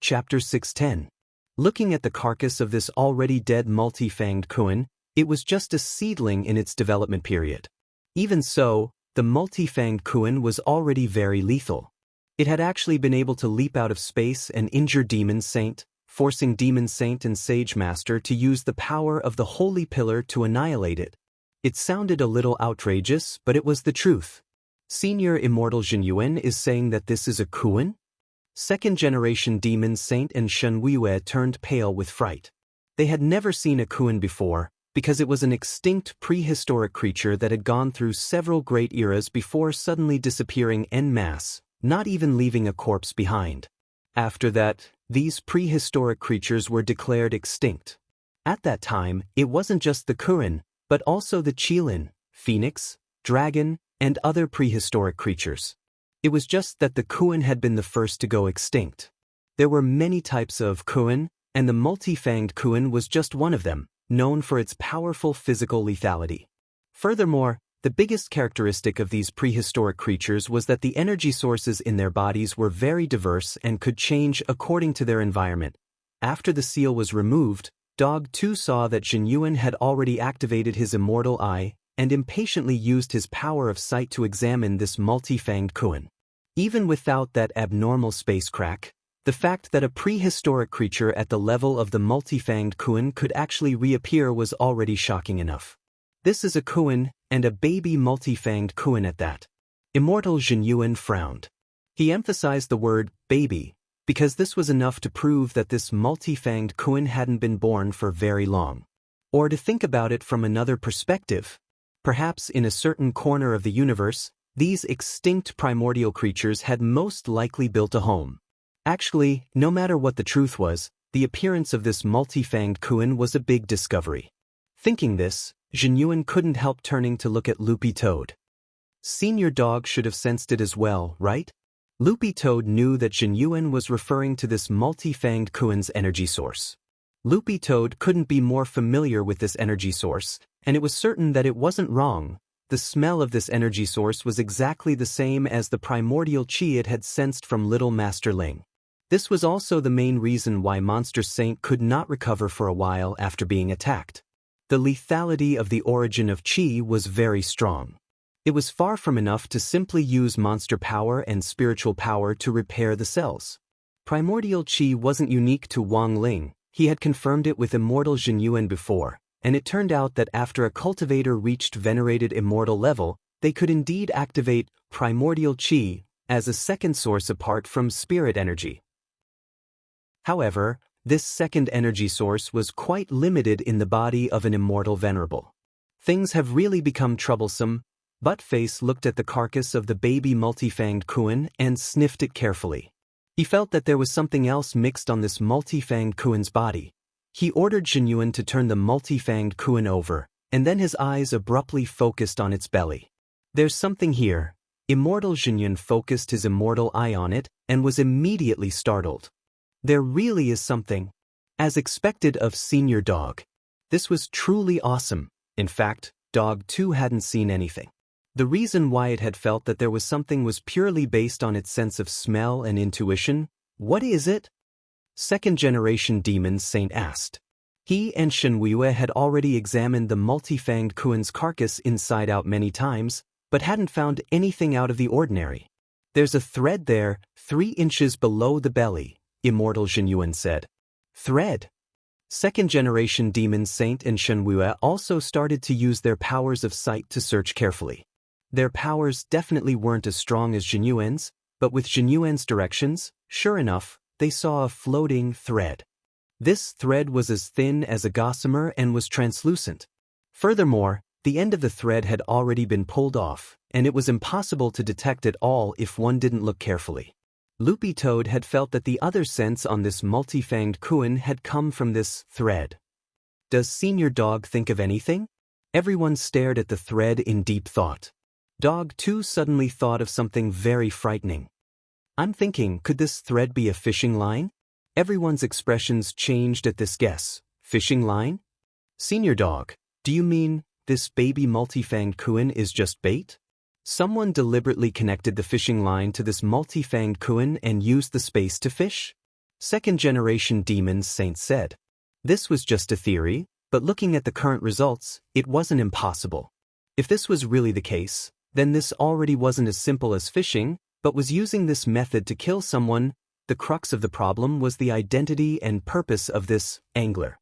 Chapter 610. Looking at the carcass of this already dead multi-fanged kuan, it was just a seedling in its development period. Even so, the multi-fanged kuan was already very lethal. It had actually been able to leap out of space and injure Demon Saint, forcing Demon Saint and Sage Master to use the power of the Holy Pillar to annihilate it. It sounded a little outrageous, but it was the truth. Senior Immortal Jinyuan is saying that this is a kuan? Second-generation Demon Saint and Shenwue turned pale with fright. They had never seen a kuan before, because it was an extinct prehistoric creature that had gone through several great eras before suddenly disappearing en masse, not even leaving a corpse behind. After that, these prehistoric creatures were declared extinct. At that time, it wasn't just the kuan, but also the qilin, phoenix, dragon, and other prehistoric creatures. It was just that the kuan had been the first to go extinct. There were many types of kuan, and the multi-fanged kuan was just one of them, known for its powerful physical lethality. Furthermore, the biggest characteristic of these prehistoric creatures was that the energy sources in their bodies were very diverse and could change according to their environment. After the seal was removed, Dog 2 saw that Jinyuan had already activated his immortal eye and impatiently used his power of sight to examine this multi-fanged kuan. Even without that abnormal space crack, the fact that a prehistoric creature at the level of the multi-fanged kuan could actually reappear was already shocking enough. This is a kuan, and a baby multi-fanged kuan at that. Immortal Jinyuan frowned. He emphasized the word baby, because this was enough to prove that this multi-fanged kuan hadn't been born for very long. Or to think about it from another perspective, perhaps in a certain corner of the universe, these extinct primordial creatures had most likely built a home. Actually, no matter what the truth was, the appearance of this multi-fanged kuan was a big discovery. Thinking this, Jinyuan couldn't help turning to look at Loopy Toad. Senior Dog should have sensed it as well, right? Loopy Toad knew that Jinyuan was referring to this multi-fanged kuan's energy source. Loopy Toad couldn't be more familiar with this energy source, and it was certain that it wasn't wrong. The smell of this energy source was exactly the same as the primordial qi it had sensed from Little Master Ling. This was also the main reason why Monster Saint could not recover for a while after being attacked. The lethality of the origin of qi was very strong. It was far from enough to simply use monster power and spiritual power to repair the cells. Primordial qi wasn't unique to Wang Ling. He had confirmed it with Immortal Jinyuan before, and it turned out that after a cultivator reached venerated immortal level, they could indeed activate primordial qi as a second source apart from spirit energy. However, this second energy source was quite limited in the body of an immortal venerable. Things have really become troublesome. Buttface looked at the carcass of the baby multi-fanged kuan and sniffed it carefully. He felt that there was something else mixed on this multi-fanged kuan's body. He ordered Jinyuan to turn the multi-fanged kuan over, and then his eyes abruptly focused on its belly. There's something here. Immortal Jinyuan focused his immortal eye on it and was immediately startled. There really is something. As expected of Senior Dog. This was truly awesome. In fact, Dog 2 hadn't seen anything. The reason why it had felt that there was something was purely based on its sense of smell and intuition. What is it? Second-generation Demon Saint asked. He and Shenwue had already examined the multi-fanged kuan's carcass inside out many times, but hadn't found anything out of the ordinary. There's a thread there, 3 inches below the belly, Immortal Jinyuan said. Thread? Second-generation Demon Saint and Shenwue also started to use their powers of sight to search carefully. Their powers definitely weren't as strong as Jinyuan's, but with Jinyuan's directions, sure enough, they saw a floating thread. This thread was as thin as a gossamer and was translucent. Furthermore, the end of the thread had already been pulled off, and it was impossible to detect it all if one didn't look carefully. Loopy Toad had felt that the other sense on this multi-fanged kuan had come from this thread. Does Senior Dog think of anything? Everyone stared at the thread in deep thought. Dog 2 suddenly thought of something very frightening. I'm thinking, could this thread be a fishing line? Everyone's expressions changed at this guess. Fishing line? Senior Dog, do you mean this baby multi-fanged kuan is just bait? Someone deliberately connected the fishing line to this multi-fanged kuan and used the space to fish? Second-generation demon saint said. This was just a theory, but looking at the current results, it wasn't impossible. If this was really the case, then this already wasn't as simple as fishing, but was using this method to kill someone. The crux of the problem was the identity and purpose of this angler.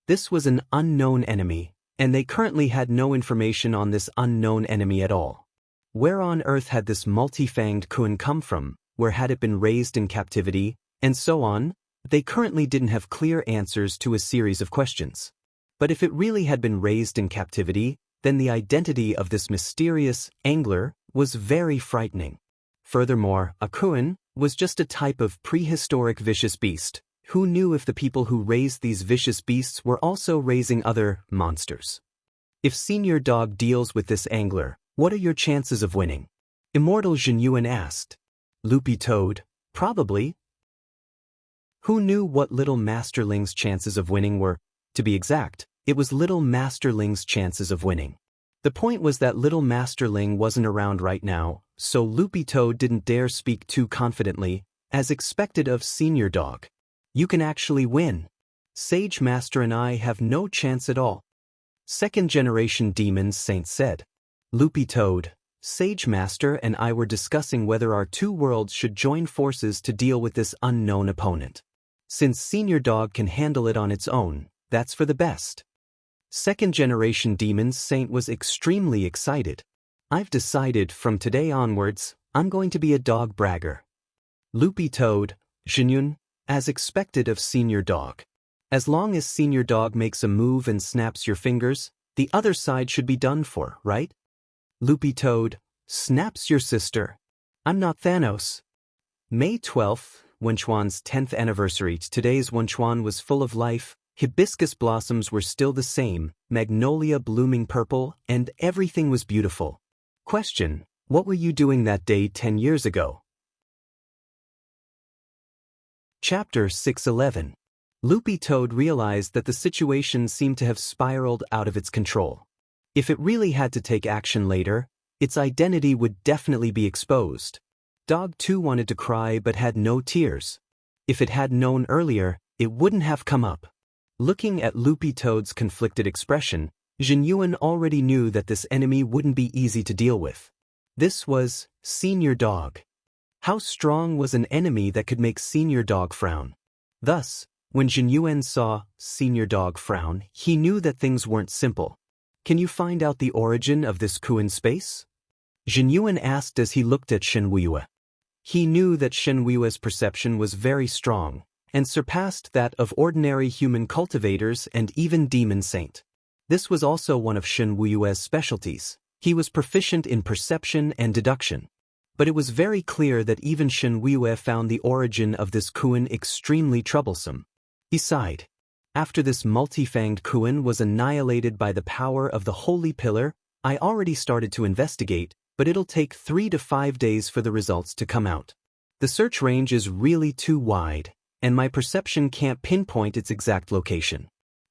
This was an unknown enemy, and they currently had no information on this unknown enemy at all. Where on earth had this multi-fanged Kuan come from? Where had it been raised in captivity? And so on. They currently didn't have clear answers to a series of questions. But if it really had been raised in captivity, then the identity of this mysterious angler was very frightening. Furthermore, a Kuan was just a type of prehistoric vicious beast. Who knew if the people who raised these vicious beasts were also raising other monsters? If Senior Dog deals with this angler, what are your chances of winning? Immortal Zhenyuan asked. Loopy Toad, probably. Who knew what Little Masterling's chances of winning were? To be exact, it was Little Masterling's chances of winning. The point was that Little Masterling wasn't around right now, so Loopy Toad didn't dare speak too confidently, as expected of Senior Dog. You can actually win. Sage Master and I have no chance at all. Second-generation demon saint said. Loopy Toad, Sage Master and I were discussing whether our two worlds should join forces to deal with this unknown opponent. Since Senior Dog can handle it on its own, that's for the best. Second-generation demon saint was extremely excited. I've decided from today onwards, I'm going to be a dog bragger. Loopy Toad, Zhenyun, as expected of Senior Dog. As long as Senior Dog makes a move and snaps your fingers, the other side should be done for, right? Loopy Toad, snaps your sister. I'm not Thanos. May 12th, Wenchuan's 10th anniversary. Today's Wenchuan was full of life. Hibiscus blossoms were still the same, magnolia blooming purple, and everything was beautiful. Question: what were you doing that day 10 years ago? Chapter 611. Loopy Toad realized that the situation seemed to have spiraled out of its control. If it really had to take action later, its identity would definitely be exposed. Dog 2 wanted to cry but had no tears. If it had known earlier, it wouldn't have come up. Looking at Loopy Toad's conflicted expression, Zhenyuan already knew that this enemy wouldn't be easy to deal with. This was Senior Dog. How strong was an enemy that could make Senior Dog frown? Thus, when Zhenyuan saw Senior Dog frown, he knew that things weren't simple. Can you find out the origin of this Kuan space? Zhenyuan asked as he looked at Shenhuiyue. He knew that Shenhuiyue's perception was very strong, and surpassed that of ordinary human cultivators and even Demon Saint. This was also one of Shenhuiyue's specialties. He was proficient in perception and deduction. But it was very clear that even Shenhuiyue found the origin of this Kuan extremely troublesome. Beside, after this multi-fanged Kuan was annihilated by the power of the Holy Pillar, I already started to investigate, but it'll take 3 to 5 days for the results to come out. The search range is really too wide, and my perception can't pinpoint its exact location.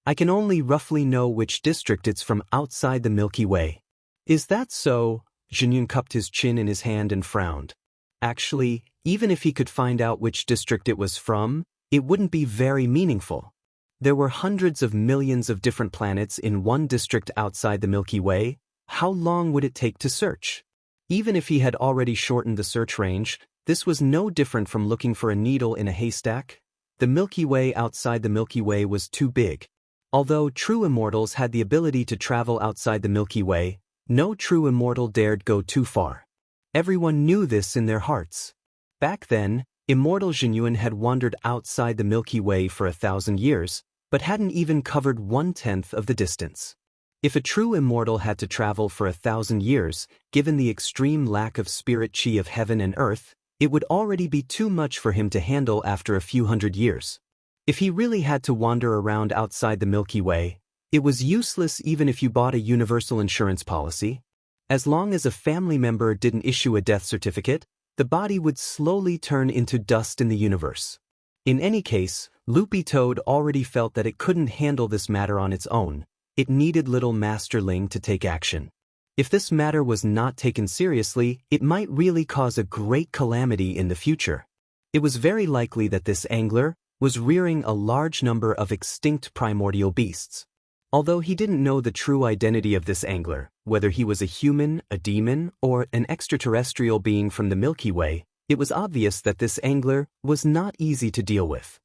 I can only roughly know which district it's from outside the Milky Way. Is that so? Zhenyun cupped his chin in his hand and frowned. Actually, even if he could find out which district it was from, it wouldn't be very meaningful. There were hundreds of millions of different planets in one district outside the Milky Way. How long would it take to search? Even if he had already shortened the search range, this was no different from looking for a needle in a haystack. The Milky Way outside the Milky Way was too big. Although true immortals had the ability to travel outside the Milky Way, no true immortal dared go too far. Everyone knew this in their hearts. Back then, Immortal Zhenyuan had wandered outside the Milky Way for 1,000 years, but hadn't even covered 1/10 of the distance. If a true immortal had to travel for 1,000 years, given the extreme lack of spirit chi of heaven and earth, it would already be too much for him to handle after a few hundred years. If he really had to wander around outside the Milky Way, it was useless even if you bought a universal insurance policy. As long as a family member didn't issue a death certificate, the body would slowly turn into dust in the universe. In any case, Loopy Toad already felt that it couldn't handle this matter on its own. It needed Little Masterling to take action. If this matter was not taken seriously, it might really cause a great calamity in the future. It was very likely that this angler, was rearing a large number of extinct primordial beasts. Although he didn't know the true identity of this angler, whether he was a human, a demon, or an extraterrestrial being from the Milky Way, it was obvious that this angler was not easy to deal with.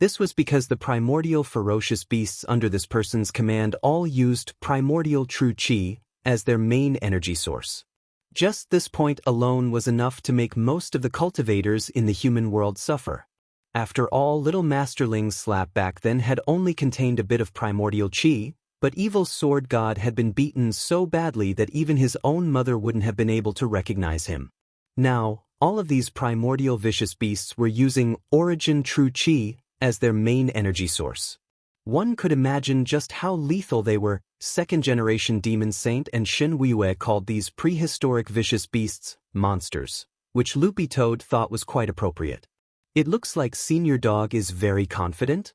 This was because the primordial ferocious beasts under this person's command all used primordial true chi as their main energy source. Just this point alone was enough to make most of the cultivators in the human world suffer. After all, little Masterling's slap back then had only contained a bit of primordial chi, but evil sword god had been beaten so badly that even his own mother wouldn't have been able to recognize him. Now, all of these primordial vicious beasts were using origin true chi as their main energy source. One could imagine just how lethal they were. Second-generation Demon Saint and Shen Wei called these prehistoric vicious beasts monsters, which Loopy Toad thought was quite appropriate. It looks like Senior Dog is very confident?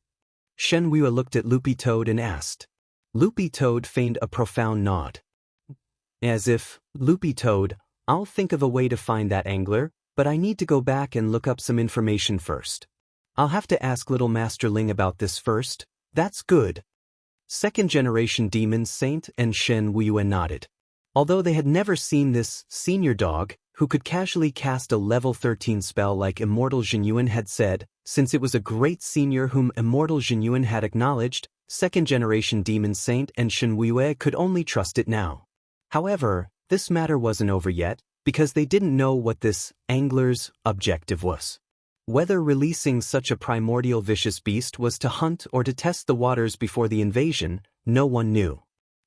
Shen Wei looked at Loopy Toad and asked. Loopy Toad feigned a profound nod. As if, Loopy Toad, I'll think of a way to find that angler, but I need to go back and look up some information first. I'll have to ask Little Master Ling about this first. That's good. Second-generation Demon Saint and Shen Wei nodded. Although they had never seen this Senior Dog, who could casually cast a level 13 spell like Immortal Jinyuan had said, since it was a great senior whom Immortal Jinyuan had acknowledged, second-generation Demon Saint and Shen Wei could only trust it now. However, this matter wasn't over yet, because they didn't know what this angler's objective was. Whether releasing such a primordial vicious beast was to hunt or to test the waters before the invasion, no one knew.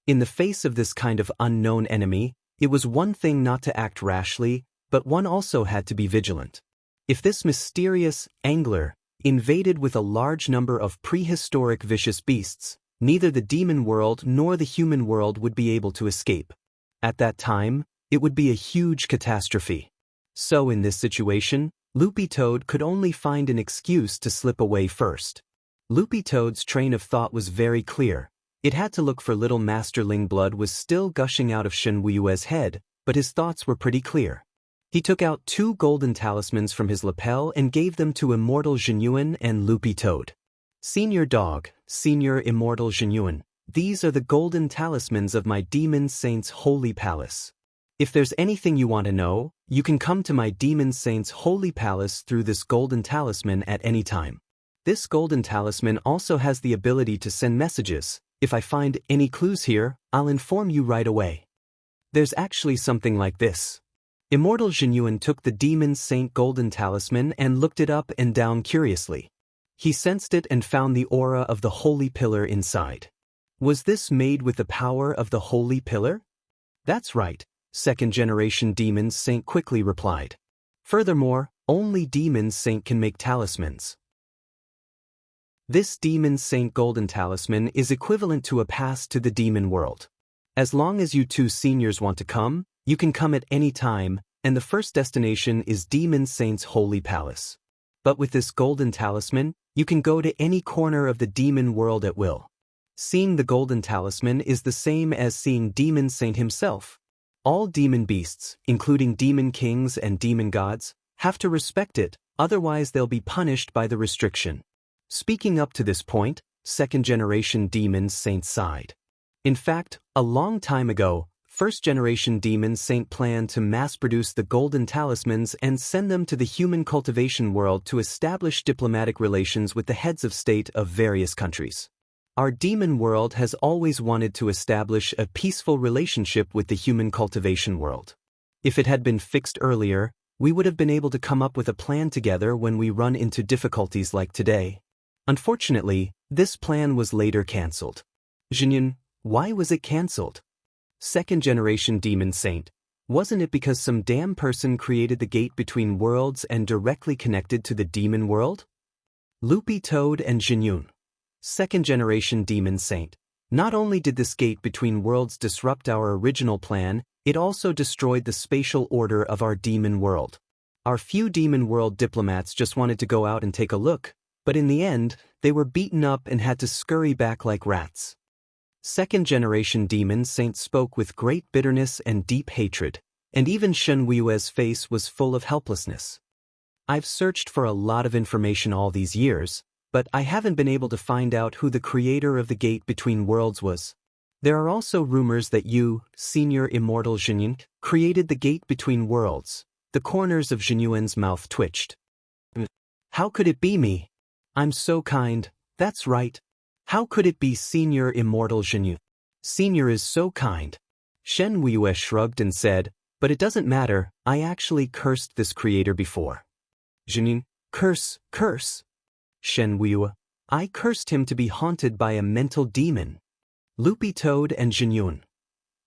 In the face of this kind of unknown enemy, it was one thing not to act rashly, but one also had to be vigilant. If this mysterious angler invaded with a large number of prehistoric vicious beasts, neither the demon world nor the human world would be able to escape. At that time, it would be a huge catastrophe. So in this situation, Loopy Toad could only find an excuse to slip away first. Loopy Toad's train of thought was very clear. It had to look for Little Master Ling. Blood was still gushing out of Shen Wui's head, but his thoughts were pretty clear. He took out 2 golden talismans from his lapel and gave them to Immortal Jinyuan and Loopy Toad. Senior Dog, Senior Immortal Jinyuan, these are the golden talismans of my Demon Saint's holy palace. If there's anything you want to know, you can come to my Demon Saint's holy palace through this golden talisman at any time. This golden talisman also has the ability to send messages. If I find any clues here, I'll inform you right away. There's actually something like this. Immortal Jinyuan took the Demon Saint golden talisman and looked it up and down curiously. He sensed it and found the aura of the holy pillar inside. Was this made with the power of the holy pillar? That's right. Second-generation Demon Saint quickly replied. Furthermore, only Demon Saint can make talismans. This Demon Saint golden talisman is equivalent to a pass to the demon world. As long as you 2 seniors want to come, you can come at any time, and the first destination is Demon Saint's holy palace. But with this golden talisman, you can go to any corner of the demon world at will. Seeing the golden talisman is the same as seeing Demon Saint himself. All demon beasts, including demon kings and demon gods, have to respect it, otherwise they'll be punished by the restriction. Speaking up to this point, second-generation Demon Saint sighed. In fact, a long time ago, first-generation Demon Saint planned to mass-produce the golden talismans and send them to the human cultivation world to establish diplomatic relations with the heads of state of various countries. Our demon world has always wanted to establish a peaceful relationship with the human cultivation world. If it had been fixed earlier, we would have been able to come up with a plan together when we run into difficulties like today. Unfortunately, this plan was later cancelled. Jinyuan, why was it cancelled? Second-generation Demon Saint, wasn't it because some damn person created the gate between worlds and directly connected to the demon world? Loopy Toad and Jinyuan. Second-generation Demon Saint. Not only did this gate between worlds disrupt our original plan, it also destroyed the spatial order of our demon world. Our few demon world diplomats just wanted to go out and take a look, but in the end, they were beaten up and had to scurry back like rats. Second-generation Demon Saint spoke with great bitterness and deep hatred, and even Shen Wui's face was full of helplessness. I've searched for a lot of information all these years, but I haven't been able to find out who the creator of the gate between worlds was. There are also rumors that you, Senior Immortal Jinyun, created the gate between worlds. The corners of Jinyuan's mouth twitched. How could it be me? I'm so kind, that's right. How could it be Senior Immortal Jinyun? Senior is so kind. Shen Weiyue shrugged and said, but it doesn't matter, I actually cursed this creator before. Jinyun, curse. Shen Weiyue, I cursed him to be haunted by a mental demon. Loopy Toad and Jinyun.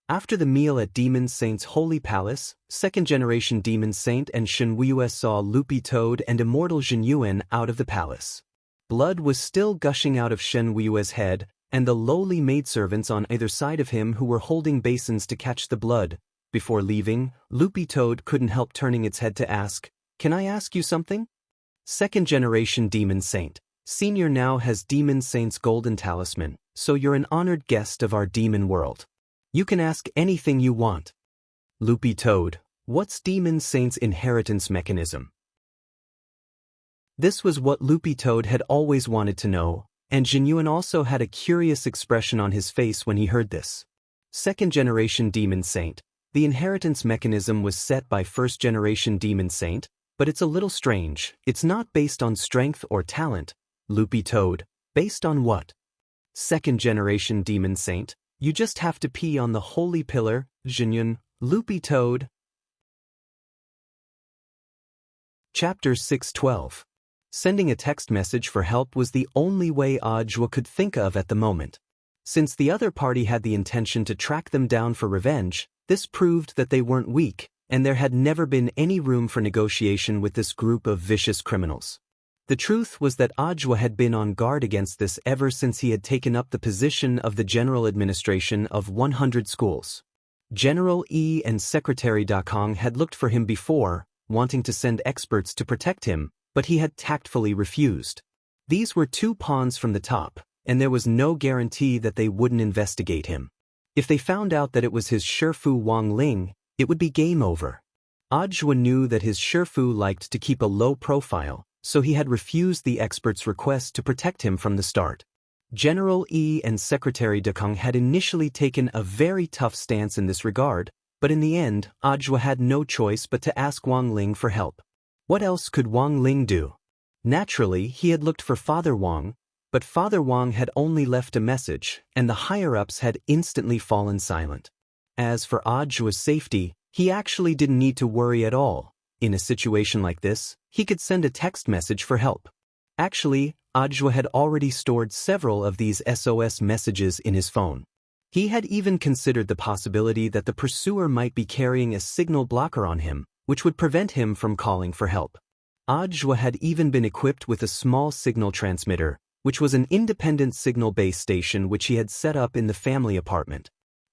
After the meal at Demon Saint's Holy Palace, second-generation Demon Saint and Shen Weiyue saw Loopy Toad and Immortal Jinyuan out of the palace. Blood was still gushing out of Shen Weiyue's head, and the lowly maidservants on either side of him who were holding basins to catch the blood. Before leaving, Loopy Toad couldn't help turning its head to ask, "Can I ask you something?" Second-generation Demon Saint. Senior now has Demon Saint's golden talisman, so you're an honored guest of our demon world. You can ask anything you want. Loopy Toad, what's Demon Saint's inheritance mechanism? This was what Loopy Toad had always wanted to know, and Jinyuan also had a curious expression on his face when he heard this. Second-generation Demon Saint. The inheritance mechanism was set by first-generation Demon Saint, but it's a little strange. It's not based on strength or talent. Loopy Toad, based on what? Second-generation Demon Saint. You just have to pee on the holy pillar, Jinyun. Loopy Toad. Chapter 612. Sending a text message for help was the only way Audiobook could think of at the moment. Since the other party had the intention to track them down for revenge, this proved that they weren't weak, and there had never been any room for negotiation with this group of vicious criminals. The truth was that Audiobook had been on guard against this ever since he had taken up the position of the general administration of 100 schools. General Yi and Secretary Dakong had looked for him before, wanting to send experts to protect him, but he had tactfully refused. These were two pawns from the top, and there was no guarantee that they wouldn't investigate him. If they found out that it was his Shifu Wang Ling, it would be game over. Audiobook knew that his Shifu liked to keep a low profile, so he had refused the expert's request to protect him from the start. General Yi and Secretary Dakong had initially taken a very tough stance in this regard, but in the end, Audiobook had no choice but to ask Wang Ling for help. What else could Wang Ling do? Naturally, he had looked for Father Wang, but Father Wang had only left a message, and the higher-ups had instantly fallen silent. As for Audiobook's safety, he actually didn't need to worry at all. In a situation like this, he could send a text message for help. Actually, Audiobook had already stored several of these SOS messages in his phone. He had even considered the possibility that the pursuer might be carrying a signal blocker on him, which would prevent him from calling for help. Audiobook had even been equipped with a small signal transmitter, which was an independent signal base station which he had set up in the family apartment.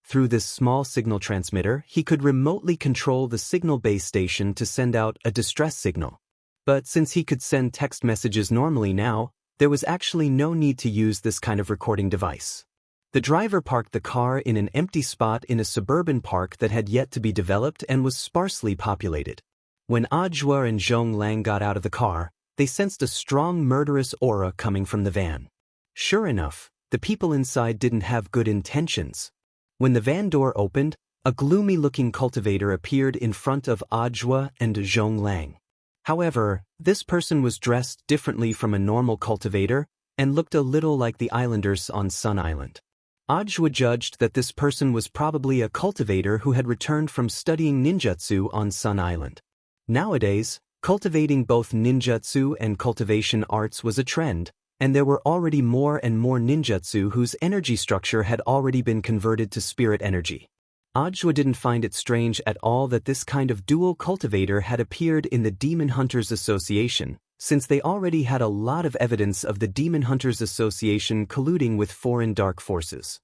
Through this small signal transmitter, he could remotely control the signal base station to send out a distress signal. But since he could send text messages normally now, there was actually no need to use this kind of recording device. The driver parked the car in an empty spot in a suburban park that had yet to be developed and was sparsely populated. When Audiobook and Zhong Lang got out of the car, they sensed a strong murderous aura coming from the van. Sure enough, the people inside didn't have good intentions. When the van door opened, a gloomy-looking cultivator appeared in front of Audiobook and Zhong Lang. However, this person was dressed differently from a normal cultivator and looked a little like the islanders on Sun Island. Audiobook judged that this person was probably a cultivator who had returned from studying ninjutsu on Sun Island. Nowadays, cultivating both ninjutsu and cultivation arts was a trend, and there were already more and more ninjutsu whose energy structure had already been converted to spirit energy. Audiobook didn't find it strange at all that this kind of dual cultivator had appeared in the Demon Hunters Association, since they already had a lot of evidence of the Demon Hunters Association colluding with foreign dark forces.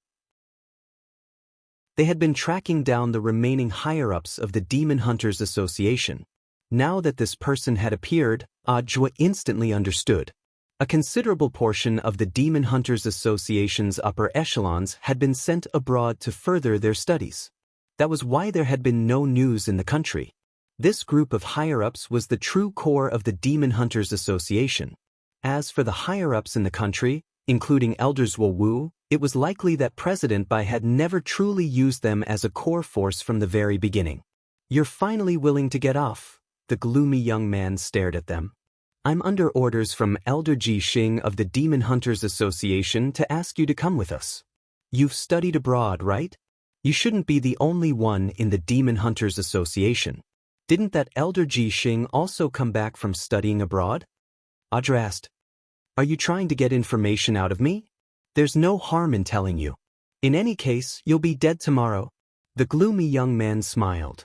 They had been tracking down the remaining higher-ups of the Demon Hunters Association. Now that this person had appeared, Audiobook instantly understood. A considerable portion of the Demon Hunters Association's upper echelons had been sent abroad to further their studies. That was why there had been no news in the country. This group of higher-ups was the true core of the Demon Hunters Association. As for the higher-ups in the country, including Elders Wu, it was likely that President Bai had never truly used them as a core force from the very beginning. "You're finally willing to get off," the gloomy young man stared at them. "I'm under orders from Elder Ji Xing of the Demon Hunters Association to ask you to come with us. You've studied abroad, right? You shouldn't be the only one in the Demon Hunters Association. Didn't that Elder Ji Xing also come back from studying abroad?" Audra asked. "Are you trying to get information out of me? There's no harm in telling you. In any case, you'll be dead tomorrow." The gloomy young man smiled.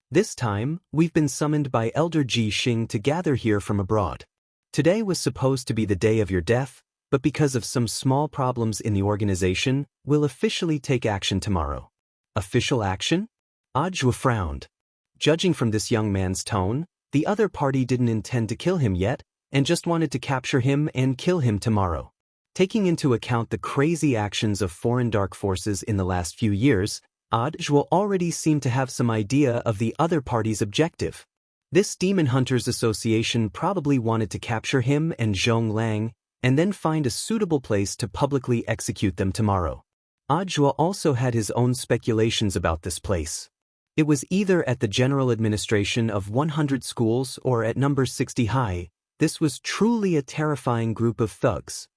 "This time, we've been summoned by Elder Ji Xing to gather here from abroad. Today was supposed to be the day of your death, but because of some small problems in the organization, we'll officially take action tomorrow." "Official action?" Audra frowned. Judging from this young man's tone, the other party didn't intend to kill him yet, and just wanted to capture him and kill him tomorrow. Taking into account the crazy actions of foreign dark forces in the last few years, Audra already seemed to have some idea of the other party's objective. This Demon Hunters Association probably wanted to capture him and Zhong Lang, and then find a suitable place to publicly execute them tomorrow. Audra also had his own speculations about this place. It was either at the General Administration of 100 schools or at number 60 high. This was truly a terrifying group of thugs.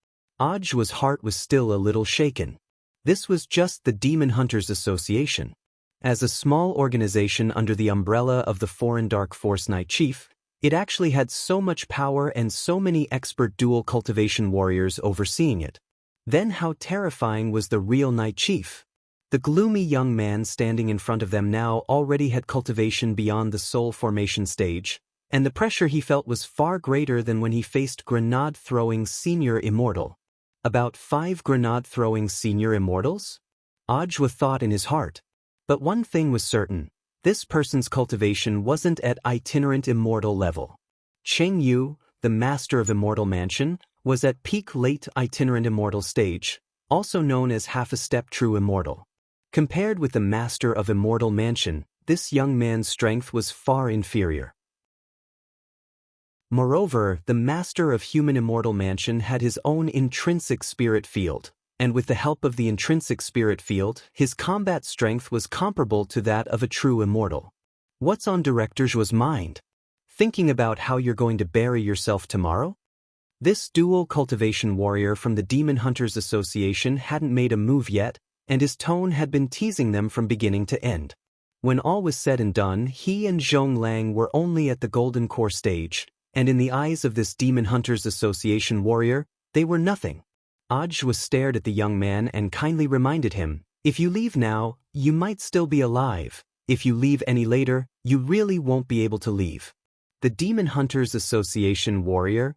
Audra's heart was still a little shaken. This was just the Demon Hunters Association. As a small organization under the umbrella of the Foreign Dark Force Night Chief, it actually had so much power and so many expert dual cultivation warriors overseeing it. Then how terrifying was the real Night Chief? The gloomy young man standing in front of them now already had cultivation beyond the soul formation stage, and the pressure he felt was far greater than when he faced grenade-throwing senior Immortal. About 5 grenade-throwing senior Immortals? Audra thought in his heart. But one thing was certain, this person's cultivation wasn't at itinerant Immortal level. Cheng Yu, the master of Immortal Mansion, was at peak late itinerant Immortal stage, also known as half-a-step true Immortal. Compared with the master of Immortal Mansion, this young man's strength was far inferior. Moreover, the master of Human Immortal Mansion had his own intrinsic spirit field, and with the help of the intrinsic spirit field, his combat strength was comparable to that of a true Immortal. What's on Director Zhuo's mind? Thinking about how you're going to bury yourself tomorrow? This dual cultivation warrior from the Demon Hunters Association hadn't made a move yet, and his tone had been teasing them from beginning to end. When all was said and done, he and Zhong Lang were only at the Golden Core stage, and in the eyes of this Demon Hunters Association warrior, they were nothing. Audra stared at the young man and kindly reminded him, "If you leave now, you might still be alive. If you leave any later, you really won't be able to leave." The Demon Hunters Association warrior?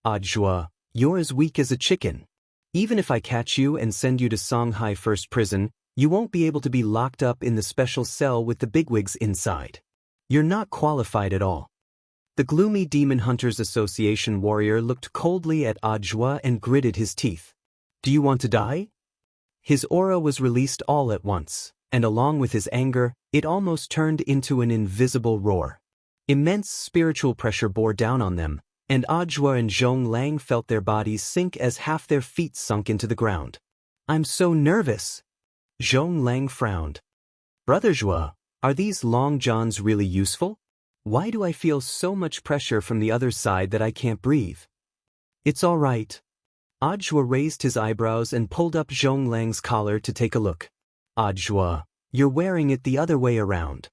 "Audra, you're as weak as a chicken. Even if I catch you and send you to Songhai First Prison, you won't be able to be locked up in the special cell with the bigwigs inside. You're not qualified at all." The gloomy Demon Hunters Association warrior looked coldly at Audra and gritted his teeth. "Do you want to die?" His aura was released all at once, and along with his anger, it almost turned into an invisible roar. Immense spiritual pressure bore down on them, and Audra and Zhong Lang felt their bodies sink as half their feet sunk into the ground. "I'm so nervous." Zhong Lang frowned. "Brother Zhuo, are these long johns really useful? Why do I feel so much pressure from the other side that I can't breathe?" "It's all right." Audra raised his eyebrows and pulled up Zhong Lang's collar to take a look. "Audra, you're wearing it the other way around."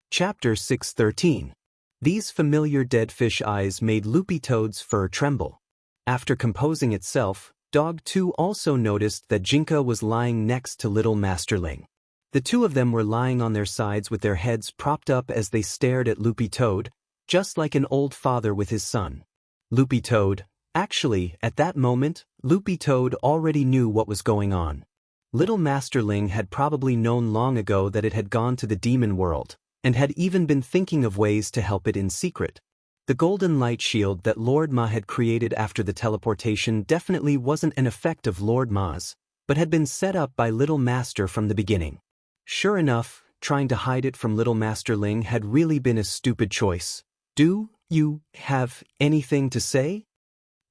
Chapter 613. These familiar dead fish eyes made Loopy Toad's fur tremble. After composing itself, Dog 2 also noticed that Jinka was lying next to Little Masterling. The two of them were lying on their sides with their heads propped up as they stared at Loopy Toad, just like an old father with his son. Loopy Toad. Actually, at that moment, Loopy Toad already knew what was going on. Little Masterling had probably known long ago that it had gone to the demon world, and had even been thinking of ways to help it in secret. The golden light shield that Lord Ma had created after the teleportation definitely wasn't an effect of Lord Ma's, but had been set up by Little Master from the beginning. Sure enough, trying to hide it from little Master Ling had really been a stupid choice. Do you have anything to say?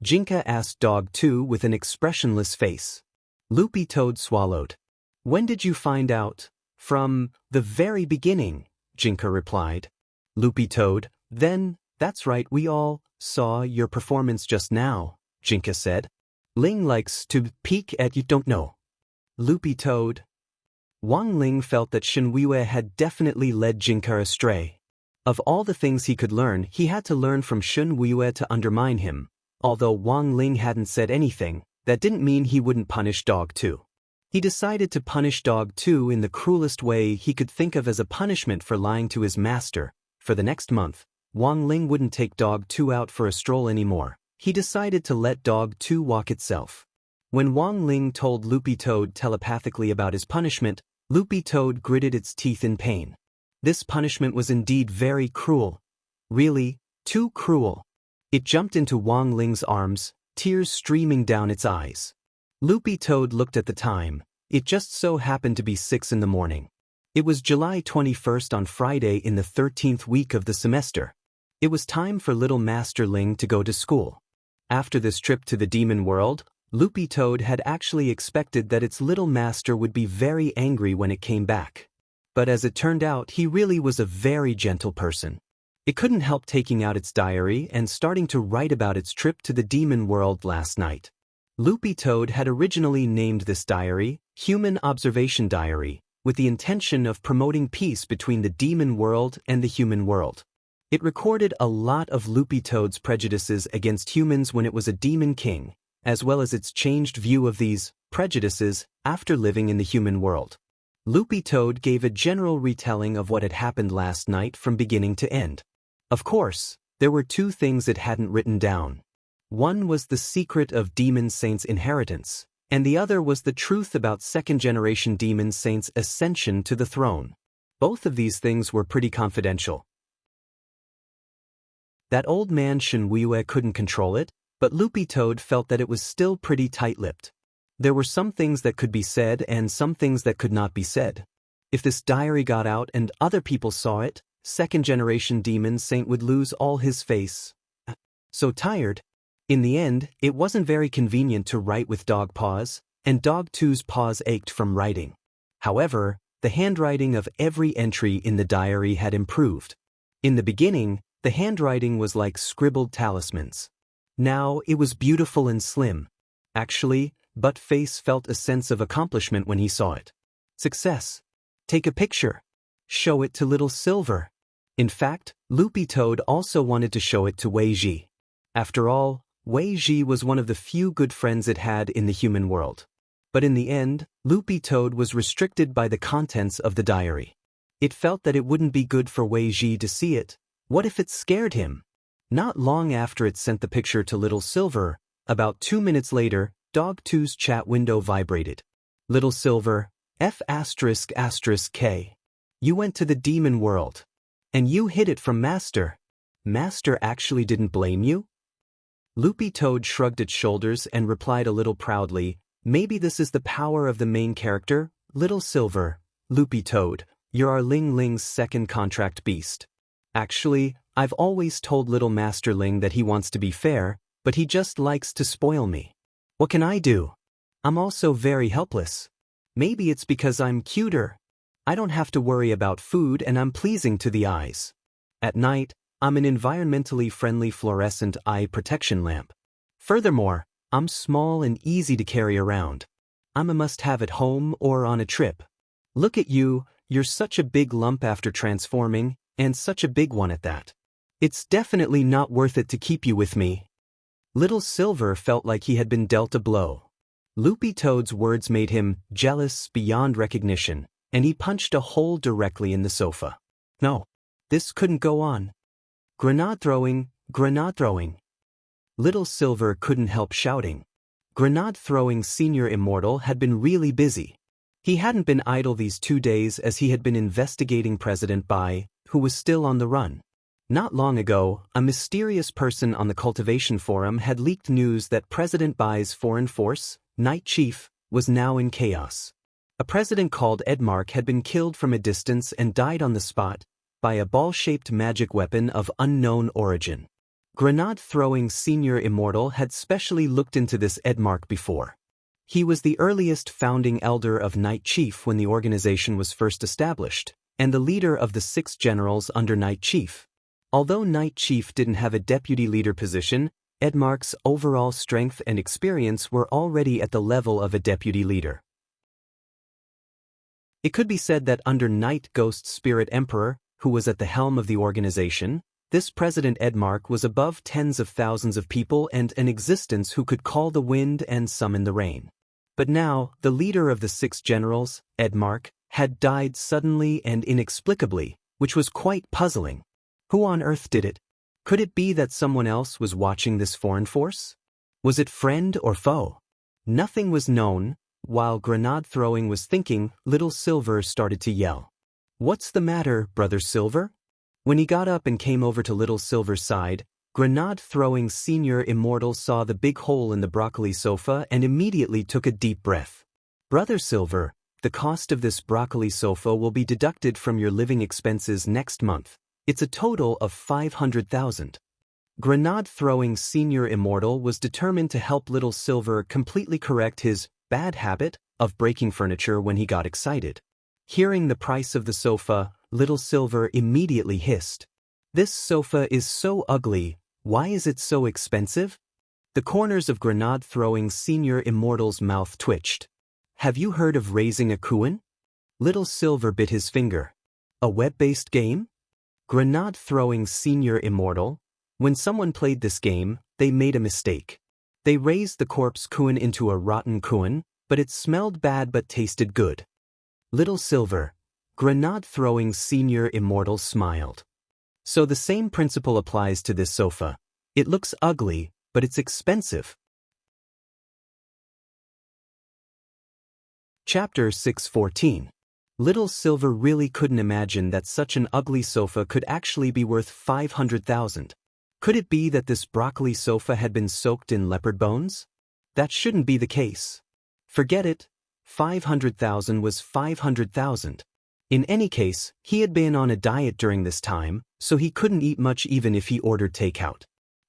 Jinka asked Dog 2 with an expressionless face. Loopy Toad swallowed. When did you find out? From the very beginning, Jinka replied. Loopy Toad, then, that's right, we all saw your performance just now, Jinka said. Ling likes to peek at you, don't know. Loopy Toad. Wang Ling felt that Shenhuiwei had definitely led Jinka astray. Of all the things he could learn, he had to learn from Shenhuiwei to undermine him. Although Wang Ling hadn't said anything, that didn't mean he wouldn't punish Dog 2. He decided to punish Dog 2 in the cruelest way he could think of as a punishment for lying to his master. For the next month, Wang Ling wouldn't take Dog 2 out for a stroll anymore. He decided to let Dog 2 walk itself. When Wang Ling told Loopy Toad telepathically about his punishment, Loopy Toad gritted its teeth in pain. This punishment was indeed very cruel. Really, too cruel. It jumped into Wang Ling's arms, tears streaming down its eyes. Loopy Toad looked at the time. It just so happened to be 6 in the morning. It was July 21st on Friday in the 13th week of the semester. It was time for little Master Ling to go to school. After this trip to the demon world, Loopy Toad had actually expected that its little master would be very angry when it came back. But as it turned out, he really was a very gentle person. It couldn't help taking out its diary and starting to write about its trip to the demon world last night. Loopy Toad had originally named this diary Human Observation Diary, with the intention of promoting peace between the demon world and the human world. It recorded a lot of Loopy Toad's prejudices against humans when it was a demon king, as well as its changed view of these prejudices after living in the human world. Loopy Toad gave a general retelling of what had happened last night from beginning to end. Of course, there were 2 things it hadn't written down. One was the secret of Demon Saint's inheritance, and the other was the truth about second-generation Demon Saint's ascension to the throne. Both of these things were pretty confidential. That old man Shenhuiwei couldn't control it, but Loopy Toad felt that it was still pretty tight-lipped. There were some things that could be said and some things that could not be said. If this diary got out and other people saw it, second-generation Demon Saint would lose all his face. So tired. In the end, it wasn't very convenient to write with dog paws, and Dog 2's paws ached from writing. However, the handwriting of every entry in the diary had improved. In the beginning, the handwriting was like scribbled talismans. Now it was beautiful and slim. Actually, Buttface felt a sense of accomplishment when he saw it. Success. Take a picture. Show it to Little Silver. In fact, Loopy Toad also wanted to show it to Wei Ji. After all, Wei Ji was one of the few good friends it had in the human world. But in the end, Loopy Toad was restricted by the contents of the diary. It felt that it wouldn't be good for Wei Ji to see it. What if it scared him? Not long after it sent the picture to Little Silver, about 2 minutes later, Dog 2's chat window vibrated. Little Silver, F***K. You went to the demon world. And you hid it from Master. Master actually didn't blame you? Loopy Toad shrugged its shoulders and replied a little proudly, maybe this is the power of the main character, Little Silver. Loopy Toad, you're our Ling Ling's second contract beast. Actually, I've always told little Master Ling that he wants to be fair, but he just likes to spoil me. What can I do? I'm also very helpless. Maybe it's because I'm cuter. I don't have to worry about food and I'm pleasing to the eyes. At night, I'm an environmentally friendly fluorescent eye protection lamp. Furthermore, I'm small and easy to carry around. I'm a must-have at home or on a trip. Look at you, you're such a big lump after transforming, and such a big one at that. It's definitely not worth it to keep you with me. Little Silver felt like he had been dealt a blow. Loopy Toad's words made him jealous beyond recognition, and he punched a hole directly in the sofa. No, this couldn't go on. Grenade throwing, grenade throwing. Little Silver couldn't help shouting. Grenade throwing Senior Immortal had been really busy. He hadn't been idle these 2 days as he had been investigating President Bai, who was still on the run. Not long ago, a mysterious person on the Cultivation Forum had leaked news that President Bai's foreign force, Night Chief, was now in chaos. A president called Edmark had been killed from a distance and died on the spot by a ball-shaped magic weapon of unknown origin. Grenade-throwing Senior Immortal had specially looked into this Edmark before. He was the earliest founding elder of Knight Chief when the organization was first established, and the leader of the 6 generals under Knight Chief. Although Knight Chief didn't have a deputy leader position, Edmark's overall strength and experience were already at the level of a deputy leader. It could be said that under Knight Ghost Spirit Emperor, who was at the helm of the organization, this President Edmark was above tens of thousands of people and an existence who could call the wind and summon the rain. But now, the leader of the 6 generals, Edmark, had died suddenly and inexplicably, which was quite puzzling. Who on earth did it? Could it be that someone else was watching this foreign force? Was it friend or foe? Nothing was known. While grenade throwing was thinking, Little Silver started to yell. "What's the matter, Brother Silver?" When he got up and came over to Little Silver's side, grenade-throwing Senior Immortal saw the big hole in the broccoli sofa and immediately took a deep breath. "Brother Silver, the cost of this broccoli sofa will be deducted from your living expenses next month. It's a total of 500,000. Grenade-throwing Senior Immortal was determined to help Little Silver completely correct his bad habit of breaking furniture when he got excited. Hearing the price of the sofa, Little Silver immediately hissed. "This sofa is so ugly, why is it so expensive?" The corners of grenade-throwing Senior Immortal's mouth twitched. "Have you heard of raising a Kuin?" Little Silver bit his finger. "A web-based game?" Grenade-throwing Senior Immortal. When someone played this game, they made a mistake. They raised the corpse Kuin into a rotten Kuin, but it smelled bad but tasted good. Little Silver. Grenade-throwing Senior Immortal smiled. "So the same principle applies to this sofa. It looks ugly, but it's expensive." Chapter 614. Little Silver really couldn't imagine that such an ugly sofa could actually be worth 500,000. Could it be that this broccoli sofa had been soaked in leopard bones? That shouldn't be the case. Forget it. 500,000 was 500,000. In any case, he had been on a diet during this time, so he couldn't eat much even if he ordered takeout.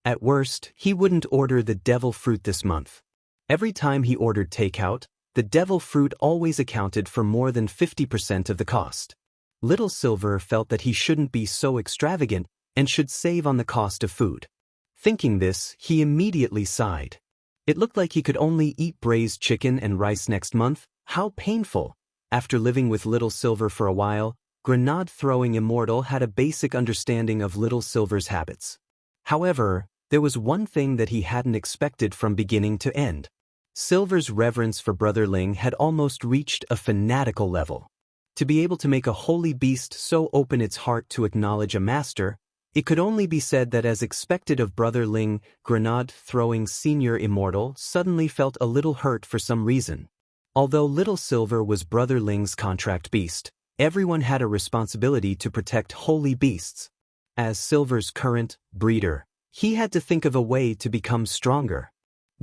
At worst, he wouldn't order the devil fruit this month. Every time he ordered takeout, the devil fruit always accounted for more than 50% of the cost. Little Silver felt that he shouldn't be so extravagant and should save on the cost of food. Thinking this, he immediately sighed. It looked like he could only eat braised chicken and rice next month. How painful! After living with Little Silver for a while, Grenade-throwing Immortal had a basic understanding of Little Silver's habits. However, there was one thing that he hadn't expected from beginning to end. Silver's reverence for Brother Ling had almost reached a fanatical level. To be able to make a holy beast so open its heart to acknowledge a master, it could only be said that as expected of Brother Ling, Grenade-throwing Senior Immortal suddenly felt a little hurt for some reason. Although Little Silver was Brother Ling's contract beast, everyone had a responsibility to protect holy beasts. As Silver's current breeder, he had to think of a way to become stronger.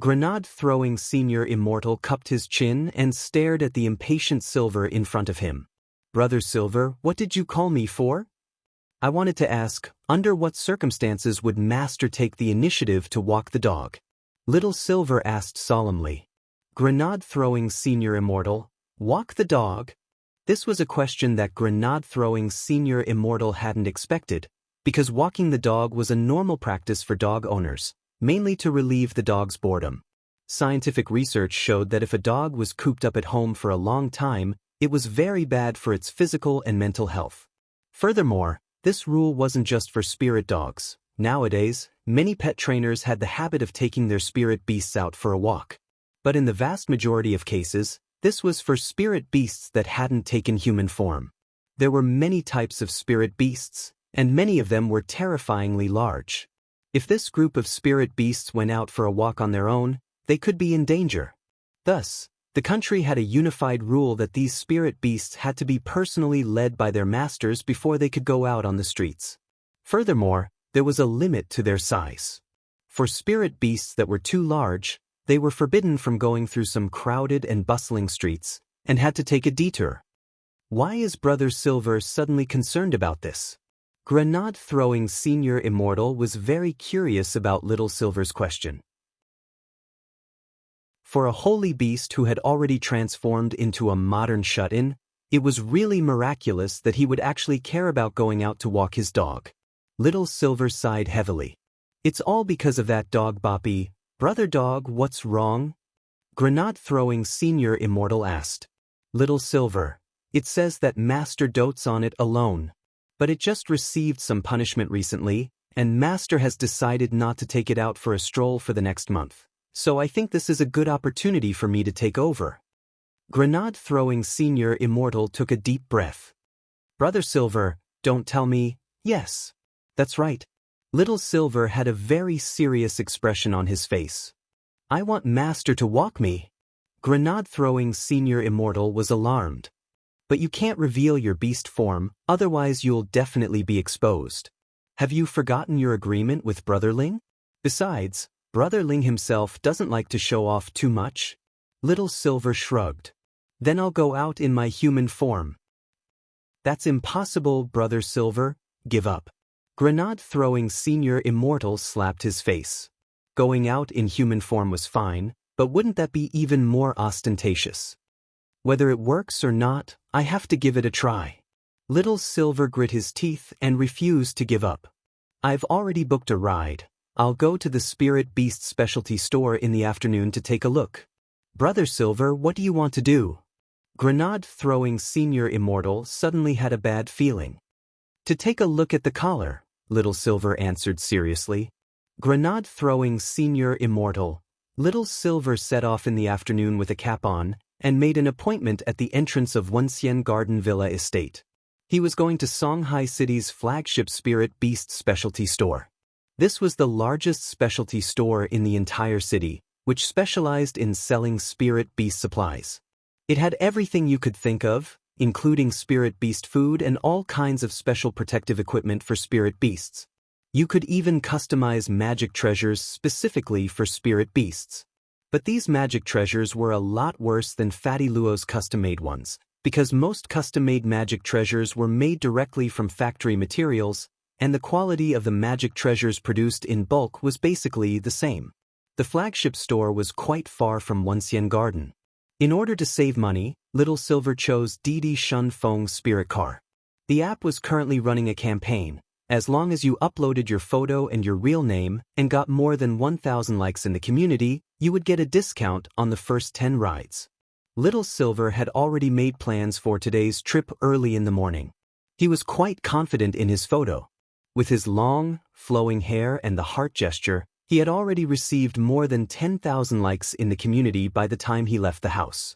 Grenade-throwing Senior Immortal cupped his chin and stared at the impatient Silver in front of him. "Brother Silver, what did you call me for?" "I wanted to ask, under what circumstances would Master take the initiative to walk the dog?" Little Silver asked solemnly. Grenade-throwing Senior Immortal, walk the dog? This was a question that Grenade-throwing Senior Immortal hadn't expected, because walking the dog was a normal practice for dog owners, mainly to relieve the dog's boredom. Scientific research showed that if a dog was cooped up at home for a long time, it was very bad for its physical and mental health. Furthermore, this rule wasn't just for spirit dogs. Nowadays, many pet trainers had the habit of taking their spirit beasts out for a walk. But in the vast majority of cases, this was for spirit beasts that hadn't taken human form. There were many types of spirit beasts, and many of them were terrifyingly large. If this group of spirit beasts went out for a walk on their own, they could be in danger. Thus, the country had a unified rule that these spirit beasts had to be personally led by their masters before they could go out on the streets. Furthermore, there was a limit to their size. For spirit beasts that were too large, they were forbidden from going through some crowded and bustling streets, and had to take a detour. Why is Brother Silver suddenly concerned about this? Grenade-throwing Senior Immortal was very curious about Little Silver's question. For a holy beast who had already transformed into a modern shut-in, it was really miraculous that he would actually care about going out to walk his dog. Little Silver sighed heavily. It's all because of that dog Boppy. Brother Dog, what's wrong? Grenade-throwing Senior Immortal asked. Little Silver, it says that Master dotes on it alone. But it just received some punishment recently, and Master has decided not to take it out for a stroll for the next month. So I think this is a good opportunity for me to take over. Grenade-throwing Senior Immortal took a deep breath. Brother Silver, don't tell me. Yes. That's right. Little Silver had a very serious expression on his face. I want Master to walk me. Grenade-throwing Senior Immortal was alarmed. But you can't reveal your beast form, otherwise you'll definitely be exposed. Have you forgotten your agreement with Brother Ling? Besides, Brother Ling himself doesn't like to show off too much. Little Silver shrugged. Then I'll go out in my human form. That's impossible, Brother Silver. Give up. Grenade-throwing Senior Immortal slapped his face. Going out in human form was fine, but wouldn't that be even more ostentatious? Whether it works or not, I have to give it a try. Little Silver grit his teeth and refused to give up. I've already booked a ride. I'll go to the Spirit Beast Specialty Store in the afternoon to take a look. Brother Silver, what do you want to do? Grenade-throwing Senior Immortal suddenly had a bad feeling. To take a look at the collar, Little Silver answered seriously. Grenade-throwing Senior Immortal. Little Silver set off in the afternoon with a cap on, and made an appointment at the entrance of Wensien Garden Villa Estate. He was going to Songhai City's flagship Spirit Beast Specialty Store. This was the largest specialty store in the entire city, which specialized in selling Spirit Beast supplies. It had everything you could think of, including Spirit Beast food and all kinds of special protective equipment for Spirit Beasts. You could even customize magic treasures specifically for Spirit Beasts. But these magic treasures were a lot worse than Fatty Luo's custom-made ones, because most custom-made magic treasures were made directly from factory materials, and the quality of the magic treasures produced in bulk was basically the same. The flagship store was quite far from Wensien Garden. In order to save money, Little Silver chose Didi Shun Feng's Spirit Car. The app was currently running a campaign. As long as you uploaded your photo and your real name and got more than 1,000 likes in the community, you would get a discount on the first 10 rides. Little Silver had already made plans for today's trip early in the morning. He was quite confident in his photo. With his long, flowing hair and the heart gesture, he had already received more than 10,000 likes in the community by the time he left the house.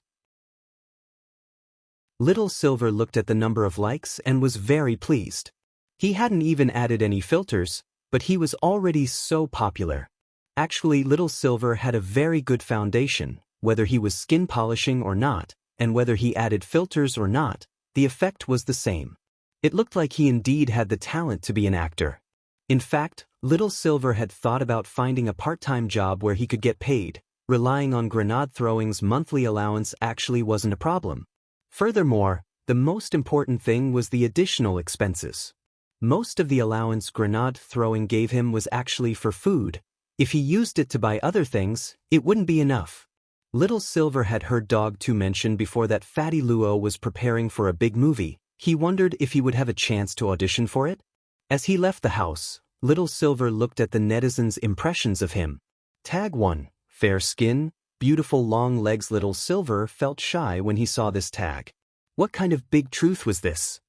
Little Silver looked at the number of likes and was very pleased. He hadn't even added any filters, but he was already so popular. Actually, Little Silver had a very good foundation, whether he was skin polishing or not, and whether he added filters or not, the effect was the same. It looked like he indeed had the talent to be an actor. In fact, Little Silver had thought about finding a part-time job where he could get paid. Relying on grenade-throwing's monthly allowance actually wasn't a problem. Furthermore, the most important thing was the additional expenses. Most of the allowance grenade-throwing gave him was actually for food. If he used it to buy other things, it wouldn't be enough. Little Silver had heard Dog 2 mention before that Fatty Luo was preparing for a big movie. He wondered if he would have a chance to audition for it. As he left the house, Little Silver looked at the netizens' impressions of him. Tag 1, fair skin, beautiful long legs. Little Silver felt shy when he saw this tag. What kind of big truth was this?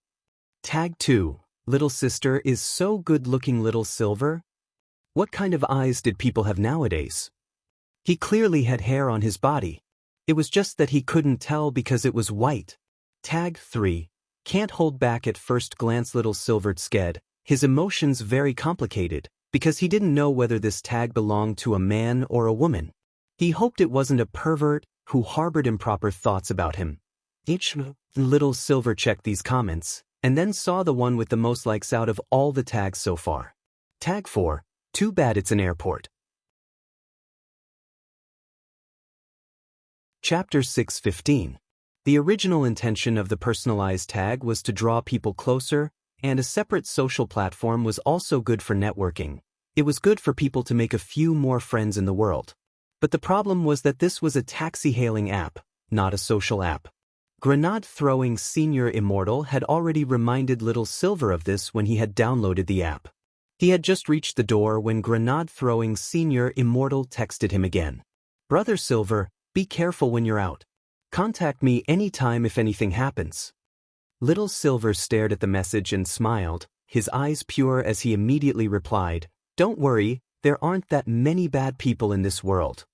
Tag 2, little sister is so good-looking. Little Silver? What kind of eyes did people have nowadays? He clearly had hair on his body. It was just that he couldn't tell because it was white. Tag 3, can't hold back at first glance. Little Silver scared, his emotions very complicated, because he didn't know whether this tag belonged to a man or a woman. He hoped it wasn't a pervert who harbored improper thoughts about him. Little Silver checked these comments, and then saw the one with the most likes out of all the tags so far. Tag 4, too bad it's an airport. Chapter 6:15. The original intention of the personalized tag was to draw people closer, and a separate social platform was also good for networking. It was good for people to make a few more friends in the world. But the problem was that this was a taxi-hailing app, not a social app. Grenade-throwing Senior Immortal had already reminded Little Silver of this when he had downloaded the app. He had just reached the door when Grenade-throwing Senior Immortal texted him again. "Brother Silver, be careful when you're out. Contact me anytime if anything happens." Little Silver stared at the message and smiled, his eyes pure as he immediately replied, "Don't worry, there aren't that many bad people in this world.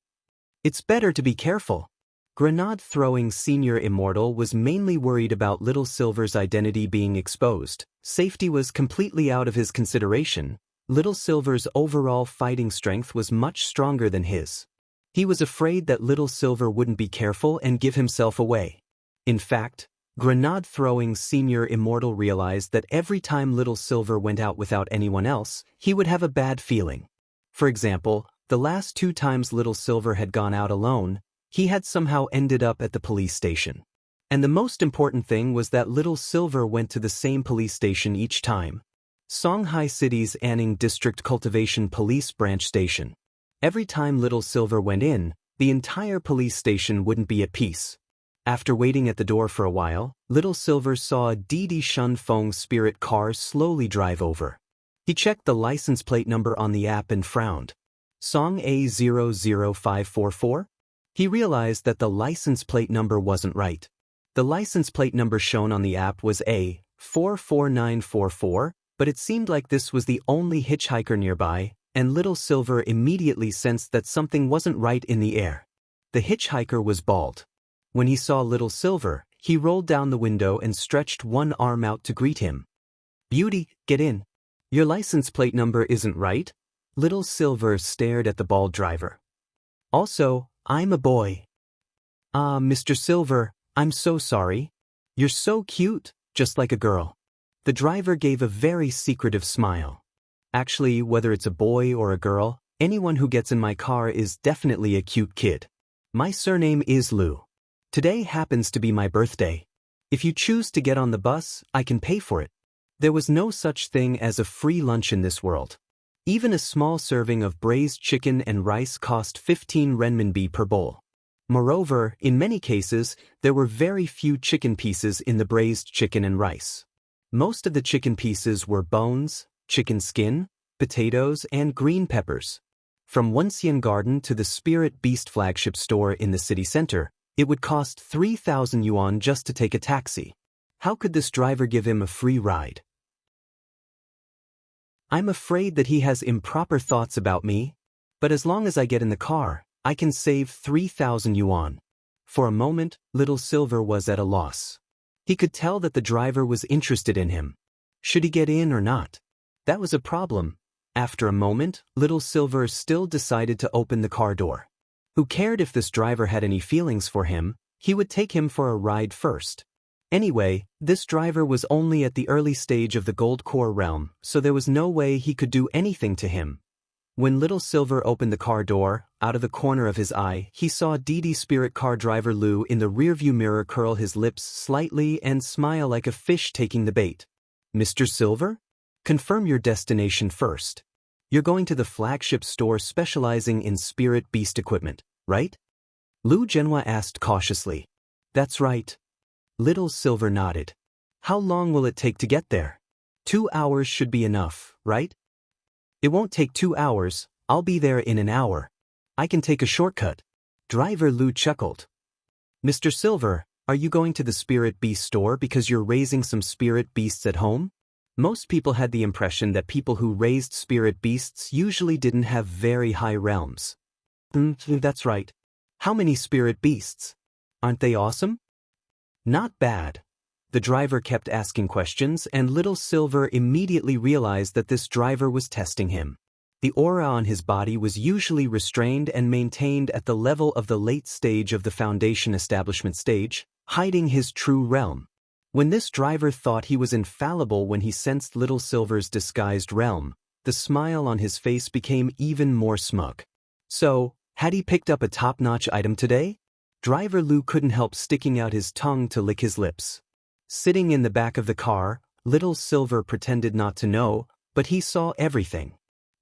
It's better to be careful." Grenade-throwing Senior Immortal was mainly worried about Little Silver's identity being exposed. Safety was completely out of his consideration. Little Silver's overall fighting strength was much stronger than his. He was afraid that Little Silver wouldn't be careful and give himself away. In fact, Grenade-throwing Senior Immortal realized that every time Little Silver went out without anyone else, he would have a bad feeling. For example, the last 2 times Little Silver had gone out alone, he had somehow ended up at the police station. And the most important thing was that Little Silver went to the same police station each time. Songhai City's Anning District Cultivation Police Branch Station. Every time Little Silver went in, the entire police station wouldn't be at peace. After waiting at the door for a while, Little Silver saw a Didi Shun Feng spirit car slowly drive over. He checked the license plate number on the app and frowned. Song A00544? He realized that the license plate number wasn't right. The license plate number shown on the app was A44944, but it seemed like this was the only hitchhiker nearby, and Little Silver immediately sensed that something wasn't right in the air. The hitchhiker was bald. When he saw Little Silver, he rolled down the window and stretched one arm out to greet him. "Beauty, get in. Your license plate number isn't right?" Little Silver stared at the bald driver. "Also, I'm a boy." "Ah, Mr. Silver, I'm so sorry. You're so cute, just like a girl." The driver gave a very secretive smile. "Actually, whether it's a boy or a girl, anyone who gets in my car is definitely a cute kid. My surname is Lu. Today happens to be my birthday. If you choose to get on the bus, I can pay for it." There was no such thing as a free lunch in this world. Even a small serving of braised chicken and rice cost 15 renminbi per bowl. Moreover, in many cases, there were very few chicken pieces in the braised chicken and rice. Most of the chicken pieces were bones, chicken skin, potatoes, and green peppers. From Wenxian Garden to the Spirit Beast flagship store in the city center, it would cost 3,000 yuan just to take a taxi. How could this driver give him a free ride? "I'm afraid that he has improper thoughts about me, but as long as I get in the car, I can save 3,000 yuan. For a moment, Little Silver was at a loss. He could tell that the driver was interested in him. Should he get in or not? That was a problem. After a moment, Little Silver still decided to open the car door. Who cared if this driver had any feelings for him? He would take him for a ride first. Anyway, this driver was only at the early stage of the Gold Core realm, so there was no way he could do anything to him. When Little Silver opened the car door, out of the corner of his eye, he saw Didi Spirit car driver Lu in the rearview mirror curl his lips slightly and smile like a fish taking the bait. "Mr. Silver? Confirm your destination first. You're going to the flagship store specializing in spirit beast equipment, right?" Lu Zhenhua asked cautiously. "That's right." Little Silver nodded. "How long will it take to get there?" 2 hours should be enough, right?" "It won't take 2 hours, I'll be there in an hour. I can take a shortcut." Driver Lu chuckled. "Mr. Silver, are you going to the Spirit Beast store because you're raising some spirit beasts at home?" Most people had the impression that people who raised spirit beasts usually didn't have very high realms. That's right. How many spirit beasts? Aren't they awesome?" "Not bad." The driver kept asking questions, and Little Silver immediately realized that this driver was testing him. The aura on his body was usually restrained and maintained at the level of the late stage of the Foundation establishment stage, hiding his true realm. When this driver thought he was infallible when he sensed Little Silver's disguised realm, the smile on his face became even more smug. So, had he picked up a top-notch item today? Driver Lu couldn't help sticking out his tongue to lick his lips. Sitting in the back of the car, Little Silver pretended not to know, but he saw everything.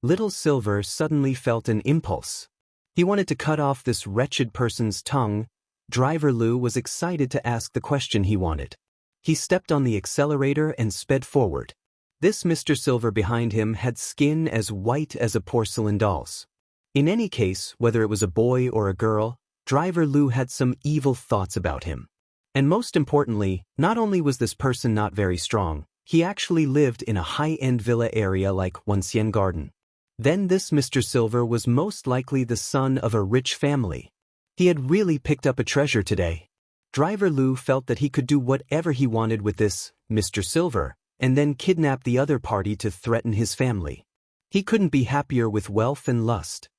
Little Silver suddenly felt an impulse. He wanted to cut off this wretched person's tongue. Driver Lu was excited to ask the question he wanted. He stepped on the accelerator and sped forward. This Mr. Silver behind him had skin as white as a porcelain doll's. In any case, whether it was a boy or a girl, Driver Lu had some evil thoughts about him. And most importantly, not only was this person not very strong, he actually lived in a high-end villa area like Wanxian Garden. Then this Mr. Silver was most likely the son of a rich family. He had really picked up a treasure today. Driver Lu felt that he could do whatever he wanted with this Mr. Silver, and then kidnap the other party to threaten his family. He couldn't be happier with wealth and lust.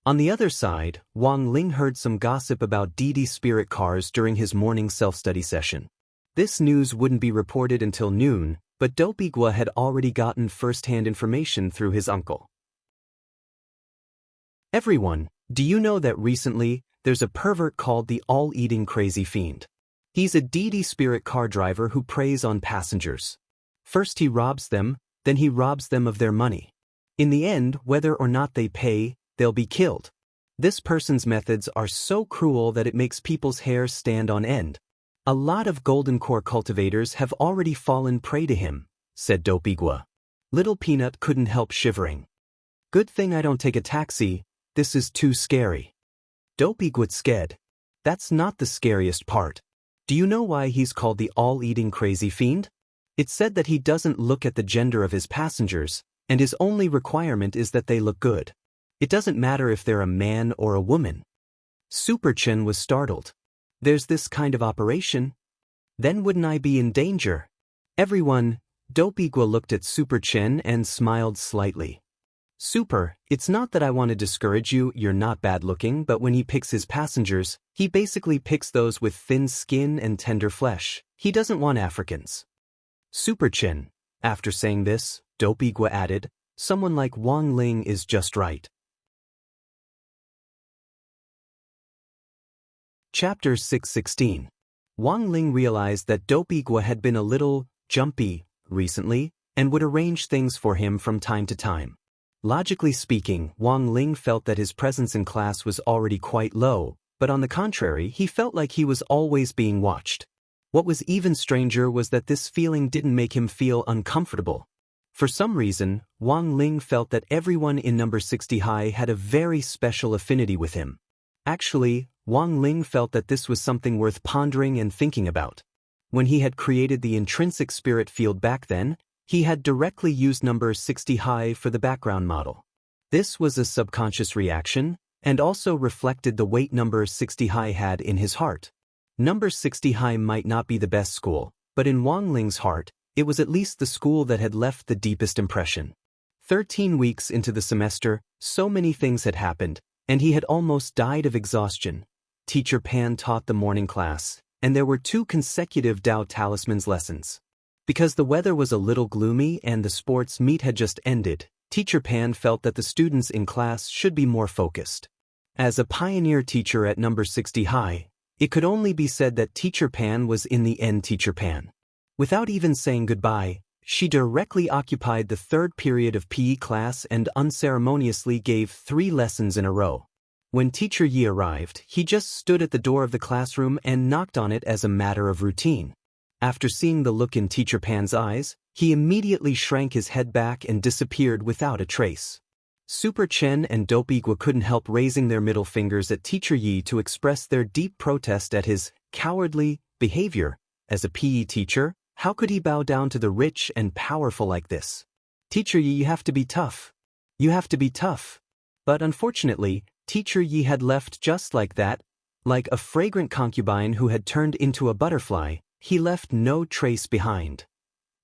On the other side, Wang Ling heard some gossip about DD spirit cars during his morning self-study session. This news wouldn't be reported until noon, but Dopigua had already gotten first-hand information through his uncle. Everyone, do you know that recently, there's a pervert called the all-eating crazy fiend? He's a DD spirit car driver who preys on passengers. First he robs them, then he robs them of their money. In the end, whether or not they pay, they'll be killed. This person's methods are so cruel that it makes people's hair stand on end. A lot of golden core cultivators have already fallen prey to him, said Dopigua. Little Peanut couldn't help shivering. Good thing I don't take a taxi, this is too scary. Dopigua scared. That's not the scariest part. Do you know why he's called the all-eating crazy fiend? It's said that he doesn't look at the gender of his passengers, and his only requirement is that they look good. It doesn't matter if they're a man or a woman. Super Chen was startled. There's this kind of operation? Then wouldn't I be in danger? Everyone, Dopigua looked at Super Chen and smiled slightly. Super, it's not that I want to discourage you, you're not bad looking, but when he picks his passengers, he basically picks those with thin skin and tender flesh. He doesn't want Africans. Super Chen. After saying this, Dopigua added, someone like Wang Ling is just right. Chapter 616. Wang Ling realized that Dopigua had been a little jumpy recently and would arrange things for him from time to time. Logically speaking, Wang Ling felt that his presence in class was already quite low, but on the contrary, he felt like he was always being watched. What was even stranger was that this feeling didn't make him feel uncomfortable. For some reason, Wang Ling felt that everyone in number 60 high had a very special affinity with him. Actually, Wang Ling felt that this was something worth pondering and thinking about. When he had created the intrinsic spirit field back then, he had directly used number 60 high for the background model. This was a subconscious reaction, and also reflected the weight number 60 high had in his heart. Number 60 high might not be the best school, but in Wang Ling's heart, it was at least the school that had left the deepest impression. 13 weeks into the semester, so many things had happened, and he had almost died of exhaustion. Teacher Pan taught the morning class, and there were 2 consecutive Tao Talismans lessons. Because the weather was a little gloomy and the sports meet had just ended, Teacher Pan felt that the students in class should be more focused. As a pioneer teacher at number 60 high, it could only be said that Teacher Pan was in the end Teacher Pan. Without even saying goodbye, she directly occupied the 3rd period of PE class and unceremoniously gave 3 lessons in a row. When Teacher Yi arrived, he just stood at the door of the classroom and knocked on it as a matter of routine. After seeing the look in Teacher Pan's eyes, he immediately shrank his head back and disappeared without a trace. Super Chen and Dopigua couldn't help raising their middle fingers at Teacher Yi to express their deep protest at his cowardly behavior. As a PE teacher, how could he bow down to the rich and powerful like this? Teacher Yi, you have to be tough. You have to be tough. But unfortunately, Teacher Yi had left just like that. Like a fragrant concubine who had turned into a butterfly, he left no trace behind.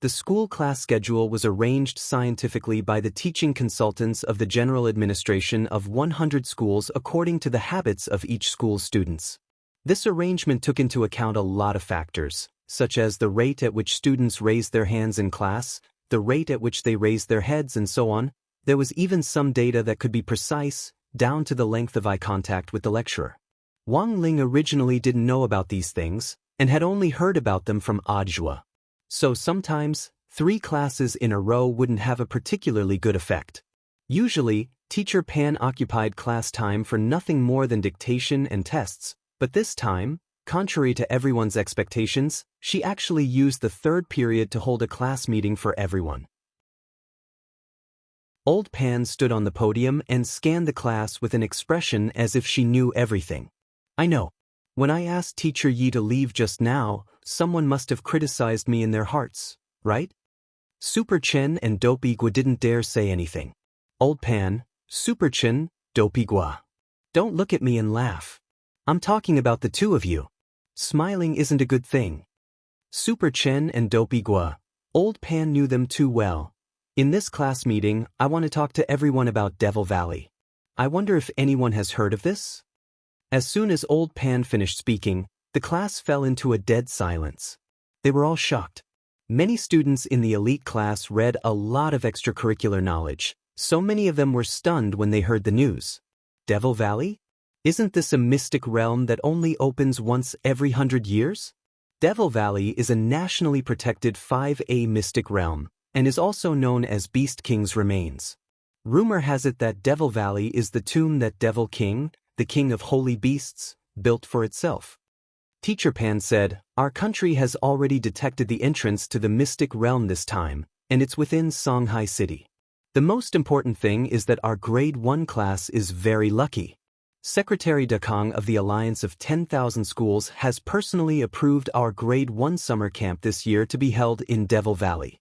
The school class schedule was arranged scientifically by the teaching consultants of the General Administration of 100 schools according to the habits of each school's students. This arrangement took into account a lot of factors, such as the rate at which students raised their hands in class, the rate at which they raised their heads, and so on. There was even some data that could be precise, down to the length of eye contact with the lecturer. Wang Ling originally didn't know about these things, and had only heard about them from Ajua. So sometimes, 3 classes in a row wouldn't have a particularly good effect. Usually, Teacher Pan occupied class time for nothing more than dictation and tests, but this time, contrary to everyone's expectations, she actually used the 3rd period to hold a class meeting for everyone. Old Pan stood on the podium and scanned the class with an expression as if she knew everything. I know. When I asked Teacher Yi to leave just now, someone must have criticized me in their hearts, right? Super Chen and Dopigua didn't dare say anything. Old Pan, Super Chen, Dopigua. Don't look at me and laugh. I'm talking about the 2 of you. Smiling isn't a good thing. Super Chen and Dopigua. Old Pan knew them too well. In this class meeting, I want to talk to everyone about Devil Valley. I wonder if anyone has heard of this? As soon as Old Pan finished speaking, the class fell into a dead silence. They were all shocked. Many students in the elite class read a lot of extracurricular knowledge. So many of them were stunned when they heard the news. Devil Valley? Isn't this a mystic realm that only opens once every 100 years? Devil Valley is a nationally protected 5A mystic realm, and is also known as Beast King's remains. Rumor has it that Devil Valley is the tomb that Devil King, the king of holy beasts, built for itself. Teacher Pan said, "Our country has already detected the entrance to the mystic realm this time, and it's within Shanghai City. The most important thing is that our grade 1 class is very lucky. Secretary Dakang of the Alliance of 10,000 Schools has personally approved our grade 1 summer camp this year to be held in Devil Valley."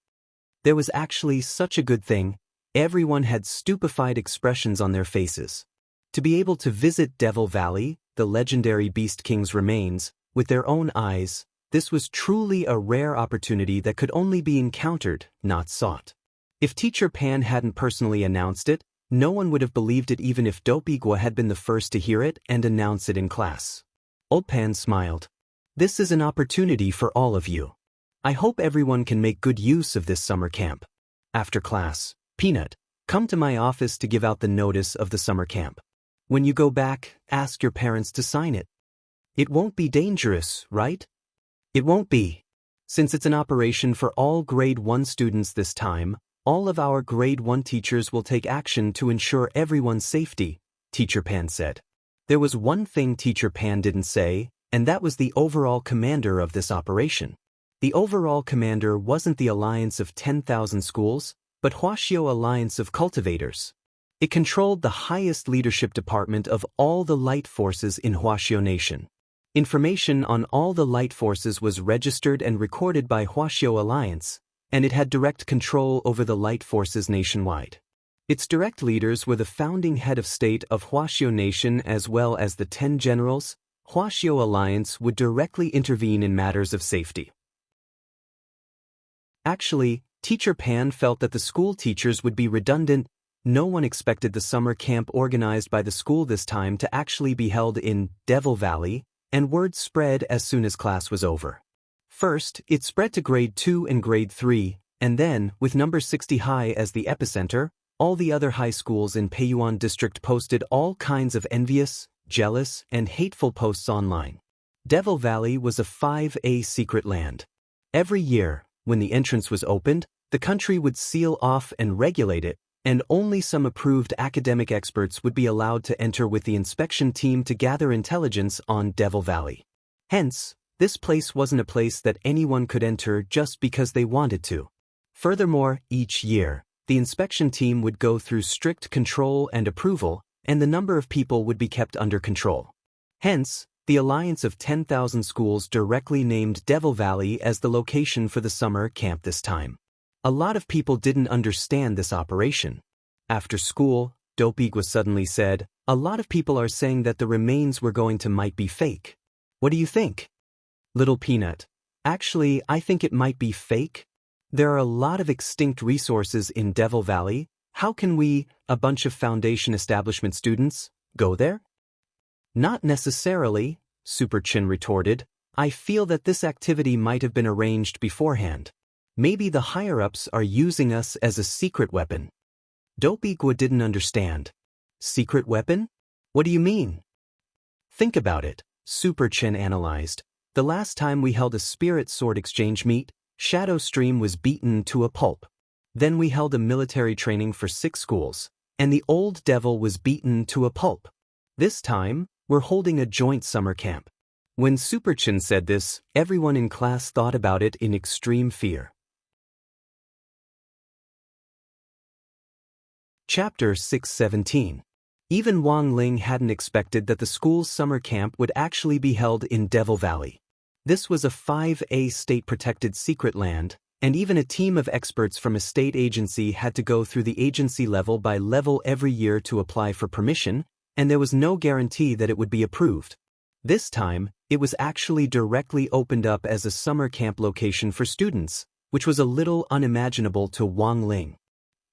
There was actually such a good thing. Everyone had stupefied expressions on their faces. To be able to visit Devil Valley, the legendary Beast King's remains, with their own eyes, this was truly a rare opportunity that could only be encountered, not sought. If Teacher Pan hadn't personally announced it, no one would have believed it even if Dopigua had been the first to hear it and announce it in class. Old Pan smiled. "This is an opportunity for all of you. I hope everyone can make good use of this summer camp. After class, Peanut, come to my office to give out the notice of the summer camp. When you go back, ask your parents to sign it. It won't be dangerous, right?" "It won't be. Since it's an operation for all grade 1 students this time, all of our grade 1 teachers will take action to ensure everyone's safety," Teacher Pan said. There was one thing Teacher Pan didn't say, and that was the overall commander of this operation. The overall commander wasn't the Alliance of 10,000 Schools, but Huaxiao Alliance of Cultivators. It controlled the highest leadership department of all the light forces in Huaxiao Nation. Information on all the light forces was registered and recorded by Huaxiao Alliance, and it had direct control over the light forces nationwide. Its direct leaders were the founding head of state of Huaxiao Nation as well as the 10 generals. Huaxiao Alliance would directly intervene in matters of safety. Actually, Teacher Pan felt that the school teachers would be redundant. No one expected the summer camp organized by the school this time to actually be held in Devil Valley, and word spread as soon as class was over. First, it spread to grade 2 and grade 3, and then, with number 60 High as the epicenter, all the other high schools in Peiyuan District posted all kinds of envious, jealous, and hateful posts online. Devil Valley was a 5A secret land. Every year, when the entrance was opened, the country would seal off and regulate it, and only some approved academic experts would be allowed to enter with the inspection team to gather intelligence on Devil Valley. Hence, this place wasn't a place that anyone could enter just because they wanted to. Furthermore, each year, the inspection team would go through strict control and approval, and the number of people would be kept under control. Hence, the Alliance of 10,000 Schools directly named Devil Valley as the location for the summer camp this time. A lot of people didn't understand this operation. After school, Dopigua suddenly said, "A lot of people are saying that the remains we're going to might be fake. What do you think?" Little Peanut, "Actually, I think it might be fake. There are a lot of extinct resources in Devil Valley. How can we, a bunch of foundation establishment students, go there?" "Not necessarily," Super Chin retorted. "I feel that this activity might have been arranged beforehand. Maybe the higher-ups are using us as a secret weapon." Dopigua didn't understand. "Secret weapon? What do you mean?" Think about it, Super Chen analyzed. The last time we held a spirit sword exchange meet, Shadow Stream was beaten to a pulp. Then we held a military training for 6 schools, and the old devil was beaten to a pulp. This time, we're holding a joint summer camp. When Super Chen said this, everyone in class thought about it in extreme fear. Chapter 617. Even Wang Ling hadn't expected that the school's summer camp would actually be held in Devil Valley. This was a 5A state-protected secret land, and even a team of experts from a state agency had to go through the agency level by level every year to apply for permission, and there was no guarantee that it would be approved. This time, it was actually directly opened up as a summer camp location for students, which was a little unimaginable to Wang Ling.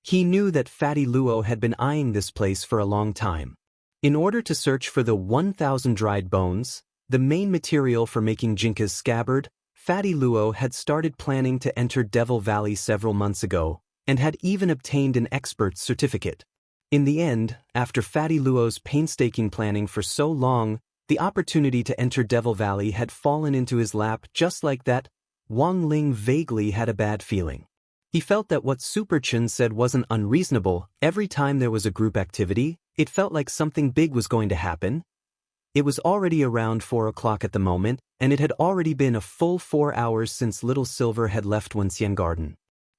He knew that Fatty Luo had been eyeing this place for a long time. In order to search for the 1,000 dried bones, the main material for making Jinka's scabbard, Fatty Luo had started planning to enter Devil Valley several months ago, and had even obtained an expert's certificate. In the end, after Fatty Luo's painstaking planning for so long, the opportunity to enter Devil Valley had fallen into his lap just like that. Wang Ling vaguely had a bad feeling. He felt that what Super Chen said wasn't unreasonable. Every time there was a group activity, it felt like something big was going to happen. It was already around 4 o'clock at the moment, and it had already been a full 4 hours since Little Silver had left Wenxian Garden.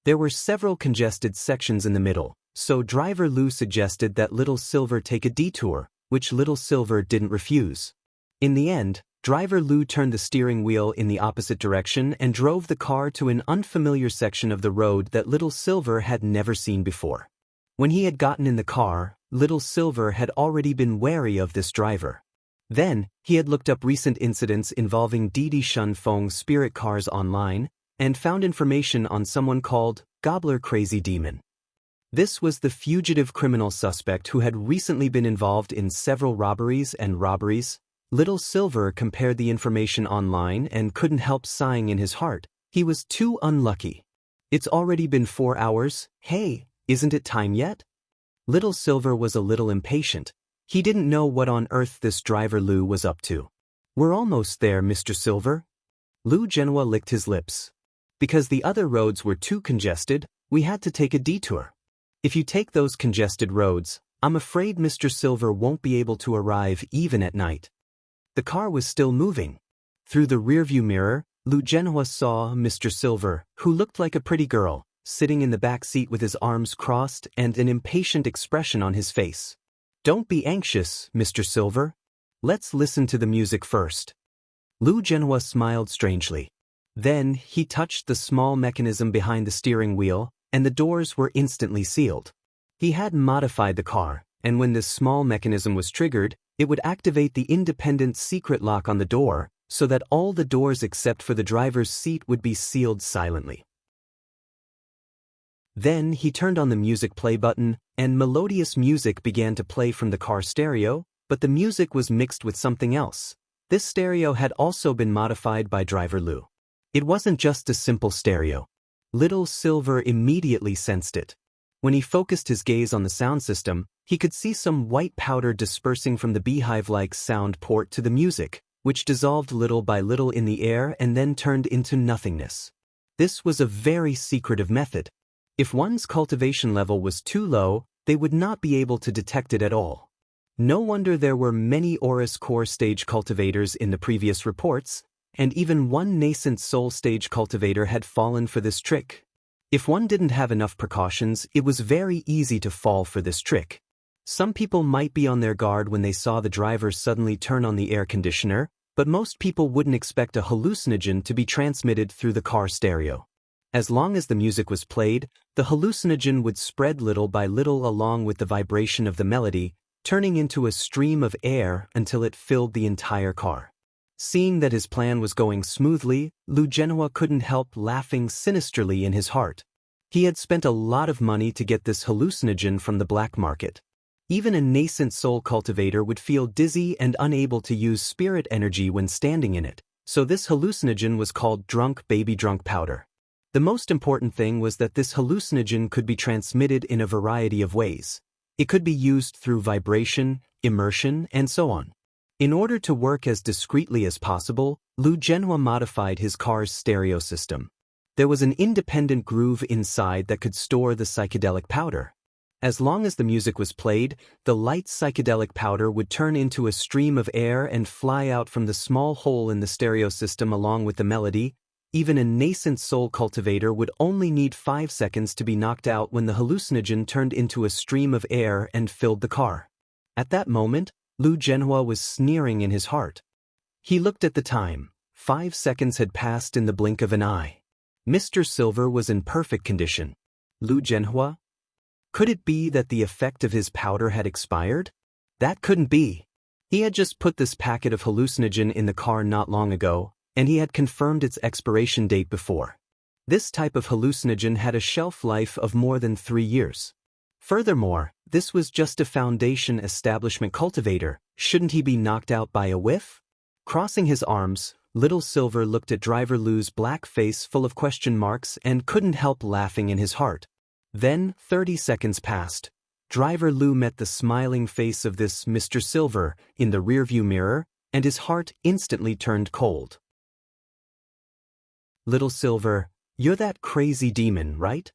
There were several congested sections in the middle, so driver Lu suggested that Little Silver take a detour, which Little Silver didn't refuse. In the end, driver Lu turned the steering wheel in the opposite direction and drove the car to an unfamiliar section of the road that Little Silver had never seen before. When he had gotten in the car, Little Silver had already been wary of this driver. Then, he had looked up recent incidents involving Didi Shun Feng's spirit cars online, and found information on someone called Gobbler Crazy Demon. This was the fugitive criminal suspect who had recently been involved in several robberies. Little Silver compared the information online and couldn't help sighing in his heart. He was too unlucky. It's already been 4 hours. Hey, isn't it time yet? Little Silver was a little impatient. He didn't know what on earth this driver Lu was up to. We're almost there, Mr. Silver. Lu Genhua licked his lips. Because the other roads were too congested, we had to take a detour. If you take those congested roads, I'm afraid Mr. Silver won't be able to arrive even at night. The car was still moving. Through the rearview mirror, Lu Genhua saw Mr. Silver, who looked like a pretty girl, sitting in the back seat with his arms crossed and an impatient expression on his face. Don't be anxious, Mr. Silver. Let's listen to the music first. Lu Genhua smiled strangely. Then, he touched the small mechanism behind the steering wheel, and the doors were instantly sealed. He had modified the car, and when this small mechanism was triggered, it would activate the independent secret lock on the door, so that all the doors except for the driver's seat would be sealed silently. Then he turned on the music play button, and melodious music began to play from the car stereo, but the music was mixed with something else. This stereo had also been modified by driver Lu. It wasn't just a simple stereo. Little Silver immediately sensed it. When he focused his gaze on the sound system, he could see some white powder dispersing from the beehive-like sound port to the music, which dissolved little by little in the air and then turned into nothingness. This was a very secretive method. If one's cultivation level was too low, they would not be able to detect it at all. No wonder there were many Aurus core stage cultivators in the previous reports, and even one nascent soul stage cultivator had fallen for this trick. If one didn't have enough precautions, it was very easy to fall for this trick. Some people might be on their guard when they saw the driver suddenly turn on the air conditioner, but most people wouldn't expect a hallucinogen to be transmitted through the car stereo. As long as the music was played, the hallucinogen would spread little by little along with the vibration of the melody, turning into a stream of air until it filled the entire car. Seeing that his plan was going smoothly, Lu Genhua couldn't help laughing sinisterly in his heart. He had spent a lot of money to get this hallucinogen from the black market. Even a nascent soul cultivator would feel dizzy and unable to use spirit energy when standing in it, so this hallucinogen was called baby drunk powder. The most important thing was that this hallucinogen could be transmitted in a variety of ways. It could be used through vibration, immersion, and so on. In order to work as discreetly as possible, Lu Zhenhua modified his car's stereo system. There was an independent groove inside that could store the psychedelic powder. As long as the music was played, the light psychedelic powder would turn into a stream of air and fly out from the small hole in the stereo system along with the melody. Even a nascent soul cultivator would only need 5 seconds to be knocked out when the hallucinogen turned into a stream of air and filled the car. At that moment, Lu Zhenhua was sneering in his heart. He looked at the time. 5 seconds had passed in the blink of an eye. Mr. Silver was in perfect condition. Lu Zhenhua? Could it be that the effect of his powder had expired? That couldn't be. He had just put this packet of hallucinogen in the car not long ago, and he had confirmed its expiration date before. This type of hallucinogen had a shelf life of more than 3 years. Furthermore, this was just a foundation establishment cultivator. Shouldn't he be knocked out by a whiff? Crossing his arms, Little Silver looked at Driver Lu's black face full of question marks and couldn't help laughing in his heart. Then, 30 seconds passed. Driver Lu met the smiling face of this Mr. Silver in the rearview mirror, and his heart instantly turned cold. Little Silver, you're that crazy demon, right?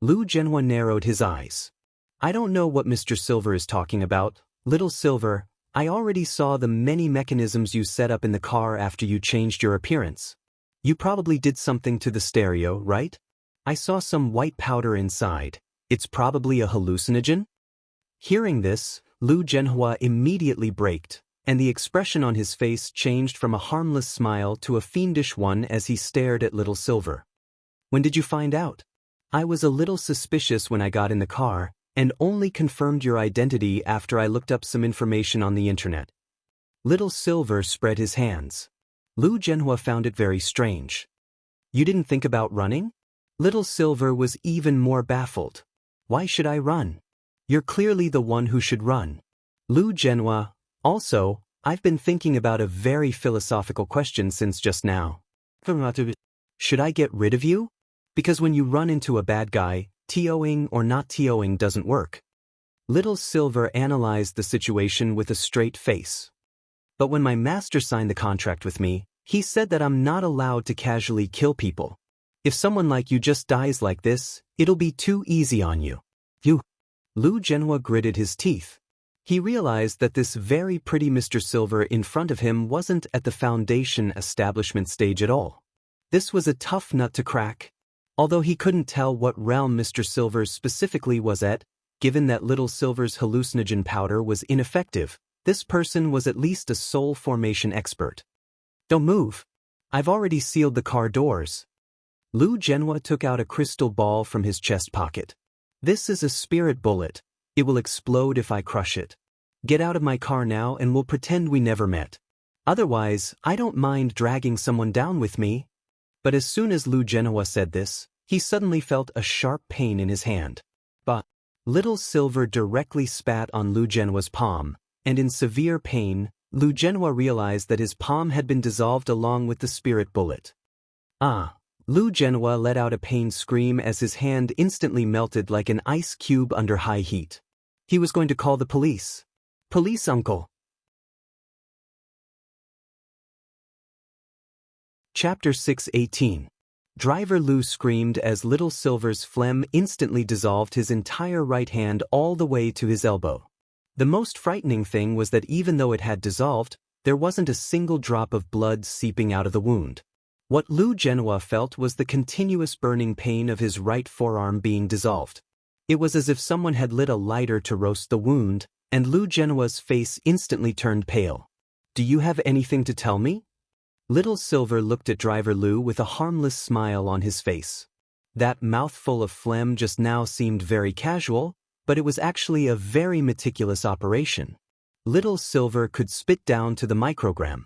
Lu Zhenhua narrowed his eyes. I don't know what Mr. Silver is talking about. Little Silver, I already saw the many mechanisms you set up in the car after you changed your appearance. You probably did something to the stereo, right? I saw some white powder inside. It's probably a hallucinogen? Hearing this, Lu Zhenhua immediately braked, and the expression on his face changed from a harmless smile to a fiendish one as he stared at Little Silver. When did you find out? I was a little suspicious when I got in the car, and only confirmed your identity after I looked up some information on the internet. Little Silver spread his hands. Lu Zhenhua found it very strange. You didn't think about running? Little Silver was even more baffled. Why should I run? You're clearly the one who should run. Lu Zhenhua, also, I've been thinking about a very philosophical question since just now. Should I get rid of you? Because when you run into a bad guy, TOing or not TOing doesn't work. Little Silver analyzed the situation with a straight face. But when my master signed the contract with me, he said that I'm not allowed to casually kill people. If someone like you just dies like this, it'll be too easy on you. You. Lu Zhenhua gritted his teeth. He realized that this very pretty Mr. Silver in front of him wasn't at the foundation establishment stage at all. This was a tough nut to crack. Although he couldn't tell what realm Mr. Silver specifically was at, given that Little Silver's hallucinogen powder was ineffective, this person was at least a soul formation expert. Don't move. I've already sealed the car doors. Lu Zhenhua took out a crystal ball from his chest pocket. This is a spirit bullet. It will explode if I crush it. Get out of my car now and we'll pretend we never met. Otherwise, I don't mind dragging someone down with me. But as soon as Lu Zhenhua said this, he suddenly felt a sharp pain in his hand. But Little Silver directly spat on Lu Zhenhua's palm, and in severe pain, Lu Zhenhua realized that his palm had been dissolved along with the spirit bullet. Ah! Lu Zhenhua let out a pained scream as his hand instantly melted like an ice cube under high heat. He was going to call the police. Police uncle! Chapter 6:18. Driver Lu screamed as Little Silver's phlegm instantly dissolved his entire right hand all the way to his elbow. The most frightening thing was that even though it had dissolved, there wasn't a single drop of blood seeping out of the wound. What Lu Zhenhua felt was the continuous burning pain of his right forearm being dissolved. It was as if someone had lit a lighter to roast the wound, and Lu Zhenhua's face instantly turned pale. Do you have anything to tell me? Little Silver looked at Driver Lu with a harmless smile on his face. That mouthful of phlegm just now seemed very casual, but it was actually a very meticulous operation. Little Silver could spit down to the microgram.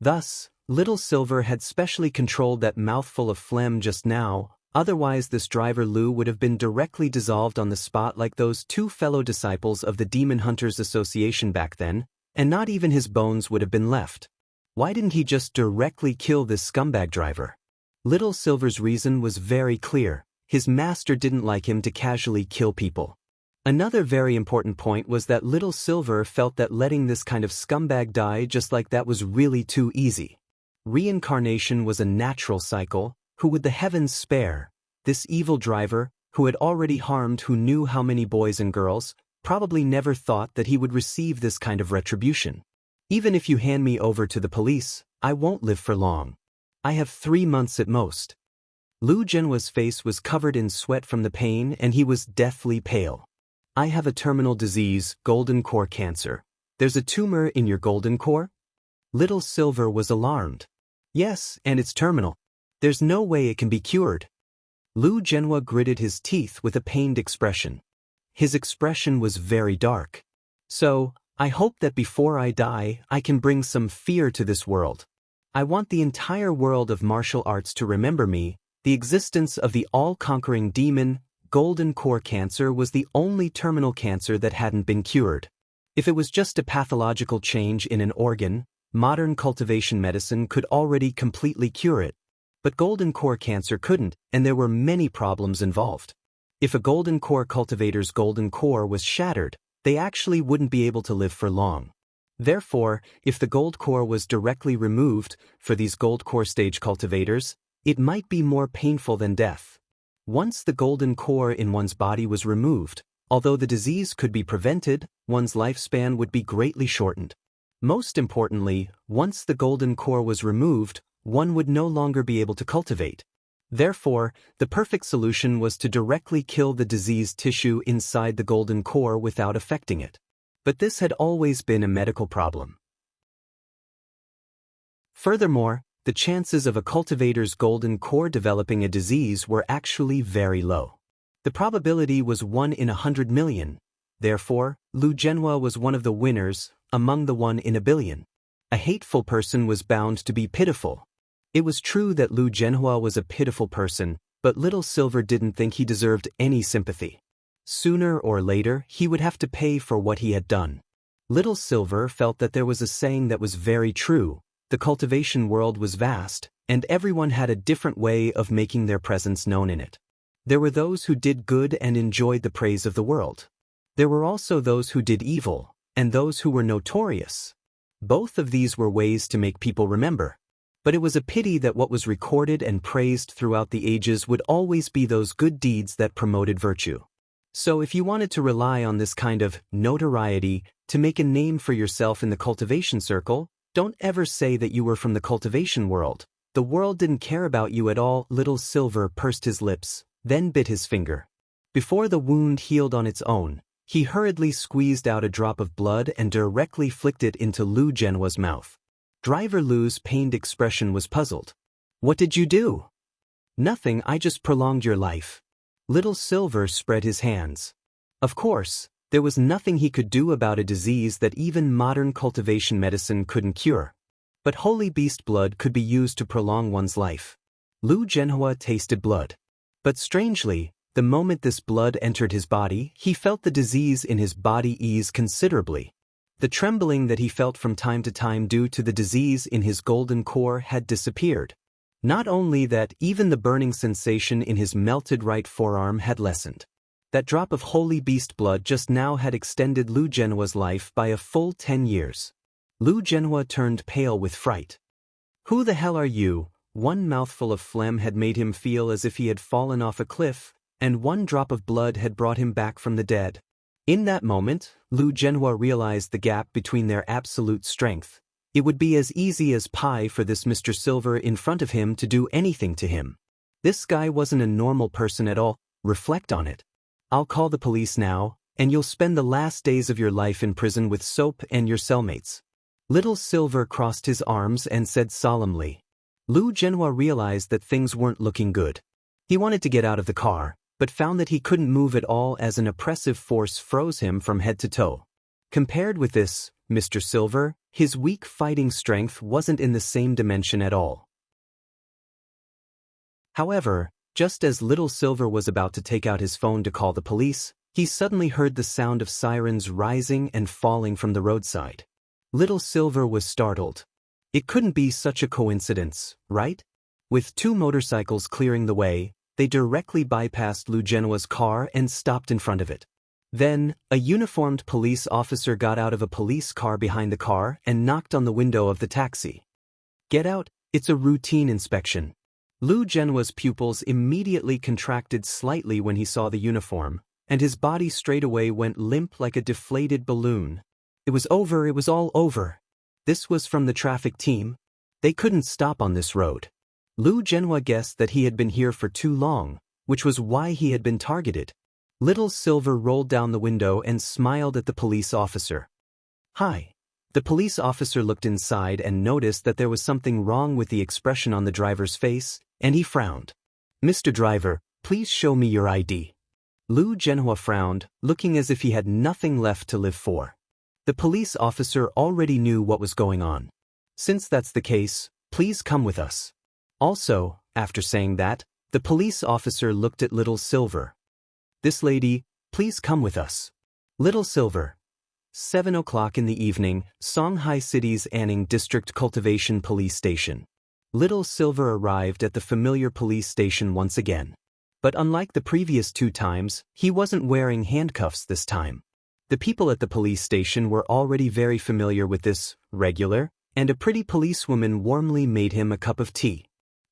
Thus, Little Silver had specially controlled that mouthful of phlegm just now, otherwise this Driver Lu would have been directly dissolved on the spot like those 2 fellow disciples of the Demon Hunters Association back then, and not even his bones would have been left. Why didn't he just directly kill this scumbag driver? Little Silver's reason was very clear. His master didn't like him to casually kill people. Another very important point was that Little Silver felt that letting this kind of scumbag die just like that was really too easy. Reincarnation was a natural cycle. Who would the heavens spare? This evil driver, who had already harmed who knew how many boys and girls, probably never thought that he would receive this kind of retribution. Even if you hand me over to the police, I won't live for long. I have 3 months at most. Lu Jianhua's face was covered in sweat from the pain and he was deathly pale. I have a terminal disease, golden core cancer. There's a tumor in your golden core? Little Silver was alarmed. Yes, and it's terminal. There's no way it can be cured. Lu Jianhua gritted his teeth with a pained expression. His expression was very dark. So, I hope that before I die, I can bring some fear to this world. I want the entire world of martial arts to remember me. The existence of the all-conquering demon, golden core cancer, was the only terminal cancer that hadn't been cured. If it was just a pathological change in an organ, modern cultivation medicine could already completely cure it. But golden core cancer couldn't, and there were many problems involved. If a golden core cultivator's golden core was shattered, they actually wouldn't be able to live for long. Therefore, if the gold core was directly removed, for these gold core stage cultivators, it might be more painful than death. Once the golden core in one's body was removed, although the disease could be prevented, one's lifespan would be greatly shortened. Most importantly, once the golden core was removed, one would no longer be able to cultivate. Therefore, the perfect solution was to directly kill the diseased tissue inside the golden core without affecting it. But this had always been a medical problem. Furthermore, the chances of a cultivator's golden core developing a disease were actually very low. The probability was 1 in 100 million. Therefore, Lu Jianhua was one of the winners, among the 1 in a billion. A hateful person was bound to be pitiful. It was true that Lu Jianhua was a pitiful person, but Little Silver didn't think he deserved any sympathy. Sooner or later, he would have to pay for what he had done. Little Silver felt that there was a saying that was very true. The cultivation world was vast, and everyone had a different way of making their presence known in it. There were those who did good and enjoyed the praise of the world. There were also those who did evil, and those who were notorious. Both of these were ways to make people remember. But it was a pity that what was recorded and praised throughout the ages would always be those good deeds that promoted virtue. So if you wanted to rely on this kind of notoriety to make a name for yourself in the cultivation circle, don't ever say that you were from the cultivation world. The world didn't care about you at all. Little Silver pursed his lips, then bit his finger. Before the wound healed on its own, he hurriedly squeezed out a drop of blood and directly flicked it into Lu Jianhua's mouth. Driver Lu's pained expression was puzzled. What did you do? Nothing, I just prolonged your life. Little Silver spread his hands. Of course, there was nothing he could do about a disease that even modern cultivation medicine couldn't cure. But holy beast blood could be used to prolong one's life. Lu Jianhua tasted blood. But strangely, the moment this blood entered his body, he felt the disease in his body ease considerably. The trembling that he felt from time to time due to the disease in his golden core had disappeared. Not only that, even the burning sensation in his melted right forearm had lessened. That drop of holy beast blood just now had extended Lu Jianhua's life by a full 10 years. Lu Jianhua turned pale with fright. Who the hell are you? One mouthful of phlegm had made him feel as if he had fallen off a cliff, and one drop of blood had brought him back from the dead. In that moment, Lu Jianhua realized the gap between their absolute strength. It would be as easy as pie for this Mr. Silver in front of him to do anything to him. This guy wasn't a normal person at all. Reflect on it. I'll call the police now, and you'll spend the last days of your life in prison with Soap and your cellmates. Little Silver crossed his arms and said solemnly. Lu Jianhua realized that things weren't looking good. He wanted to get out of the car, but found that he couldn't move at all as an oppressive force froze him from head to toe. Compared with this, Mr. Silver, his weak fighting strength wasn't in the same dimension at all. However, just as Little Silver was about to take out his phone to call the police, he suddenly heard the sound of sirens rising and falling from the roadside. Little Silver was startled. It couldn't be such a coincidence, right? With 2 motorcycles clearing the way, they directly bypassed Lu Jianhua's car and stopped in front of it. Then, a uniformed police officer got out of a police car behind the car and knocked on the window of the taxi. "Get out, it's a routine inspection." Lu Zhenhua's pupils immediately contracted slightly when he saw the uniform, and his body straightaway went limp like a deflated balloon. It was over, it was all over. This was from the traffic team. They couldn't stop on this road. Lu Zhenhua guessed that he had been here for too long, which was why he had been targeted. Little Silver rolled down the window and smiled at the police officer. "Hi." The police officer looked inside and noticed that there was something wrong with the expression on the driver's face, and he frowned. "Mr. Driver, please show me your ID." Lu Zhenhua frowned, looking as if he had nothing left to live for. The police officer already knew what was going on. "Since that's the case, please come with us." Also, after saying that, the police officer looked at Little Silver. "This lady, please come with us." Little Silver. 7 o'clock in the evening, Songhai City's Anning District Cultivation Police Station. Little Silver arrived at the familiar police station once again. But unlike the previous 2 times, he wasn't wearing handcuffs this time. The people at the police station were already very familiar with this regular, and a pretty policewoman warmly made him a cup of tea.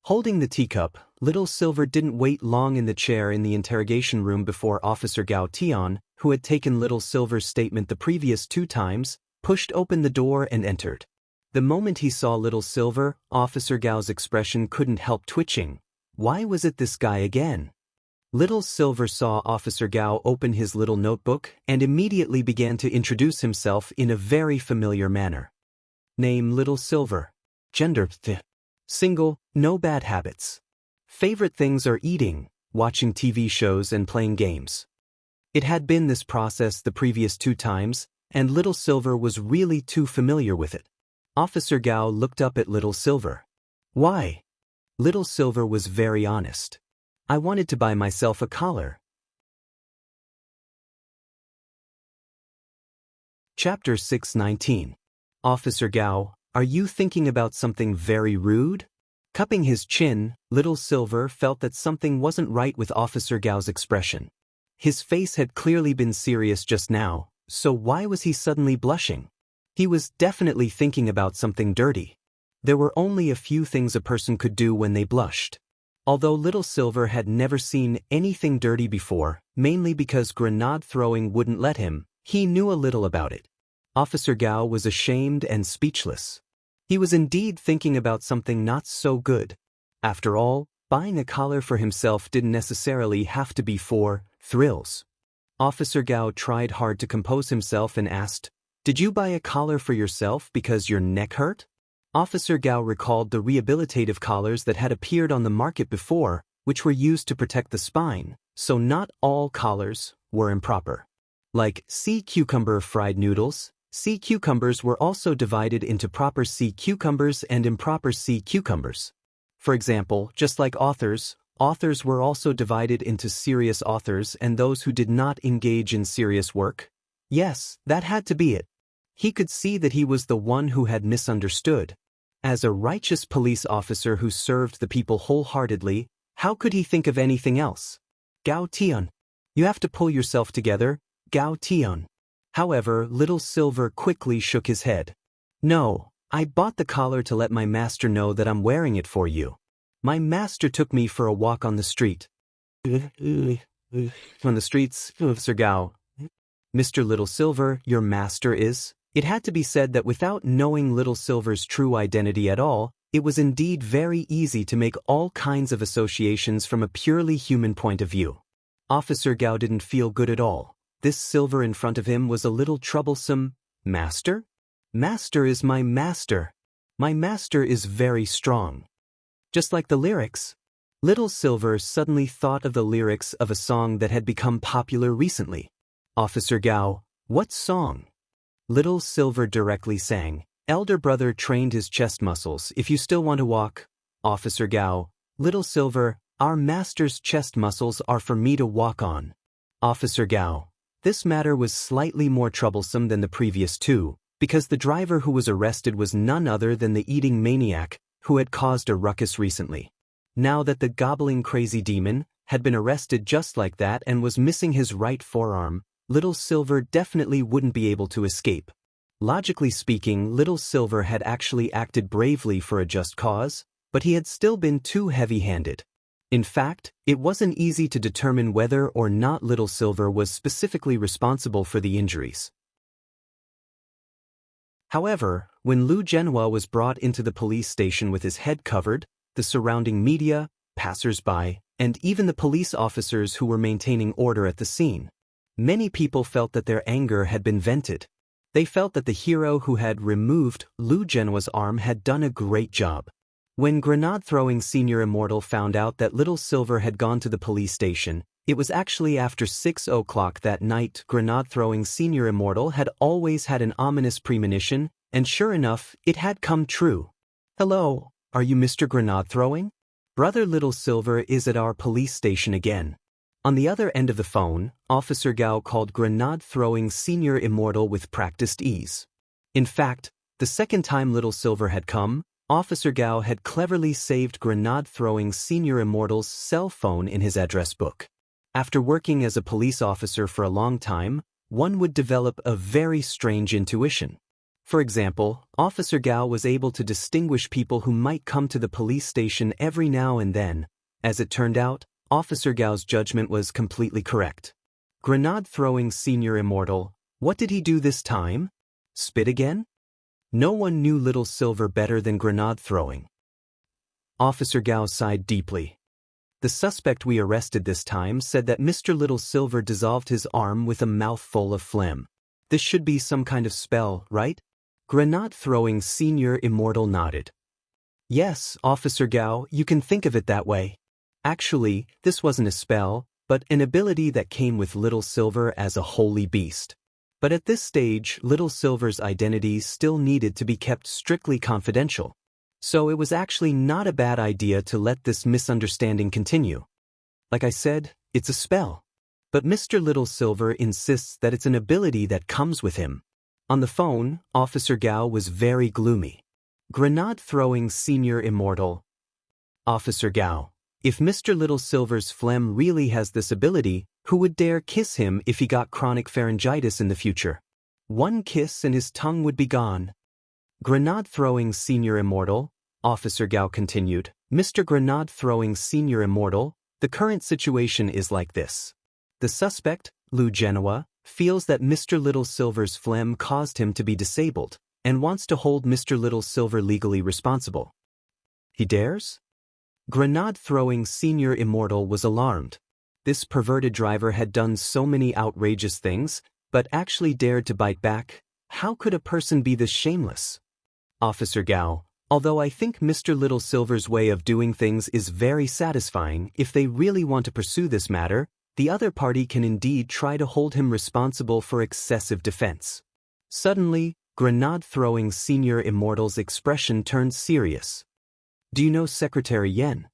Holding the teacup, Little Silver didn't wait long in the chair in the interrogation room before Officer Gao Tian, who had taken Little Silver's statement the previous 2 times, pushed open the door and entered. The moment he saw Little Silver, Officer Gao's expression couldn't help twitching. Why was it this guy again? Little Silver saw Officer Gao open his little notebook and immediately began to introduce himself in a very familiar manner. Name Little Silver. Gender single, no bad habits. Favorite things are eating, watching TV shows and playing games. It had been this process the previous 2 times, and Little Silver was really too familiar with it. Officer Gao looked up at Little Silver. "Why?" Little Silver was very honest. "I wanted to buy myself a collar." Chapter 619. Officer Gao, are you thinking about something very rude? Cupping his chin, Little Silver felt that something wasn't right with Officer Gao's expression. His face had clearly been serious just now, so why was he suddenly blushing? He was definitely thinking about something dirty. There were only a few things a person could do when they blushed. Although Little Silver had never seen anything dirty before, mainly because grenade throwing wouldn't let him, he knew a little about it. Officer Gao was ashamed and speechless. He was indeed thinking about something not so good. After all, buying a collar for himself didn't necessarily have to be for thrills. Officer Gao tried hard to compose himself and asked, "Did you buy a collar for yourself because your neck hurt?" Officer Gao recalled the rehabilitative collars that had appeared on the market before, which were used to protect the spine, so not all collars were improper. Like sea cucumber fried noodles, sea cucumbers were also divided into proper sea cucumbers and improper sea cucumbers. For example, just like authors were also divided into serious authors and those who did not engage in serious work. Yes, that had to be it. He could see that he was the one who had misunderstood. As a righteous police officer who served the people wholeheartedly, how could he think of anything else? Gao Tian. You have to pull yourself together, Gao Tian. However, Little Silver quickly shook his head. "No, I bought the collar to let my master know that I'm wearing it for you. My master took me for a walk on the street." On the streets, Sir Gao. "Mr. Little Silver, your master is?" It had to be said that without knowing Little Silver's true identity at all, it was indeed very easy to make all kinds of associations from a purely human point of view. Officer Gao didn't feel good at all. This Silver in front of him was a little troublesome. Master? Master is my master. My master is very strong. Just like the lyrics. Little Silver suddenly thought of the lyrics of a song that had become popular recently. Officer Gao, what song? Little Silver directly sang, "Elder brother trained his chest muscles, if you still want to walk." Officer Gao, Little Silver, our master's chest muscles are for me to walk on. Officer Gao, this matter was slightly more troublesome than the previous 2, because the driver who was arrested was none other than the eating maniac who had caused a ruckus recently. Now that the gobbling crazy demon had been arrested just like that and was missing his right forearm, Little Silver definitely wouldn't be able to escape. Logically speaking, Little Silver had actually acted bravely for a just cause, but he had still been too heavy-handed. In fact, it wasn't easy to determine whether or not Little Silver was specifically responsible for the injuries. However, when Lou Genoa was brought into the police station with his head covered, the surrounding media, passers-by, and even the police officers who were maintaining order at the scene, many people felt that their anger had been vented. They felt that the hero who had removed Lou Genoa's arm had done a great job. When grenade-throwing Senior Immortal found out that Little Silver had gone to the police station, it was actually after 6 o'clock that night. Grenade-throwing Senior Immortal had always had an ominous premonition, and sure enough, it had come true. "Hello, are you Mr. Grenade-throwing? Brother Little Silver is at our police station again." On the other end of the phone, Officer Gao called grenade-throwing Senior Immortal with practiced ease. In fact, the second time Little Silver had come, Officer Gao had cleverly saved grenade-throwing Senior Immortal's cell phone in his address book. After working as a police officer for a long time, one would develop a very strange intuition. For example, Officer Gao was able to distinguish people who might come to the police station every now and then. As it turned out, Officer Gao's judgment was completely correct. Grenade-throwing Senior Immortal, what did he do this time? Spit again? No one knew Little Silver better than grenade-throwing. Officer Gao sighed deeply. The suspect we arrested this time said that Mr. Little Silver dissolved his arm with a mouthful of phlegm. This should be some kind of spell, right? Grenade-throwing Senior Immortal nodded. Yes, Officer Gao, you can think of it that way. Actually, this wasn't a spell, but an ability that came with Little Silver as a holy beast. But at this stage, Little Silver's identity still needed to be kept strictly confidential. So it was actually not a bad idea to let this misunderstanding continue. Like I said, it's a spell. But Mr. Little Silver insists that it's an ability that comes with him. On the phone, Officer Gao was very gloomy. Grenade-throwing Senior Immortal. Officer Gao, if Mr. Little Silver's phlegm really has this ability, who would dare kiss him if he got chronic pharyngitis in the future? One kiss and his tongue would be gone. Grenade-throwing Senior Immortal, Officer Gao continued. Mr. Grenade-throwing Senior Immortal, the current situation is like this. The suspect, Lou Genoa, feels that Mr. Little Silver's phlegm caused him to be disabled, and wants to hold Mr. Little Silver legally responsible. He dares? Grenade-throwing Senior Immortal was alarmed. This perverted driver had done so many outrageous things, but actually dared to bite back. How could a person be this shameless? Officer Gao, although I think Mr. Little Silver's way of doing things is very satisfying, if they really want to pursue this matter, the other party can indeed try to hold him responsible for excessive defense. Suddenly, grenade-throwing Senior Immortal's expression turned serious. Do you know Secretary Yen?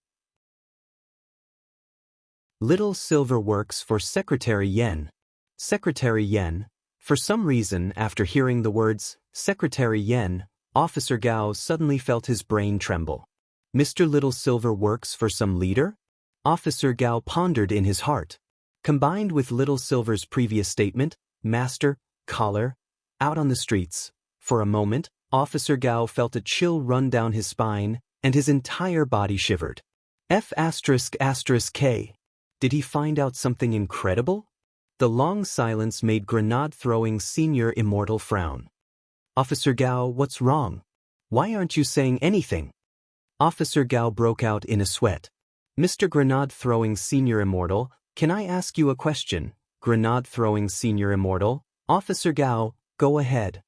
Little Silver works for Secretary Yen. Secretary Yen. For some reason, after hearing the words, Secretary Yen, Officer Gao suddenly felt his brain tremble. Mr. Little Silver works for some leader? Officer Gao pondered in his heart. Combined with Little Silver's previous statement, master, collar, out on the streets, for a moment, Officer Gao felt a chill run down his spine, and his entire body shivered. F***K. Did he find out something incredible? The long silence made grenade-throwing Senior Immortal frown. Officer Gao, what's wrong? Why aren't you saying anything? Officer Gao broke out in a sweat. Mr. Grenade-throwing Senior Immortal, can I ask you a question? Grenade-throwing Senior Immortal, Officer Gao, go ahead.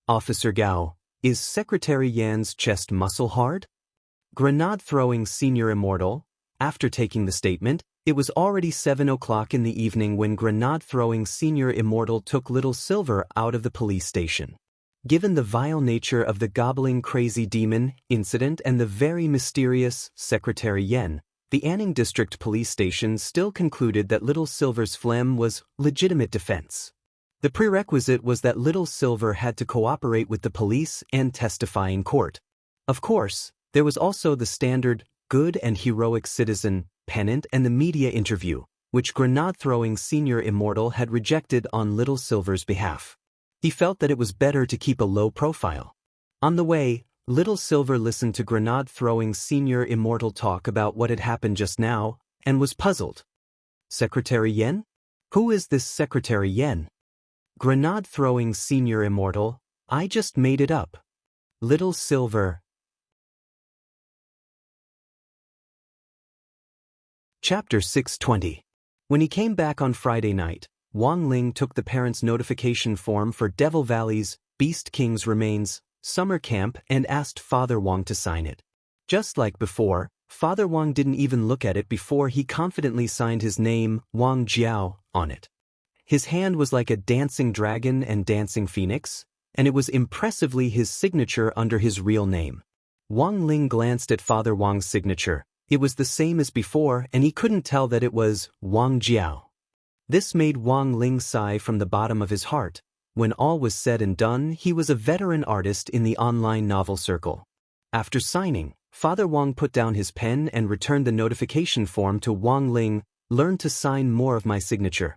Officer Gao, is Secretary Yan's chest muscle hard? Grenade-throwing Senior Immortal, after taking the statement, it was already 7 o'clock in the evening when grenade-throwing Senior Immortal took Little Silver out of the police station. Given the vile nature of the gobbling crazy demon incident and the very mysterious Secretary Yen, the Anning District Police Station still concluded that Little Silver's phlegm was legitimate defense. The prerequisite was that Little Silver had to cooperate with the police and testify in court. Of course, there was also the standard good and heroic citizen pennant and the media interview, which grenade-throwing senior Immortal had rejected on Little Silver's behalf. He felt that it was better to keep a low profile. On the way, Little Silver listened to grenade-throwing senior Immortal talk about what had happened just now, and was puzzled. Secretary Yen? Who is this Secretary Yen? Grenade-throwing senior Immortal, I just made it up. Little Silver. Chapter 620. When he came back on Friday night, Wang Ling took the parents' notification form for Devil Valley's Beast King's Remains summer camp and asked Father Wang to sign it. Just like before, Father Wang didn't even look at it before he confidently signed his name, Wang Jiao, on it. His hand was like a dancing dragon and dancing phoenix, and it was impressively his signature under his real name. Wang Ling glanced at Father Wang's signature. It was the same as before, and he couldn't tell that it was Wang Jiao. This made Wang Ling sigh from the bottom of his heart. When all was said and done, he was a veteran artist in the online novel circle. After signing, Father Wang put down his pen and returned the notification form to Wang Ling. Learn to sign more of my signature.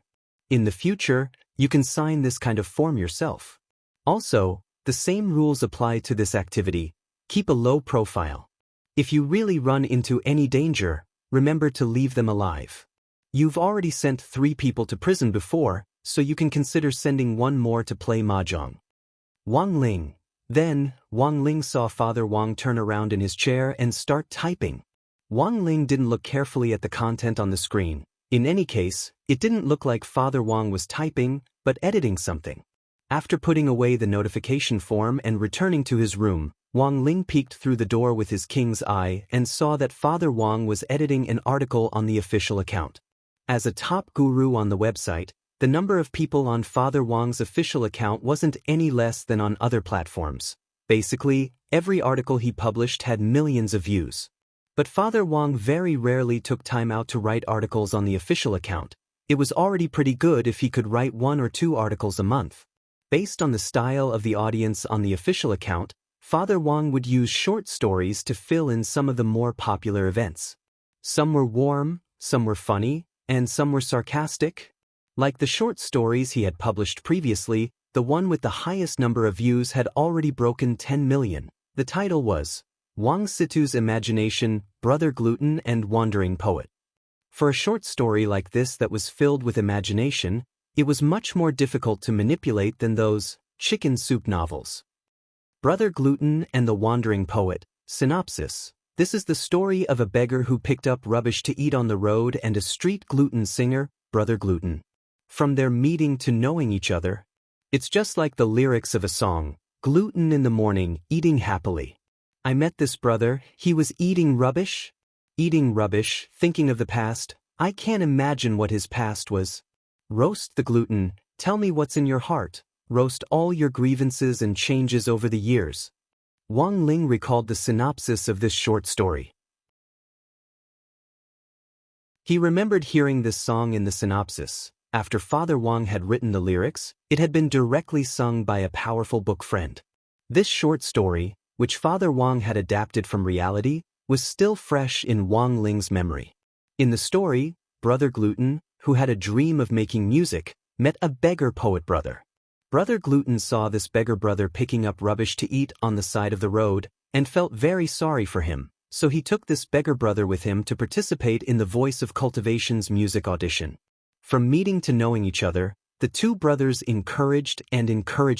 In the future, you can sign this kind of form yourself. Also, the same rules apply to this activity. Keep a low profile. If you really run into any danger, remember to leave them alive. You've already sent 3 people to prison before, so you can consider sending 1 more to play mahjong. Wang Ling. Then, Wang Ling saw Father Wang turn around in his chair and start typing. Wang Ling didn't look carefully at the content on the screen. In any case, it didn't look like Father Wang was typing, but editing something. After putting away the notification form and returning to his room, Wang Ling peeked through the door with his king's eye and saw that Father Wang was editing an article on the official account. As a top guru on the website, the number of people on Father Wang's official account wasn't any less than on other platforms. Basically, every article he published had millions of views. But Father Wang very rarely took time out to write articles on the official account. It was already pretty good if he could write 1 or 2 articles a month. Based on the style of the audience on the official account, Father Wang would use short stories to fill in some of the more popular events. Some were warm, some were funny, and some were sarcastic. Like the short stories he had published previously, the one with the highest number of views had already broken 10 million. The title was Wang Situ's Imagination, Brother Gluten and Wandering Poet. For a short story like this that was filled with imagination, it was much more difficult to manipulate than those chicken soup novels. Brother Gluten and the Wandering Poet. Synopsis. This is the story of a beggar who picked up rubbish to eat on the road and a street gluten singer, Brother Gluten. From their meeting to knowing each other, it's just like the lyrics of a song, gluten in the morning, eating happily. I met this brother, he was eating rubbish, thinking of the past. I can't imagine what his past was. Roast the gluten, tell me what's in your heart, roast all your grievances and changes over the years. Wang Ling recalled the synopsis of this short story. He remembered hearing this song in the synopsis. After Father Wang had written the lyrics, it had been directly sung by a powerful book friend. This short story, which Father Wang had adapted from reality, was still fresh in Wang Ling's memory. In the story, Brother Gluten, who had a dream of making music, met a beggar poet brother. Brother Gluten saw this beggar brother picking up rubbish to eat on the side of the road, and felt very sorry for him, so he took this beggar brother with him to participate in the Voice of Cultivation's music audition. From meeting to knowing each other, the 2 brothers encouraged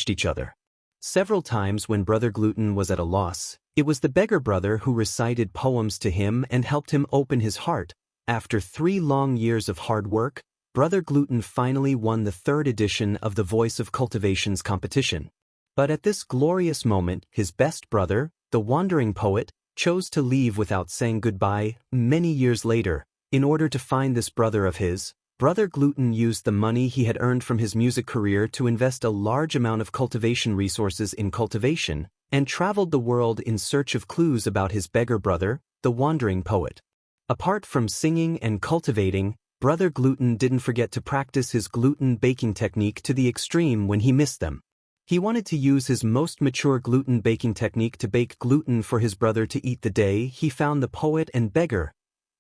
each other. Several times when Brother Gluten was at a loss, it was the beggar brother who recited poems to him and helped him open his heart. After 3 long years of hard work, Brother Gluten finally won the 3rd edition of the Voice of Cultivation's competition. But at this glorious moment, his best brother, the wandering poet, chose to leave without saying goodbye. Many years later, in order to find this brother of his, Brother Gluten used the money he had earned from his music career to invest a large amount of cultivation resources in cultivation, and traveled the world in search of clues about his beggar brother, the wandering poet. Apart from singing and cultivating, Brother Gluten didn't forget to practice his gluten baking technique to the extreme when he missed them. He wanted to use his most mature gluten baking technique to bake gluten for his brother to eat the day he found the poet and beggar.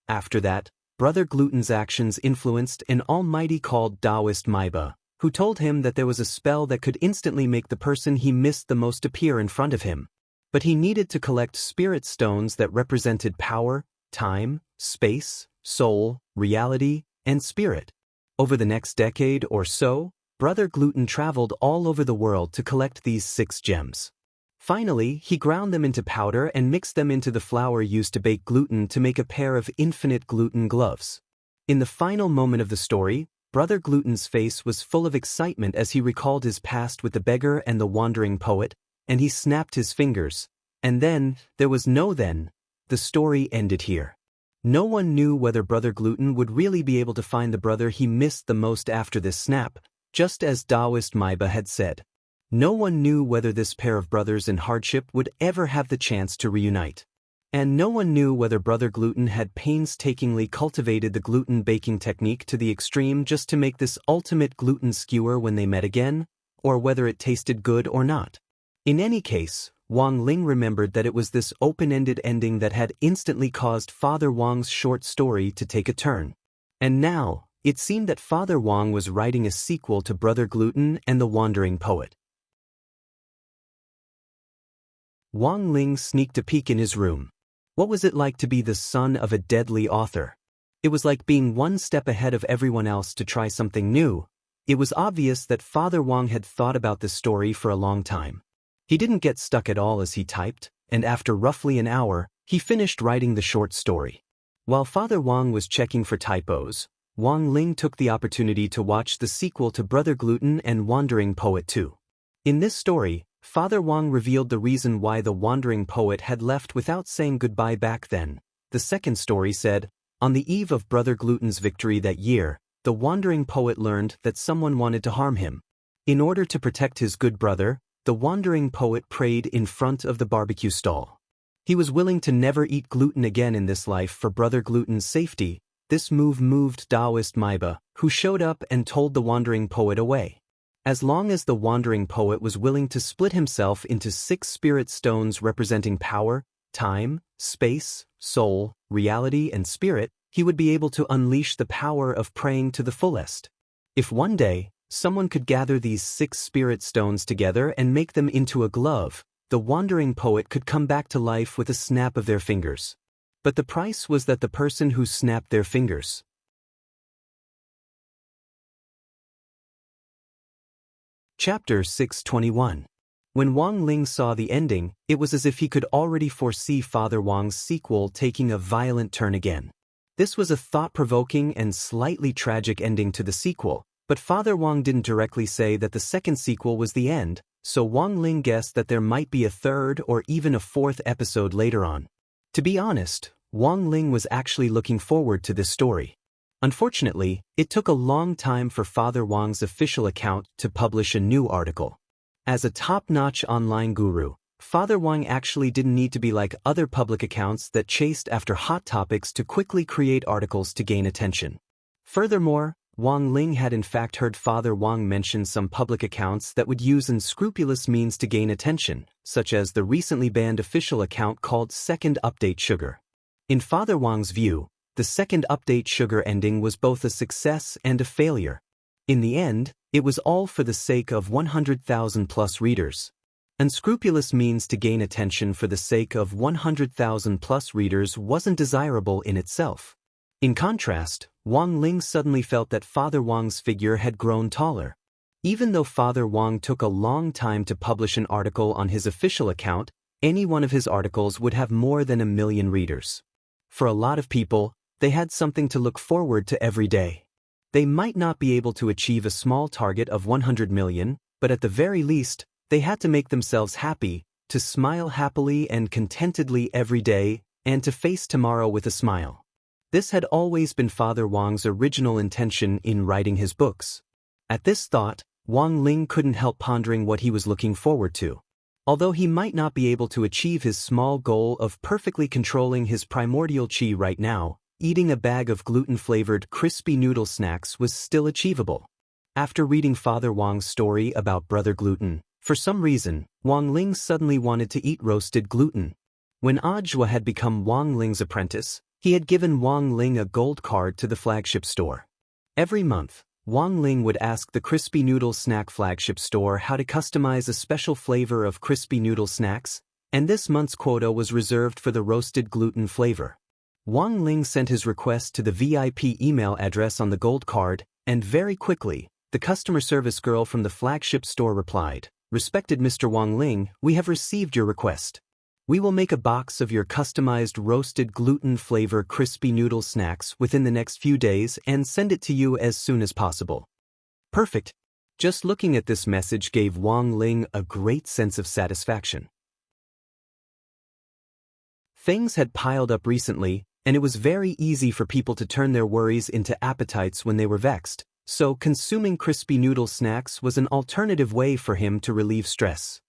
After that, Brother Gluten's actions influenced an almighty called Taoist Maiba, who told him that there was a spell that could instantly make the person he missed the most appear in front of him. But he needed to collect spirit stones that represented power, time, space, soul, reality, and spirit. Over the next decade or so, Brother Gluten traveled all over the world to collect these 6 gems. Finally, he ground them into powder and mixed them into the flour used to bake gluten to make a pair of infinite gluten gloves. In the final moment of the story, Brother Gluten's face was full of excitement as he recalled his past with the beggar and the wandering poet, and he snapped his fingers. And then, there was no then. The story ended here. No one knew whether Brother Gluten would really be able to find the brother he missed the most after this snap, just as Taoist Maiba had said. No one knew whether this pair of brothers in hardship would ever have the chance to reunite. And no one knew whether Brother Gluten had painstakingly cultivated the gluten baking technique to the extreme just to make this ultimate gluten skewer when they met again, or whether it tasted good or not. In any case, Wang Ling remembered that it was this open-ended ending that had instantly caused Father Wang's short story to take a turn. And now, it seemed that Father Wang was writing a sequel to Brother Gluten and the Wandering Poet. Wang Ling sneaked a peek in his room. What was it like to be the son of a deadly author? It was like being one step ahead of everyone else to try something new. It was obvious that Father Wang had thought about this story for a long time. He didn't get stuck at all as he typed, and after roughly an hour, he finished writing the short story. While Father Wang was checking for typos, Wang Ling took the opportunity to watch the sequel to Brother Gluten and Wandering Poet 2. In this story, Father Wang revealed the reason why the Wandering Poet had left without saying goodbye back then. The second story said, on the eve of Brother Gluten's victory that year, the Wandering Poet learned that someone wanted to harm him. In order to protect his good brother, the Wandering Poet prayed in front of the barbecue stall. He was willing to never eat gluten again in this life for Brother Gluten's safety. This move moved Taoist Maiba, who showed up and told the Wandering Poet away. As long as the Wandering Poet was willing to split himself into 6 spirit stones representing power, time, space, soul, reality, and spirit, he would be able to unleash the power of praying to the fullest. If one day, someone could gather these 6 spirit stones together and make them into a glove, the Wandering Poet could come back to life with a snap of their fingers. But the price was that the person who snapped their fingers. Chapter 621. When Wang Ling saw the ending, it was as if he could already foresee Father Wang's sequel taking a violent turn again. This was a thought-provoking and slightly tragic ending to the sequel, but Father Wang didn't directly say that the second sequel was the end, so Wang Ling guessed that there might be a 3rd or even a 4th episode later on. To be honest, Wang Ling was actually looking forward to this story. Unfortunately, it took a long time for Father Wang's official account to publish a new article. As a top-notch online guru, Father Wang actually didn't need to be like other public accounts that chased after hot topics to quickly create articles to gain attention. Furthermore, Wang Ling had in fact heard Father Wang mention some public accounts that would use unscrupulous means to gain attention, such as the recently banned official account called Second Update Sugar. In Father Wang's view, the Second Update Sugar ending was both a success and a failure. In the end, it was all for the sake of 100,000 plus readers. Unscrupulous means to gain attention for the sake of 100,000 plus readers wasn't desirable in itself. In contrast, Wang Ling suddenly felt that Father Wang's figure had grown taller. Even though Father Wang took a long time to publish an article on his official account, any one of his articles would have more than 1 million readers. For a lot of people, they had something to look forward to every day. They might not be able to achieve a small target of 100 million, but at the very least, they had to make themselves happy, to smile happily and contentedly every day, and to face tomorrow with a smile. This had always been Father Wang's original intention in writing his books. At this thought, Wang Ling couldn't help pondering what he was looking forward to. Although he might not be able to achieve his small goal of perfectly controlling his primordial qi right now, eating a bag of gluten-flavored crispy noodle snacks was still achievable. After reading Father Wang's story about Brother Gluten, for some reason, Wang Ling suddenly wanted to eat roasted gluten. When Ajwa had become Wang Ling's apprentice, He had given Wang Ling a gold card to the flagship store. Every month, Wang Ling would ask the Crispy Noodle Snack flagship store how to customize a special flavor of crispy noodle snacks, and this month's quota was reserved for the roasted gluten flavor. Wang Ling sent his request to the VIP email address on the gold card, and very quickly, the customer service girl from the flagship store replied, "Respected Mr. Wang Ling, we have received your request. We will make a box of your customized roasted gluten flavor crispy noodle snacks within the next few days and send it to you as soon as possible." Perfect. Just looking at this message gave Wang Ling a great sense of satisfaction. Things had piled up recently, and it was very easy for people to turn their worries into appetites when they were vexed, so consuming crispy noodle snacks was an alternative way for him to relieve stress.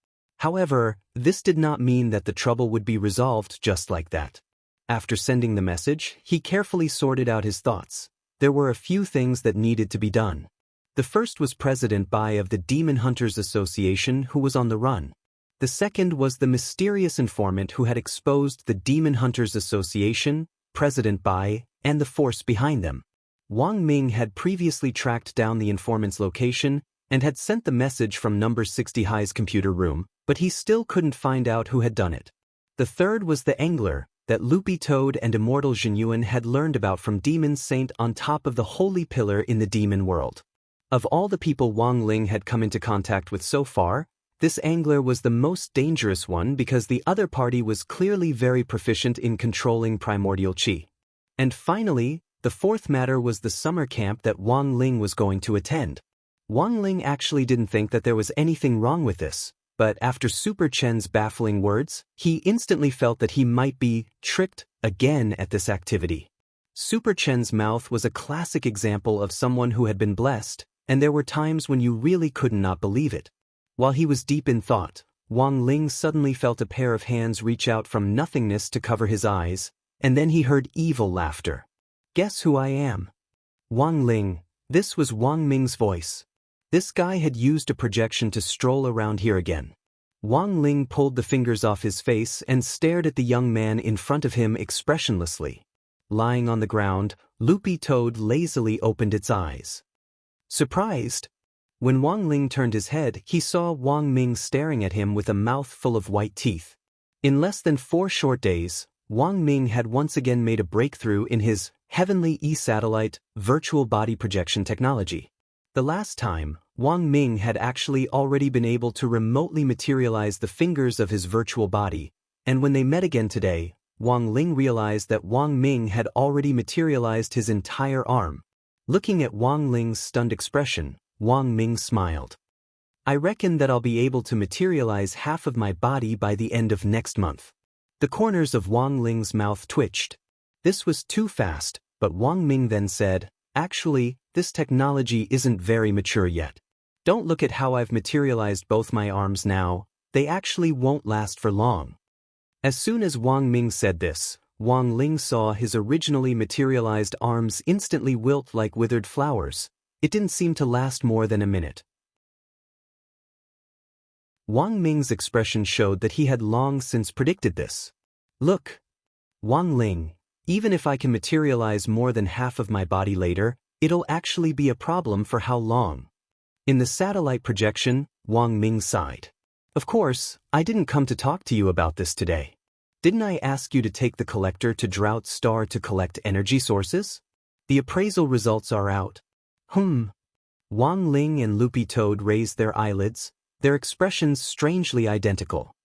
However, this did not mean that the trouble would be resolved just like that. After sending the message, he carefully sorted out his thoughts. There were a few things that needed to be done. The first was President Bai of the Demon Hunters Association, who was on the run. The second was the mysterious informant who had exposed the Demon Hunters Association, President Bai, and the force behind them. Wang Ming had previously tracked down the informant's location and had sent the message from number 60 High's computer room, but he still couldn't find out who had done it. The third was the angler that Loopy Toad and Immortal Jinyuan had learned about from Demon Saint on top of the holy pillar in the demon world. Of all the people Wang Ling had come into contact with so far, this angler was the most dangerous one because the other party was clearly very proficient in controlling primordial qi. And finally, the fourth matter was the summer camp that Wang Ling was going to attend. Wang Ling actually didn't think that there was anything wrong with this, but after Super Chen's baffling words, he instantly felt that he might be tricked again at this activity. Super Chen's mouth was a classic example of someone who had been blessed, and there were times when you really could not believe it. While he was deep in thought, Wang Ling suddenly felt a pair of hands reach out from nothingness to cover his eyes, and then he heard evil laughter. "Guess who I am?" "Wang Ling." This was Wang Ming's voice. This guy had used a projection to stroll around here again. Wang Ling pulled the fingers off his face and stared at the young man in front of him expressionlessly. Lying on the ground, Loopy Toad lazily opened its eyes. Surprised? When Wang Ling turned his head, he saw Wang Ming staring at him with a mouth full of white teeth. In less than 4 short days, Wang Ming had once again made a breakthrough in his Heavenly E-Satellite virtual body projection technology. The last time, Wang Ming had actually already been able to remotely materialize the fingers of his virtual body, and when they met again today, Wang Ling realized that Wang Ming had already materialized his entire arm. Looking at Wang Ling's stunned expression, Wang Ming smiled. "I reckon that I'll be able to materialize half of my body by the end of next month." The corners of Wang Ling's mouth twitched. This was too fast, but Wang Ming then said, "Actually, this technology isn't very mature yet. Don't look at how I've materialized both my arms now, they actually won't last for long." As soon as Wang Ming said this, Wang Ling saw his originally materialized arms instantly wilt like withered flowers. It didn't seem to last more than a minute. Wang Ming's expression showed that he had long since predicted this. "Look, Wang Ling, even if I can materialize more than half of my body later, it'll actually be a problem for how long?" In the satellite projection, Wang Ming sighed. "Of course, I didn't come to talk to you about this today. Didn't I ask you to take the collector to Drought Star to collect energy sources? The appraisal results are out." Wang Ling and Loopy Toad raised their eyelids, their expressions strangely identical.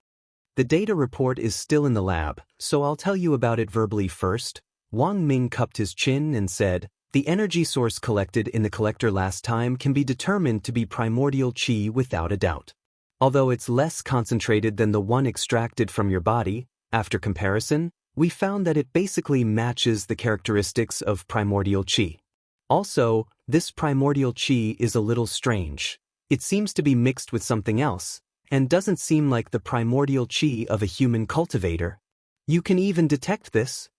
"The data report is still in the lab, so I'll tell you about it verbally first." Wang Ming cupped his chin and said, "The energy source collected in the collector last time can be determined to be primordial qi without a doubt. Although it's less concentrated than the one extracted from your body, after comparison, we found that it basically matches the characteristics of primordial qi. Also, this primordial qi is a little strange. It seems to be mixed with something else, and doesn't seem like the primordial qi of a human cultivator. You can even detect this?"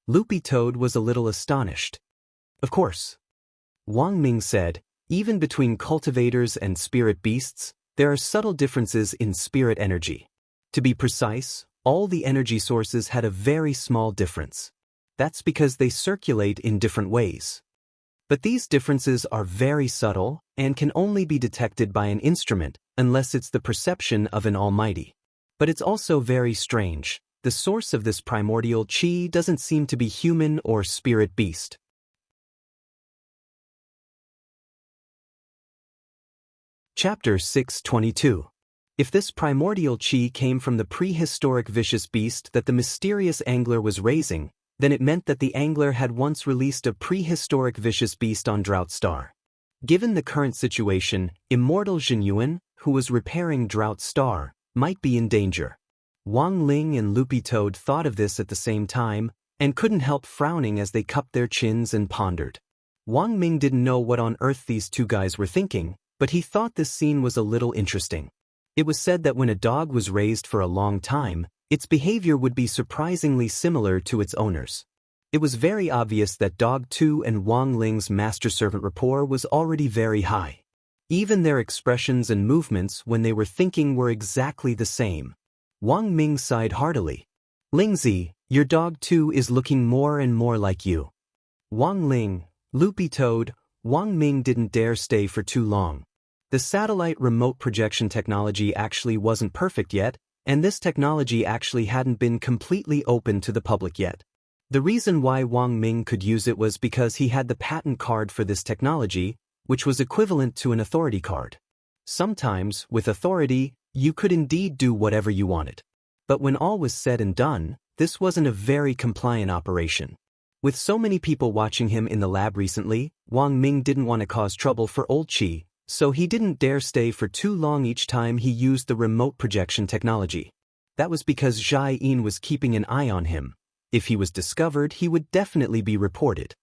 Loopy Toad was a little astonished. "Of course." Wang Ming said, "Even between cultivators and spirit beasts, there are subtle differences in spirit energy. To be precise, all the energy sources had a very small difference. That's because they circulate in different ways. But these differences are very subtle and can only be detected by an instrument unless it's the perception of an almighty. But it's also very strange. The source of this primordial chi doesn't seem to be human or spirit beast. Chapter 622. If this primordial chi came from the prehistoric vicious beast that the mysterious angler was raising, then it meant that the angler had once released a prehistoric vicious beast on Drought Star. Given the current situation, Immortal Jinyuan, who was repairing Drought Star, might be in danger. Wang Ling and Loopy Toad thought of this at the same time, and couldn't help frowning as they cupped their chins and pondered. Wang Ming didn't know what on earth these two guys were thinking, but he thought this scene was a little interesting. It was said that when a dog was raised for a long time, its behavior would be surprisingly similar to its owners. It was very obvious that Dog 2 and Wang Ling's master-servant rapport was already very high. Even their expressions and movements when they were thinking were exactly the same. Wang Ming sighed heartily. Lingzi, your dog 2 is looking more and more like you. Wang Ling, Loopy Toad, Wang Ming didn't dare stay for too long. The satellite remote projection technology actually wasn't perfect yet, and this technology actually hadn't been completely open to the public yet. The reason why Wang Ming could use it was because he had the patent card for this technology, which was equivalent to an authority card. Sometimes, with authority, you could indeed do whatever you wanted. But when all was said and done, this wasn't a very compliant operation. With so many people watching him in the lab recently, Wang Ming didn't want to cause trouble for Old Chi, so he didn't dare stay for too long each time he used the remote projection technology. That was because Jai Yin was keeping an eye on him. If he was discovered, he would definitely be reported.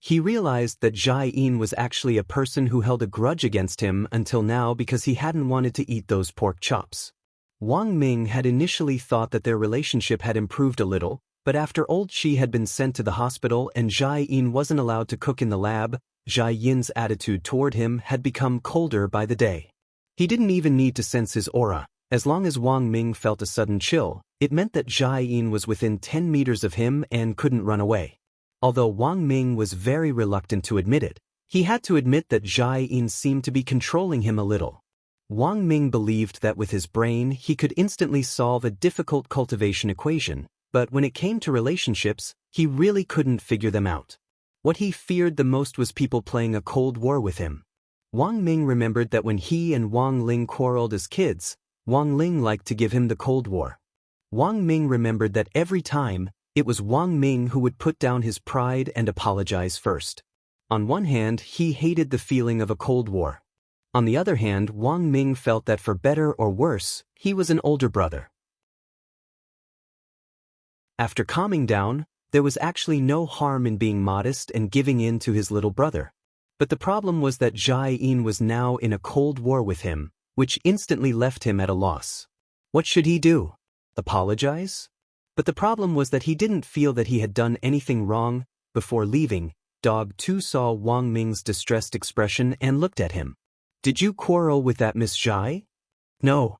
He realized that Jai Yin was actually a person who held a grudge against him until now because he hadn't wanted to eat those pork chops. Wang Ming had initially thought that their relationship had improved a little, but after Old Chi had been sent to the hospital and Jai Yin wasn't allowed to cook in the lab, Jai Yin's attitude toward him had become colder by the day. He didn't even need to sense his aura. As long as Wang Ming felt a sudden chill, it meant that Jai Yin was within 10 meters of him and couldn't run away. Although Wang Ming was very reluctant to admit it, he had to admit that Jai Yin seemed to be controlling him a little. Wang Ming believed that with his brain he could instantly solve a difficult cultivation equation, but when it came to relationships, he really couldn't figure them out. What he feared the most was people playing a Cold War with him. Wang Ming remembered that when he and Wang Ling quarreled as kids, Wang Ling liked to give him the Cold War. Wang Ming remembered that every time, it was Wang Ming who would put down his pride and apologize first. On one hand, he hated the feeling of a Cold War. On the other hand, Wang Ming felt that for better or worse, he was an older brother. After calming down, there was actually no harm in being modest and giving in to his little brother. But the problem was that Jai Yin was now in a Cold War with him, which instantly left him at a loss. What should he do? Apologize? But the problem was that he didn't feel that he had done anything wrong. Before leaving, Dog 2 saw Wang Ming's distressed expression and looked at him. Did you quarrel with that Miss Jai? No.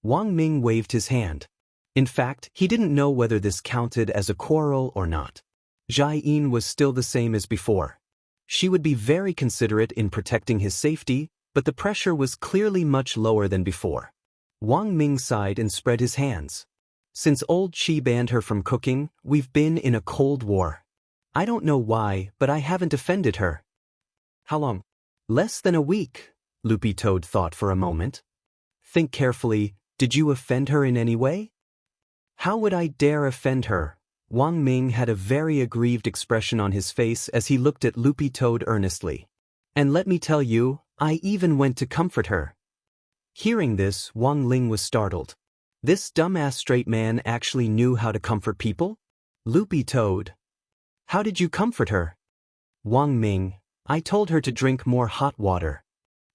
Wang Ming waved his hand. In fact, he didn't know whether this counted as a quarrel or not. Jai Yin was still the same as before. She would be very considerate in protecting his safety, but the pressure was clearly much lower than before. Wang Ming sighed and spread his hands. Since Old Chi banned her from cooking, we've been in a Cold War. I don't know why, but I haven't offended her. How long? Less than a week, Loopy Toad thought for a moment. Think carefully, did you offend her in any way? How would I dare offend her? Wang Ming had a very aggrieved expression on his face as he looked at Loopy Toad earnestly. And let me tell you, I even went to comfort her. Hearing this, Wang Ling was startled. This dumbass straight man actually knew how to comfort people? Loopy Toad. How did you comfort her? Wang Ming. I told her to drink more hot water.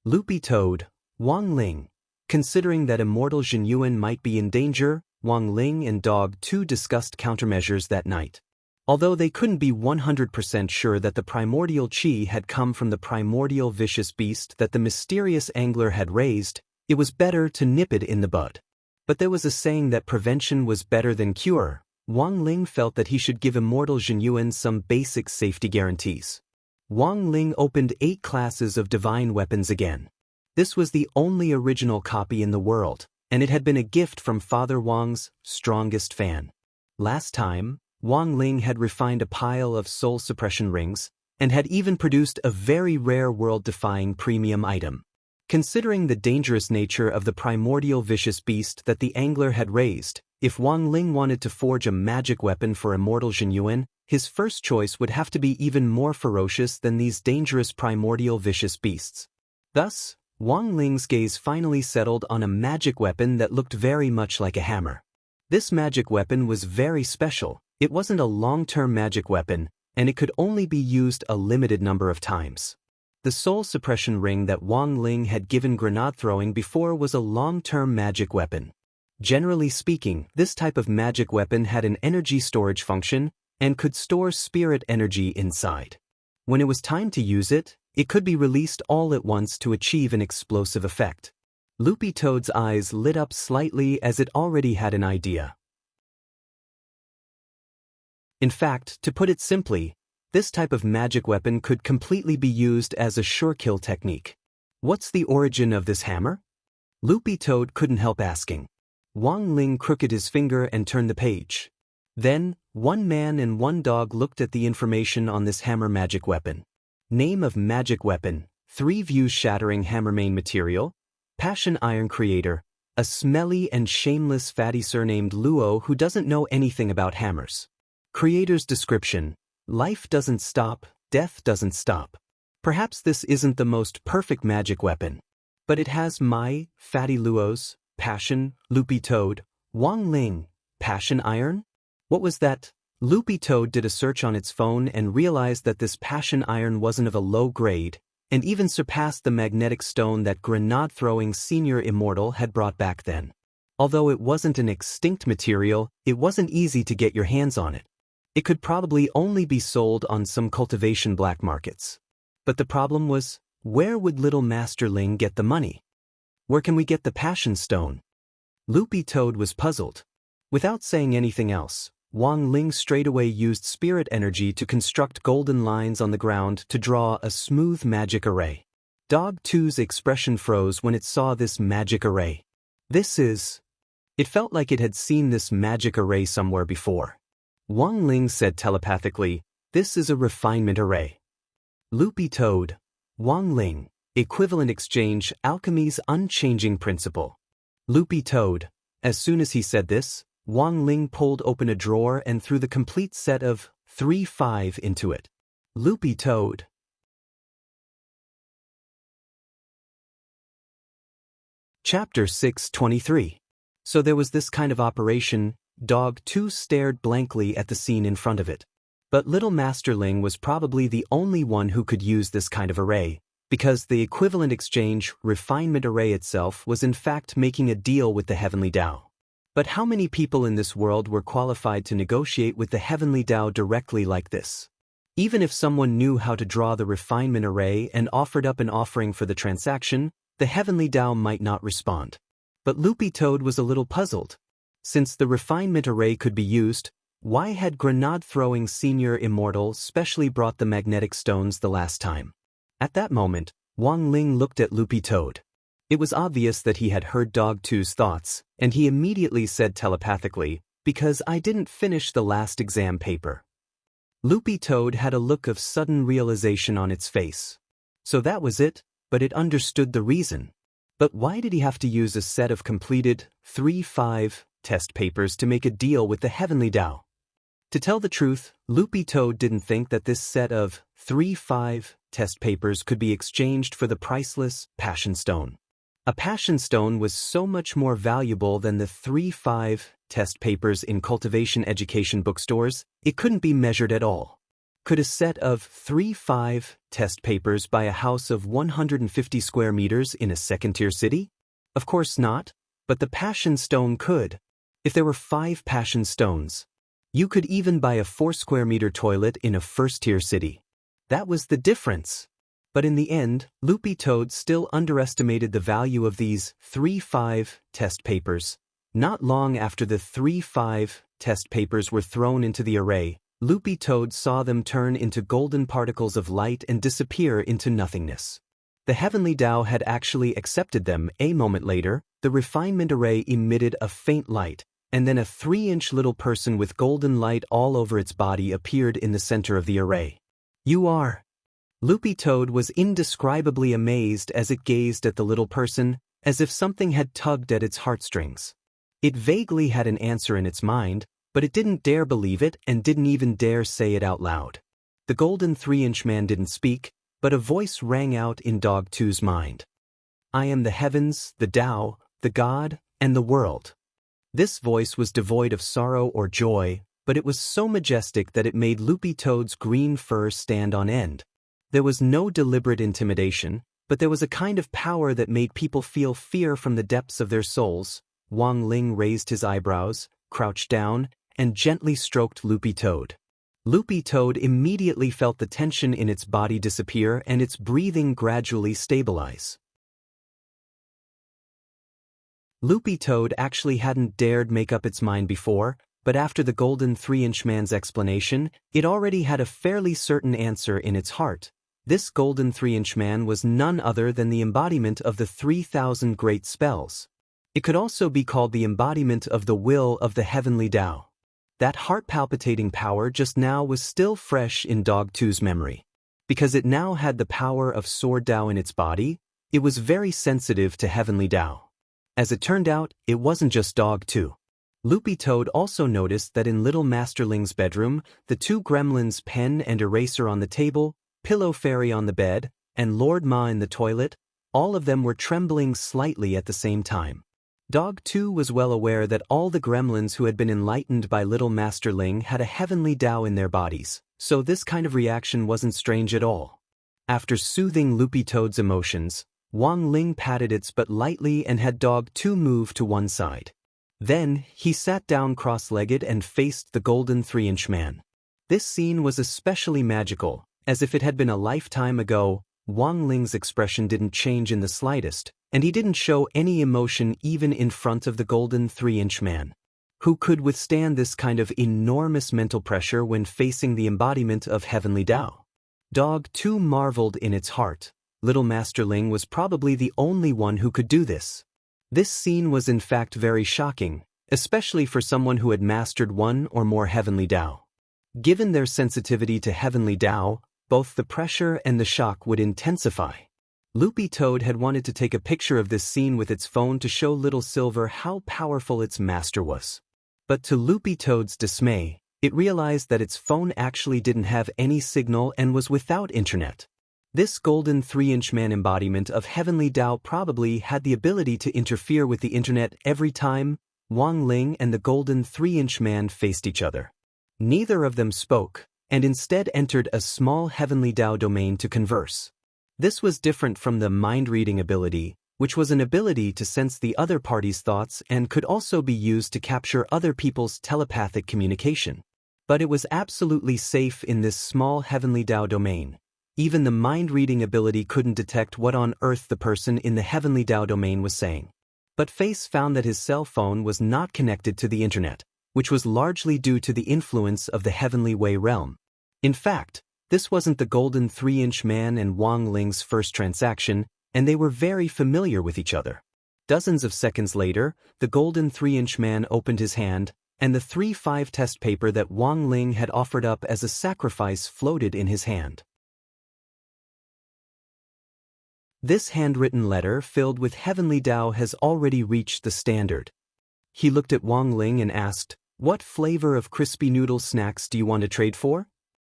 Loopy Toad. Wang Ling. Considering that Immortal Jinyuan might be in danger, Wang Ling and Dog 2 discussed countermeasures that night. Although they couldn't be 100% sure that the primordial chi had come from the primordial vicious beast that the mysterious angler had raised, it was better to nip it in the bud. But there was a saying that prevention was better than cure. Wang Ling felt that he should give Immortal Zhenyuan some basic safety guarantees. Wang Ling opened 8 classes of divine weapons again. This was the only original copy in the world, and it had been a gift from Father Wang's strongest fan. Last time, Wang Ling had refined a pile of soul suppression rings, and had even produced a very rare world-defying premium item. Considering the dangerous nature of the primordial vicious beast that the angler had raised, if Wang Ling wanted to forge a magic weapon for Immortal Zhenyuan, his first choice would have to be even more ferocious than these dangerous primordial vicious beasts. Thus, Wang Ling's gaze finally settled on a magic weapon that looked very much like a hammer. This magic weapon was very special. It wasn't a long-term magic weapon, and it could only be used a limited number of times. The soul suppression ring that Wang Ling had given grenade throwing before was a long-term magic weapon. Generally speaking, this type of magic weapon had an energy storage function and could store spirit energy inside. When it was time to use it, it could be released all at once to achieve an explosive effect. Loopy Toad's eyes lit up slightly as it already had an idea. In fact, to put it simply, this type of magic weapon could completely be used as a sure-kill technique. What's the origin of this hammer? Loopy Toad couldn't help asking. Wang Ling crooked his finger and turned the page. Then, one man and one dog looked at the information on this hammer magic weapon. Name of magic weapon, 3 views shattering hammer main material, passion iron creator, a smelly and shameless fatty surnamed Luo who doesn't know anything about hammers. Creator's description, life doesn't stop, death doesn't stop. Perhaps this isn't the most perfect magic weapon, but it has my, Fatty Luo's, passion, Loopy Toad, Wang Ling, passion iron? What was that? Loopy Toad did a search on its phone and realized that this passion iron wasn't of a low grade, and even surpassed the magnetic stone that grenade-throwing senior Immortal had brought back then. Although it wasn't an extinct material, it wasn't easy to get your hands on it. It could probably only be sold on some cultivation black markets. But the problem was, where would little Master Ling get the money? Where can we get the passion stone? Loopy Toad was puzzled. Without saying anything else, Wang Ling straightaway used spirit energy to construct golden lines on the ground to draw a smooth magic array. Dog 2's expression froze when it saw this magic array. This is... It felt like it had seen this magic array somewhere before. Wang Ling said telepathically, "This is a refinement array." Loopy Toad, Wang Ling, equivalent exchange, alchemy's unchanging principle. Loopy Toad. As soon as he said this, Wang Ling pulled open a drawer and threw the complete set of 3-5 into it. Loopy Toad. Chapter 623. So there was this kind of operation. Dog 2 stared blankly at the scene in front of it. But little Master Ling was probably the only one who could use this kind of array, because the equivalent exchange refinement array itself was in fact making a deal with the Heavenly Tao. But how many people in this world were qualified to negotiate with the Heavenly Tao directly like this? Even if someone knew how to draw the refinement array and offered up an offering for the transaction, the Heavenly Tao might not respond. But Loopy Toad was a little puzzled. Since the refinement array could be used, why had grenade-throwing senior Immortal specially brought the magnetic stones the last time? At that moment, Wang Ling looked at Loopy Toad. It was obvious that he had heard Dog 2's thoughts, and he immediately said telepathically, "Because I didn't finish the last exam paper." Loopy Toad had a look of sudden realization on its face. So that was it, but it understood the reason. But why did he have to use a set of completed 3-5 test papers to make a deal with the Heavenly Tao? To tell the truth, Loopy Toad didn't think that this set of 3-5 test papers could be exchanged for the priceless Passion Stone. A Passion Stone was so much more valuable than the 3-5 test papers in cultivation education bookstores, it couldn't be measured at all. Could a set of 3-5 test papers buy a house of 150 square meters in a second-tier city? Of course not, but the Passion Stone could. If there were 5 Passion Stones, you could even buy a 4-square-meter toilet in a first-tier city. That was the difference. But in the end, Loopy Toad still underestimated the value of these 3-5 test papers. Not long after the 3-5 test papers were thrown into the array, Loopy Toad saw them turn into golden particles of light and disappear into nothingness. The heavenly Tao had actually accepted them. A moment later, the refinement array emitted a faint light, and then a 3-inch little person with golden light all over its body appeared in the center of the array. "You are." Loopy Toad was indescribably amazed as it gazed at the little person, as if something had tugged at its heartstrings. It vaguely had an answer in its mind, but it didn't dare believe it and didn't even dare say it out loud. The golden 3-inch man didn't speak, but a voice rang out in Dog 2's mind. "I am the heavens, the Tao, the God, and the world." This voice was devoid of sorrow or joy, but it was so majestic that it made Loopy Toad's green fur stand on end. There was no deliberate intimidation, but there was a kind of power that made people feel fear from the depths of their souls. Wang Ling raised his eyebrows, crouched down, and gently stroked Loopy Toad. Loopy Toad immediately felt the tension in its body disappear and its breathing gradually stabilize. Loopy Toad actually hadn't dared make up its mind before, but after the golden 3-inch man's explanation, it already had a fairly certain answer in its heart. This golden 3-inch man was none other than the embodiment of the 3,000 great spells. It could also be called the embodiment of the will of the heavenly Tao. That heart-palpitating power just now was still fresh in Dog 2's memory. Because it now had the power of Sword Tao in its body, it was very sensitive to heavenly Tao. As it turned out, it wasn't just Dog 2. Loopy Toad also noticed that in Little Masterling's bedroom, the 2 gremlins' pen and eraser on the table, Pillow Fairy on the bed, and Lord Ma in the toilet, all of them were trembling slightly at the same time. Dog 2 was well aware that all the gremlins who had been enlightened by Little Masterling had a heavenly Tao in their bodies, so this kind of reaction wasn't strange at all. After soothing Loopy Toad's emotions, Wang Ling patted its butt lightly and had Dog 2 move to one side. Then, he sat down cross-legged and faced the golden 3-inch man. This scene was especially magical, as if it had been a lifetime ago. Wang Ling's expression didn't change in the slightest, and he didn't show any emotion even in front of the golden 3-inch man. Who could withstand this kind of enormous mental pressure when facing the embodiment of heavenly Tao? Dog 2 marveled in its heart. Little Masterling was probably the only one who could do this. This scene was in fact very shocking, especially for someone who had mastered one or more heavenly Tao. Given their sensitivity to heavenly Tao, both the pressure and the shock would intensify. Loopy Toad had wanted to take a picture of this scene with its phone to show Little Silver how powerful its master was. But to Loopy Toad's dismay, it realized that its phone actually didn't have any signal and was without internet. This golden 3-inch man embodiment of heavenly Tao probably had the ability to interfere with the internet every time Wang Ling and the golden 3-inch man faced each other. Neither of them spoke, and instead entered a small heavenly Tao domain to converse. This was different from the mind-reading ability, which was an ability to sense the other party's thoughts and could also be used to capture other people's telepathic communication. But it was absolutely safe in this small heavenly Tao domain. Even the mind-reading ability couldn't detect what on earth the person in the heavenly Tao domain was saying. But Face found that his cell phone was not connected to the internet, which was largely due to the influence of the heavenly Wei realm. In fact, this wasn't the golden 3-inch man and Wang Ling's first transaction, and they were very familiar with each other. Dozens of seconds later, the golden 3-inch man opened his hand, and the 3-5 test paper that Wang Ling had offered up as a sacrifice floated in his hand. This handwritten letter filled with heavenly Tao has already reached the standard. He looked at Wang Ling and asked, "What flavor of crispy noodle snacks do you want to trade for?"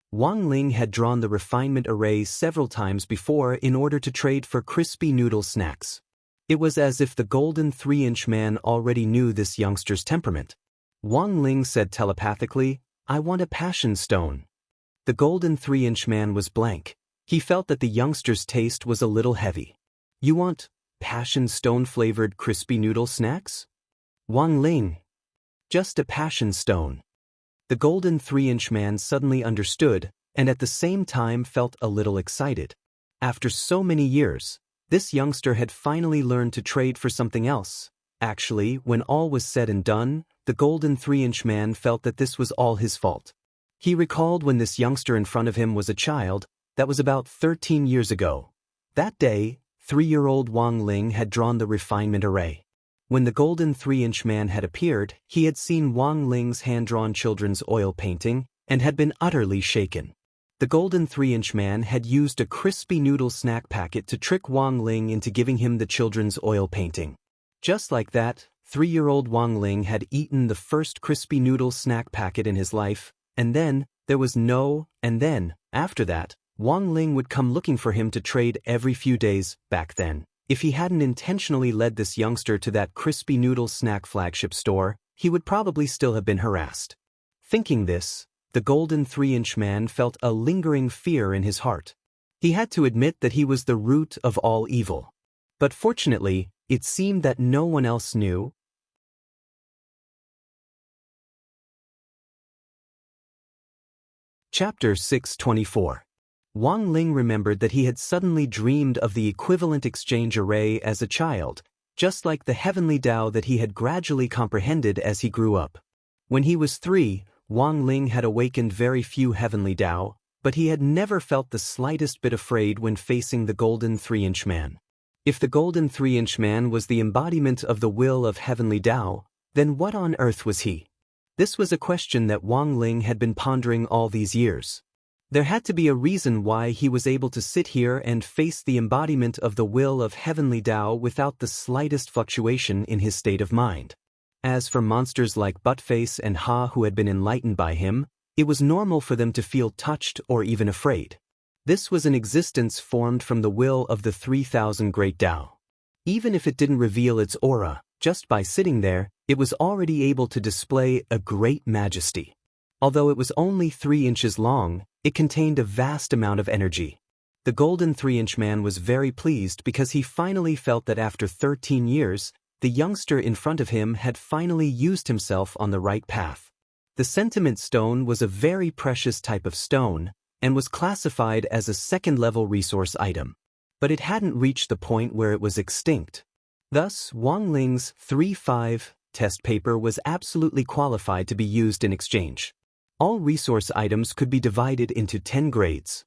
Wang Ling had drawn the refinement array several times before in order to trade for crispy noodle snacks. It was as if the golden 3-inch man already knew this youngster's temperament. Wang Ling said telepathically, "I want a passion stone." The golden 3-inch man was blank. He felt that the youngster's taste was a little heavy. "You want passion stone-flavored crispy noodle snacks?" "Wang Ling." "Just a passion stone." The golden 3-inch man suddenly understood, and at the same time felt a little excited. After so many years, this youngster had finally learned to trade for something else. Actually, when all was said and done, the golden 3-inch man felt that this was all his fault. He recalled when this youngster in front of him was a child. That was about 13 years ago. That day, 3-year-old Wang Ling had drawn the refinement array. When the golden 3-inch man had appeared, he had seen Wang Ling's hand-drawn children's oil painting and had been utterly shaken. The golden 3-inch man had used a crispy noodle snack packet to trick Wang Ling into giving him the children's oil painting. Just like that, 3-year-old Wang Ling had eaten the first crispy noodle snack packet in his life, and then, after that, Wang Ling would come looking for him to trade every few days. Back then, if he hadn't intentionally led this youngster to that crispy noodle snack flagship store, he would probably still have been harassed. Thinking this, the golden 3-inch man felt a lingering fear in his heart. He had to admit that he was the root of all evil. But fortunately, it seemed that no one else knew. Chapter 624. Wang Ling remembered that he had suddenly dreamed of the equivalent exchange array as a child, just like the heavenly Tao that he had gradually comprehended as he grew up. When he was 3, Wang Ling had awakened very few heavenly Tao, but he had never felt the slightest bit afraid when facing the golden 3-inch man. If the golden 3-inch man was the embodiment of the will of heavenly Tao, then what on earth was he? This was a question that Wang Ling had been pondering all these years. There had to be a reason why he was able to sit here and face the embodiment of the will of heavenly Tao without the slightest fluctuation in his state of mind. As for monsters like Buttface and Ha who had been enlightened by him, it was normal for them to feel touched or even afraid. This was an existence formed from the will of the 3,000 Great Tao. Even if it didn't reveal its aura, just by sitting there, it was already able to display a great majesty. Although it was only 3 inches long, it contained a vast amount of energy. The golden 3-inch man was very pleased because he finally felt that after 13 years, the youngster in front of him had finally used himself on the right path. The sentiment stone was a very precious type of stone, and was classified as a second-level resource item. But it hadn't reached the point where it was extinct. Thus, Wang Ling's 3-5 test paper was absolutely qualified to be used in exchange. All resource items could be divided into 10 grades.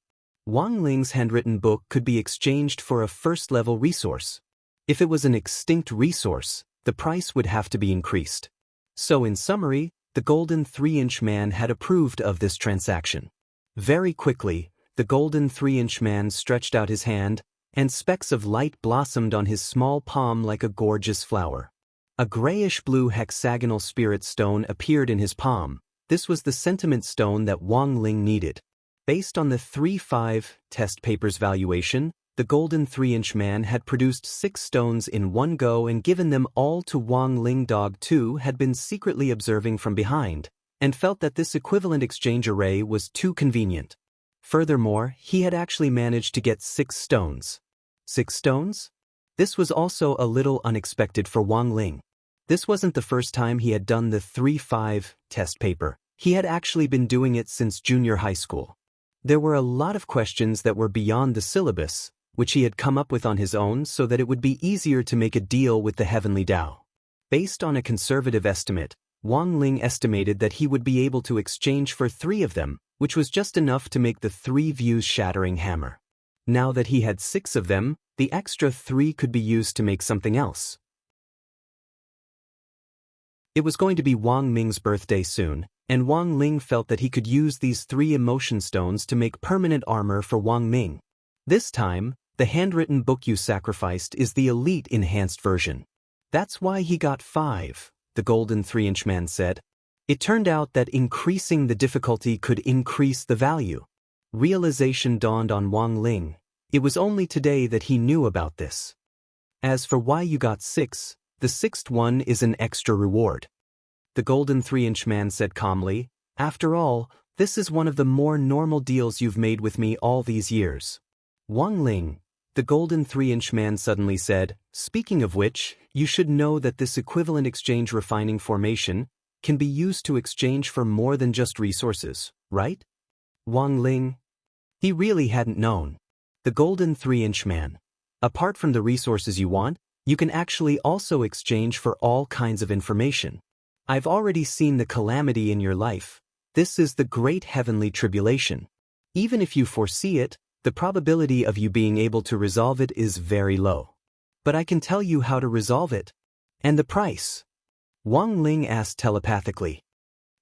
Wang Ling's handwritten book could be exchanged for a first-level resource. If it was an extinct resource, the price would have to be increased. So in summary, the golden 3-inch man had approved of this transaction. Very quickly, the golden 3-inch man stretched out his hand, and specks of light blossomed on his small palm like a gorgeous flower. A grayish-blue hexagonal spirit stone appeared in his palm. This was the sentiment stone that Wang Ling needed. Based on the 3-5 test paper's valuation, the golden 3-inch man had produced 6 stones in one go and given them all to Wang Ling. Dog 2 had been secretly observing from behind, and felt that this equivalent exchange array was too convenient. Furthermore, he had actually managed to get 6 stones. 6 stones? This was also a little unexpected for Wang Ling. This wasn't the first time he had done the 3-5 test paper. He had actually been doing it since junior high school. There were a lot of questions that were beyond the syllabus, which he had come up with on his own so that it would be easier to make a deal with the heavenly Tao. Based on a conservative estimate, Wang Ling estimated that he would be able to exchange for 3 of them, which was just enough to make the 3 views-shattering hammer. Now that he had 6 of them, the extra 3 could be used to make something else. It was going to be Wang Ming's birthday soon, and Wang Ling felt that he could use these 3 emotion stones to make permanent armor for Wang Ming. This time, the handwritten book you sacrificed is the elite enhanced version. That's why he got 5, the golden 3-inch man said. It turned out that increasing the difficulty could increase the value. Realization dawned on Wang Ling. It was only today that he knew about this. As for why you got 6, the 6th one is an extra reward. The golden 3-inch man said calmly, after all, this is one of the more normal deals you've made with me all these years. Wang Ling, the golden 3-inch man suddenly said, speaking of which, you should know that this equivalent exchange refining formation can be used to exchange for more than just resources, right? Wang Ling? He really hadn't known. The golden 3-inch man. Apart from the resources you You can actually also exchange for all kinds of information. I've already seen the calamity in your life. This is the great heavenly tribulation. Even if you foresee it, the probability of you being able to resolve it is very low. But I can tell you how to resolve it. And the price? Wang Ling asked telepathically.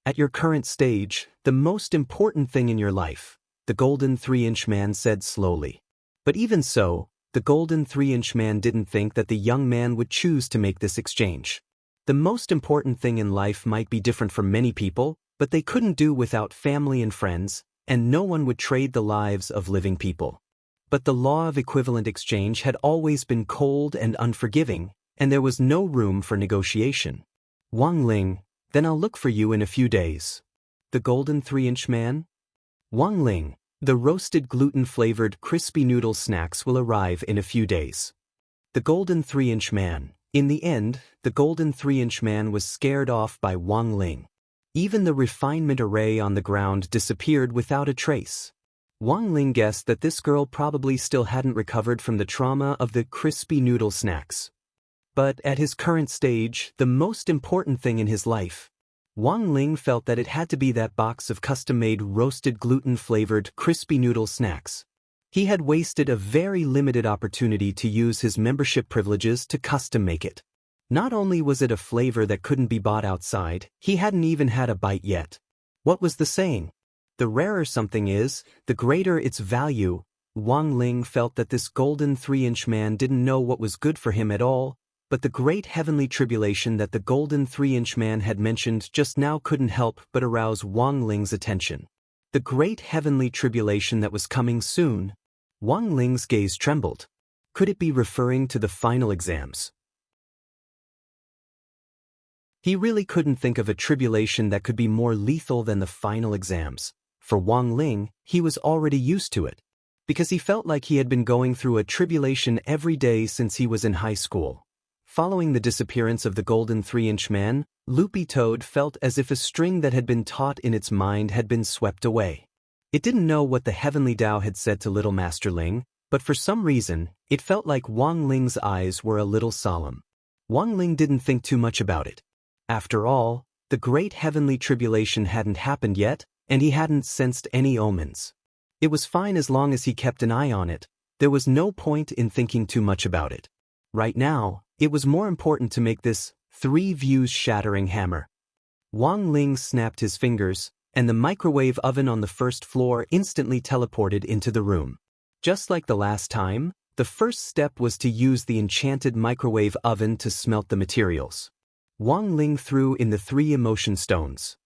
At your current stage, the most important thing in your life, the golden 3-inch man said slowly. But even so, the golden 3-inch man didn't think that the young man would choose to make this exchange. The most important thing in life might be different for many people, but they couldn't do without family and friends, and no one would trade the lives of living people. But the law of equivalent exchange had always been cold and unforgiving, and there was no room for negotiation. Wang Ling, then I'll look for you in a few days. The golden 3-inch man? Wang Ling, the roasted gluten-flavored crispy noodle snacks will arrive in a few days. The golden 3-inch man. In the end, the golden 3-inch man was scared off by Wang Ling. Even the refinement array on the ground disappeared without a trace. Wang Ling guessed that this girl probably still hadn't recovered from the trauma of the crispy noodle snacks. But at his current stage, the most important thing in his life, Wang Ling felt that it had to be that box of custom-made roasted gluten-flavored crispy noodle snacks. He had wasted a very limited opportunity to use his membership privileges to custom make it. Not only was it a flavor that couldn't be bought outside, he hadn't even had a bite yet. What was the saying? The rarer something is, the greater its value. Wang Ling felt that this golden 3-inch man didn't know what was good for him at all, but the great heavenly tribulation that the golden 3-inch man had mentioned just now couldn't help but arouse Wang Ling's attention. The great heavenly tribulation that was coming soon. Wang Ling's gaze trembled. Could it be referring to the final exams? He really couldn't think of a tribulation that could be more lethal than the final exams. For Wang Ling, he was already used to it, because he felt like he had been going through a tribulation every day since he was in high school. Following the disappearance of the golden 3-inch man, Loopy Toad felt as if a string that had been taut in its mind had been swept away. It didn't know what the heavenly Tao had said to little Master Ling, but for some reason, it felt like Wang Ling's eyes were a little solemn. Wang Ling didn't think too much about it. After all, the great heavenly tribulation hadn't happened yet, and he hadn't sensed any omens. It was fine as long as he kept an eye on it. There was no point in thinking too much about it. Right now, it was more important to make this 3 views shattering hammer. Wang Ling snapped his fingers, and the microwave oven on the first floor instantly teleported into the room. Just like the last time, the first step was to use the enchanted microwave oven to smelt the materials. Wang Ling threw in the 3 emotion stones.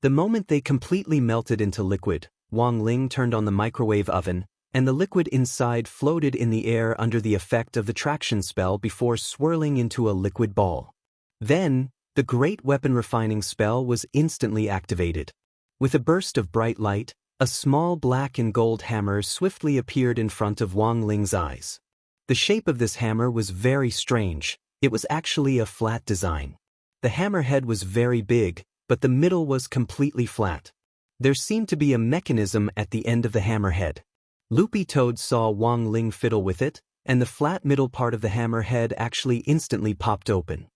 The moment they completely melted into liquid, Wang Ling turned on the microwave oven, and the liquid inside floated in the air under the effect of the traction spell before swirling into a liquid ball. Then, the great weapon refining spell was instantly activated. With a burst of bright light, a small black and gold hammer swiftly appeared in front of Wang Ling's eyes. The shape of this hammer was very strange. It was actually a flat design. The hammer head was very big, but the middle was completely flat. There seemed to be a mechanism at the end of the hammer head. Loopy Toad saw Wang Ling fiddle with it, and the flat middle part of the hammer head actually instantly popped open.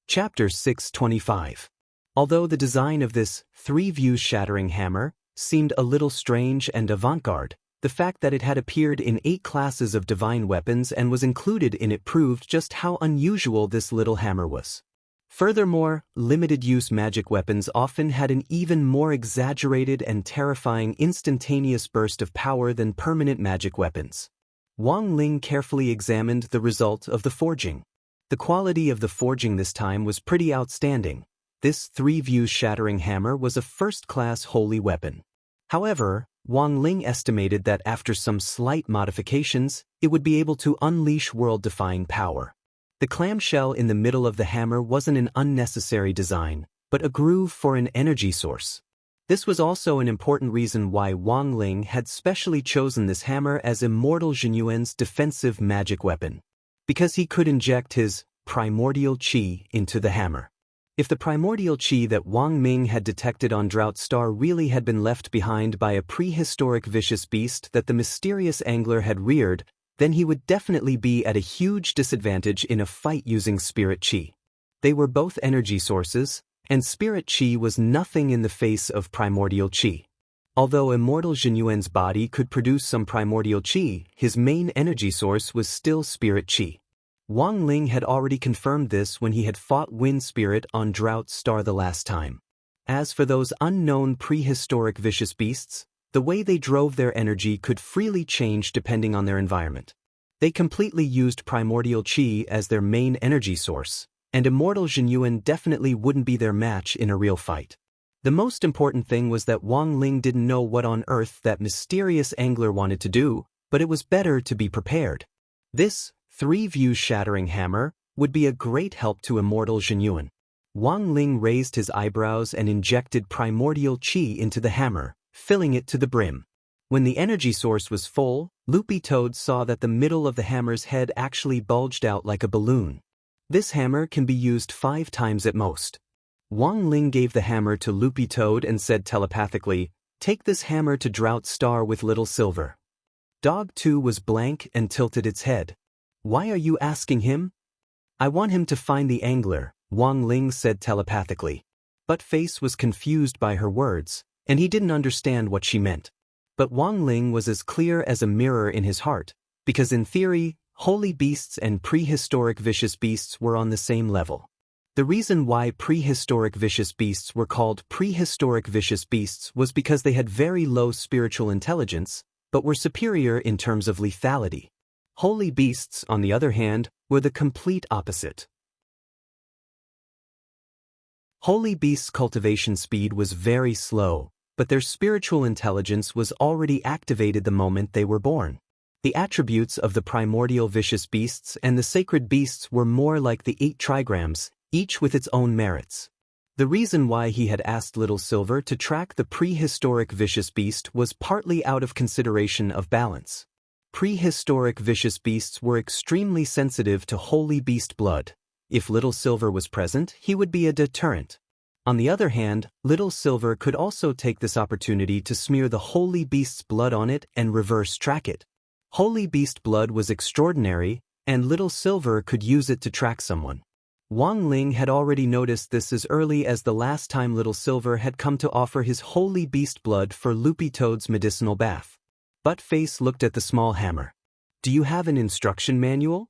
Chapter 625. Although the design of this 3 views shattering hammer seemed a little strange and avant-garde, the fact that it had appeared in 8 classes of divine weapons and was included in it proved just how unusual this little hammer was. Furthermore, limited-use magic weapons often had an even more exaggerated and terrifying instantaneous burst of power than permanent magic weapons. Wang Ling carefully examined the result of the forging. The quality of the forging this time was pretty outstanding. This 3 views shattering hammer was a first-class holy weapon. However, Wang Ling estimated that after some slight modifications, it would be able to unleash world-defying power. The clamshell in the middle of the hammer wasn't an unnecessary design, but a groove for an energy source. This was also an important reason why Wang Ling had specially chosen this hammer as Immortal Jinyuan's defensive magic weapon. Because he could inject his primordial qi into the hammer. If the primordial qi that Wang Ming had detected on Drought Star really had been left behind by a prehistoric vicious beast that the mysterious angler had reared, then he would definitely be at a huge disadvantage in a fight using spirit qi. They were both energy sources, and spirit qi was nothing in the face of primordial qi. Although Immortal Jinyuan's body could produce some primordial qi, his main energy source was still spirit qi. Wang Ling had already confirmed this when he had fought Wind Spirit on Drought Star the last time. As for those unknown prehistoric vicious beasts, the way they drove their energy could freely change depending on their environment. They completely used primordial qi as their main energy source, and Immortal Jinyuan definitely wouldn't be their match in a real fight. The most important thing was that Wang Ling didn't know what on earth that mysterious angler wanted to do, but it was better to be prepared. This 3-view shattering hammer would be a great help to Immortal Jinyuan. Wang Ling raised his eyebrows and injected primordial qi into the hammer, filling it to the brim. When the energy source was full, Loopy Toad saw that the middle of the hammer's head actually bulged out like a balloon. This hammer can be used 5 times at most. Wang Ling gave the hammer to Loopy Toad and said telepathically, "Take this hammer to Drought Star with Little Silver." Dog 2 was blank and tilted its head. "Why are you asking him?" "I want him to find the angler," Wang Ling said telepathically. Buttface was confused by her words, and he didn't understand what she meant. But Wang Ling was as clear as a mirror in his heart, because in theory, holy beasts and prehistoric vicious beasts were on the same level. The reason why prehistoric vicious beasts were called prehistoric vicious beasts was because they had very low spiritual intelligence, but were superior in terms of lethality. Holy beasts, on the other hand, were the complete opposite. Holy beasts' cultivation speed was very slow, but their spiritual intelligence was already activated the moment they were born. The attributes of the primordial vicious beasts and the sacred beasts were more like the 8 trigrams, each with its own merits. The reason why he had asked Little Silver to track the prehistoric vicious beast was partly out of consideration of balance. Prehistoric vicious beasts were extremely sensitive to holy beast blood. If Little Silver was present, he would be a deterrent. On the other hand, Little Silver could also take this opportunity to smear the holy beast's blood on it and reverse track it. Holy beast blood was extraordinary, and Little Silver could use it to track someone. Wang Ling had already noticed this as early as the last time Little Silver had come to offer his holy beast blood for Loopy Toad's medicinal bath. Buttface looked at the small hammer. "Do you have an instruction manual?"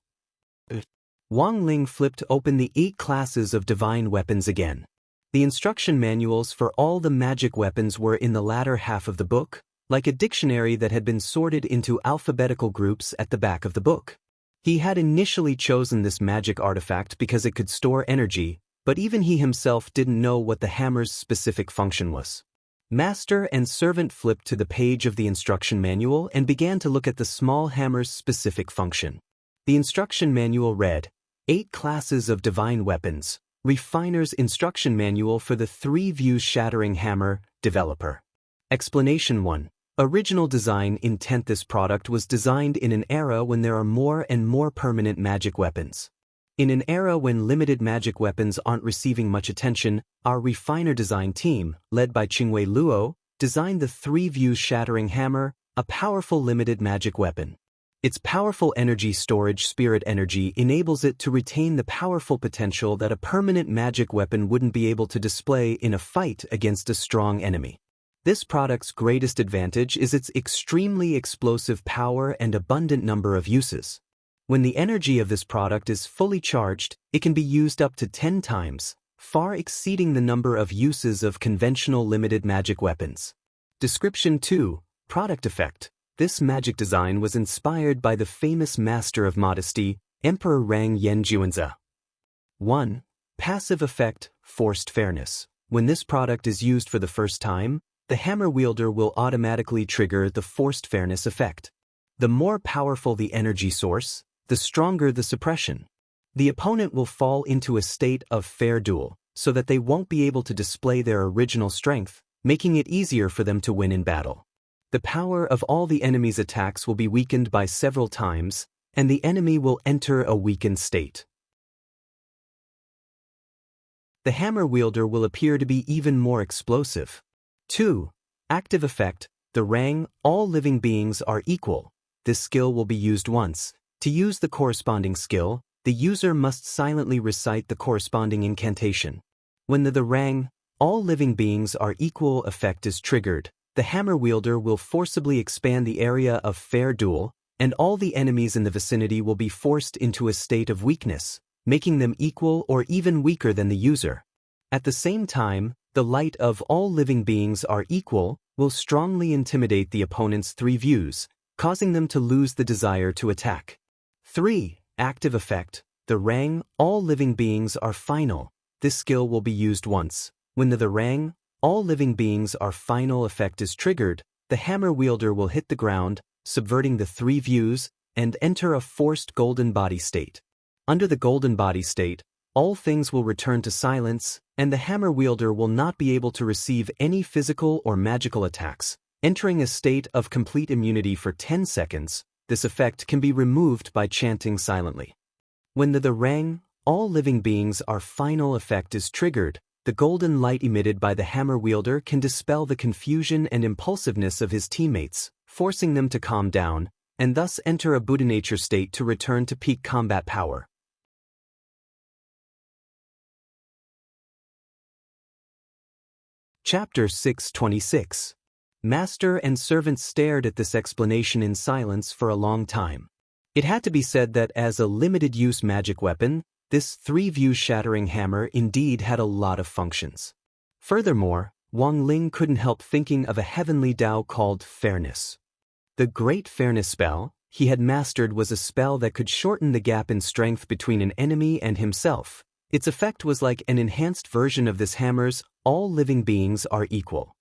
Wang Ling flipped open the 8 classes of divine weapons again. The instruction manuals for all the magic weapons were in the latter half of the book, like a dictionary that had been sorted into alphabetical groups at the back of the book. He had initially chosen this magic artifact because it could store energy, but even he himself didn't know what the hammer's specific function was. Master and servant flipped to the page of the instruction manual and began to look at the small hammer's specific function. The instruction manual read, 8 classes of divine weapons, Refiner's Instruction Manual for the 3-view shattering hammer, developer. Explanation 1. Original design intent. This product was designed in an era when there are more and more permanent magic weapons. In an era when limited magic weapons aren't receiving much attention, our refiner design team, led by Qingwei Luo, designed the 3-view shattering hammer, a powerful limited magic weapon. Its powerful energy storage spirit energy enables it to retain the powerful potential that a permanent magic weapon wouldn't be able to display in a fight against a strong enemy. This product's greatest advantage is its extremely explosive power and abundant number of uses. When the energy of this product is fully charged, it can be used up to 10 times, far exceeding the number of uses of conventional limited magic weapons. Description 2. Product effect. This magic design was inspired by the famous master of modesty, Emperor Rang Yenjuanzi. 1. Passive effect, forced fairness. When this product is used for the first time, the hammer wielder will automatically trigger the forced fairness effect. The more powerful the energy source, the stronger the suppression. The opponent will fall into a state of fair duel, so that they won't be able to display their original strength, making it easier for them to win in battle. The power of all the enemy's attacks will be weakened by several times, and the enemy will enter a weakened state. the hammer wielder will appear to be even more explosive. 2. Active effect, the rang, all living beings are equal. This skill will be used once. To use the corresponding skill, the user must silently recite the corresponding incantation. When the rang, all living beings are equal effect is triggered, the hammer wielder will forcibly expand the area of fair duel, and all the enemies in the vicinity will be forced into a state of weakness, making them equal or even weaker than the user. At the same time, the light of all living beings are equal will strongly intimidate the opponent's 3 views, causing them to lose the desire to attack. 3. Active effect, the rang, all living beings are final. This skill will be used once. When the rang, all living beings are final effect is triggered, the hammer wielder will hit the ground, subverting the 3 views, and enter a forced golden body state. Under the golden body state, all things will return to silence, and the hammer wielder will not be able to receive any physical or magical attacks, entering a state of complete immunity for 10 seconds. This effect can be removed by chanting silently. When the rang, all living beings are final effect is triggered, the golden light emitted by the hammer wielder can dispel the confusion and impulsiveness of his teammates, forcing them to calm down, and thus enter a Buddha nature state to return to peak combat power. Chapter 626. Master and servant stared at this explanation in silence for a long time. It had to be said that as a limited-use magic weapon, this 3-view shattering hammer indeed had a lot of functions. Furthermore, Wang Ling couldn't help thinking of a heavenly Tao called Fairness. The Great Fairness spell he had mastered was a spell that could shorten the gap in strength between an enemy and himself. Its effect was like an enhanced version of this hammer's all living beings are equal.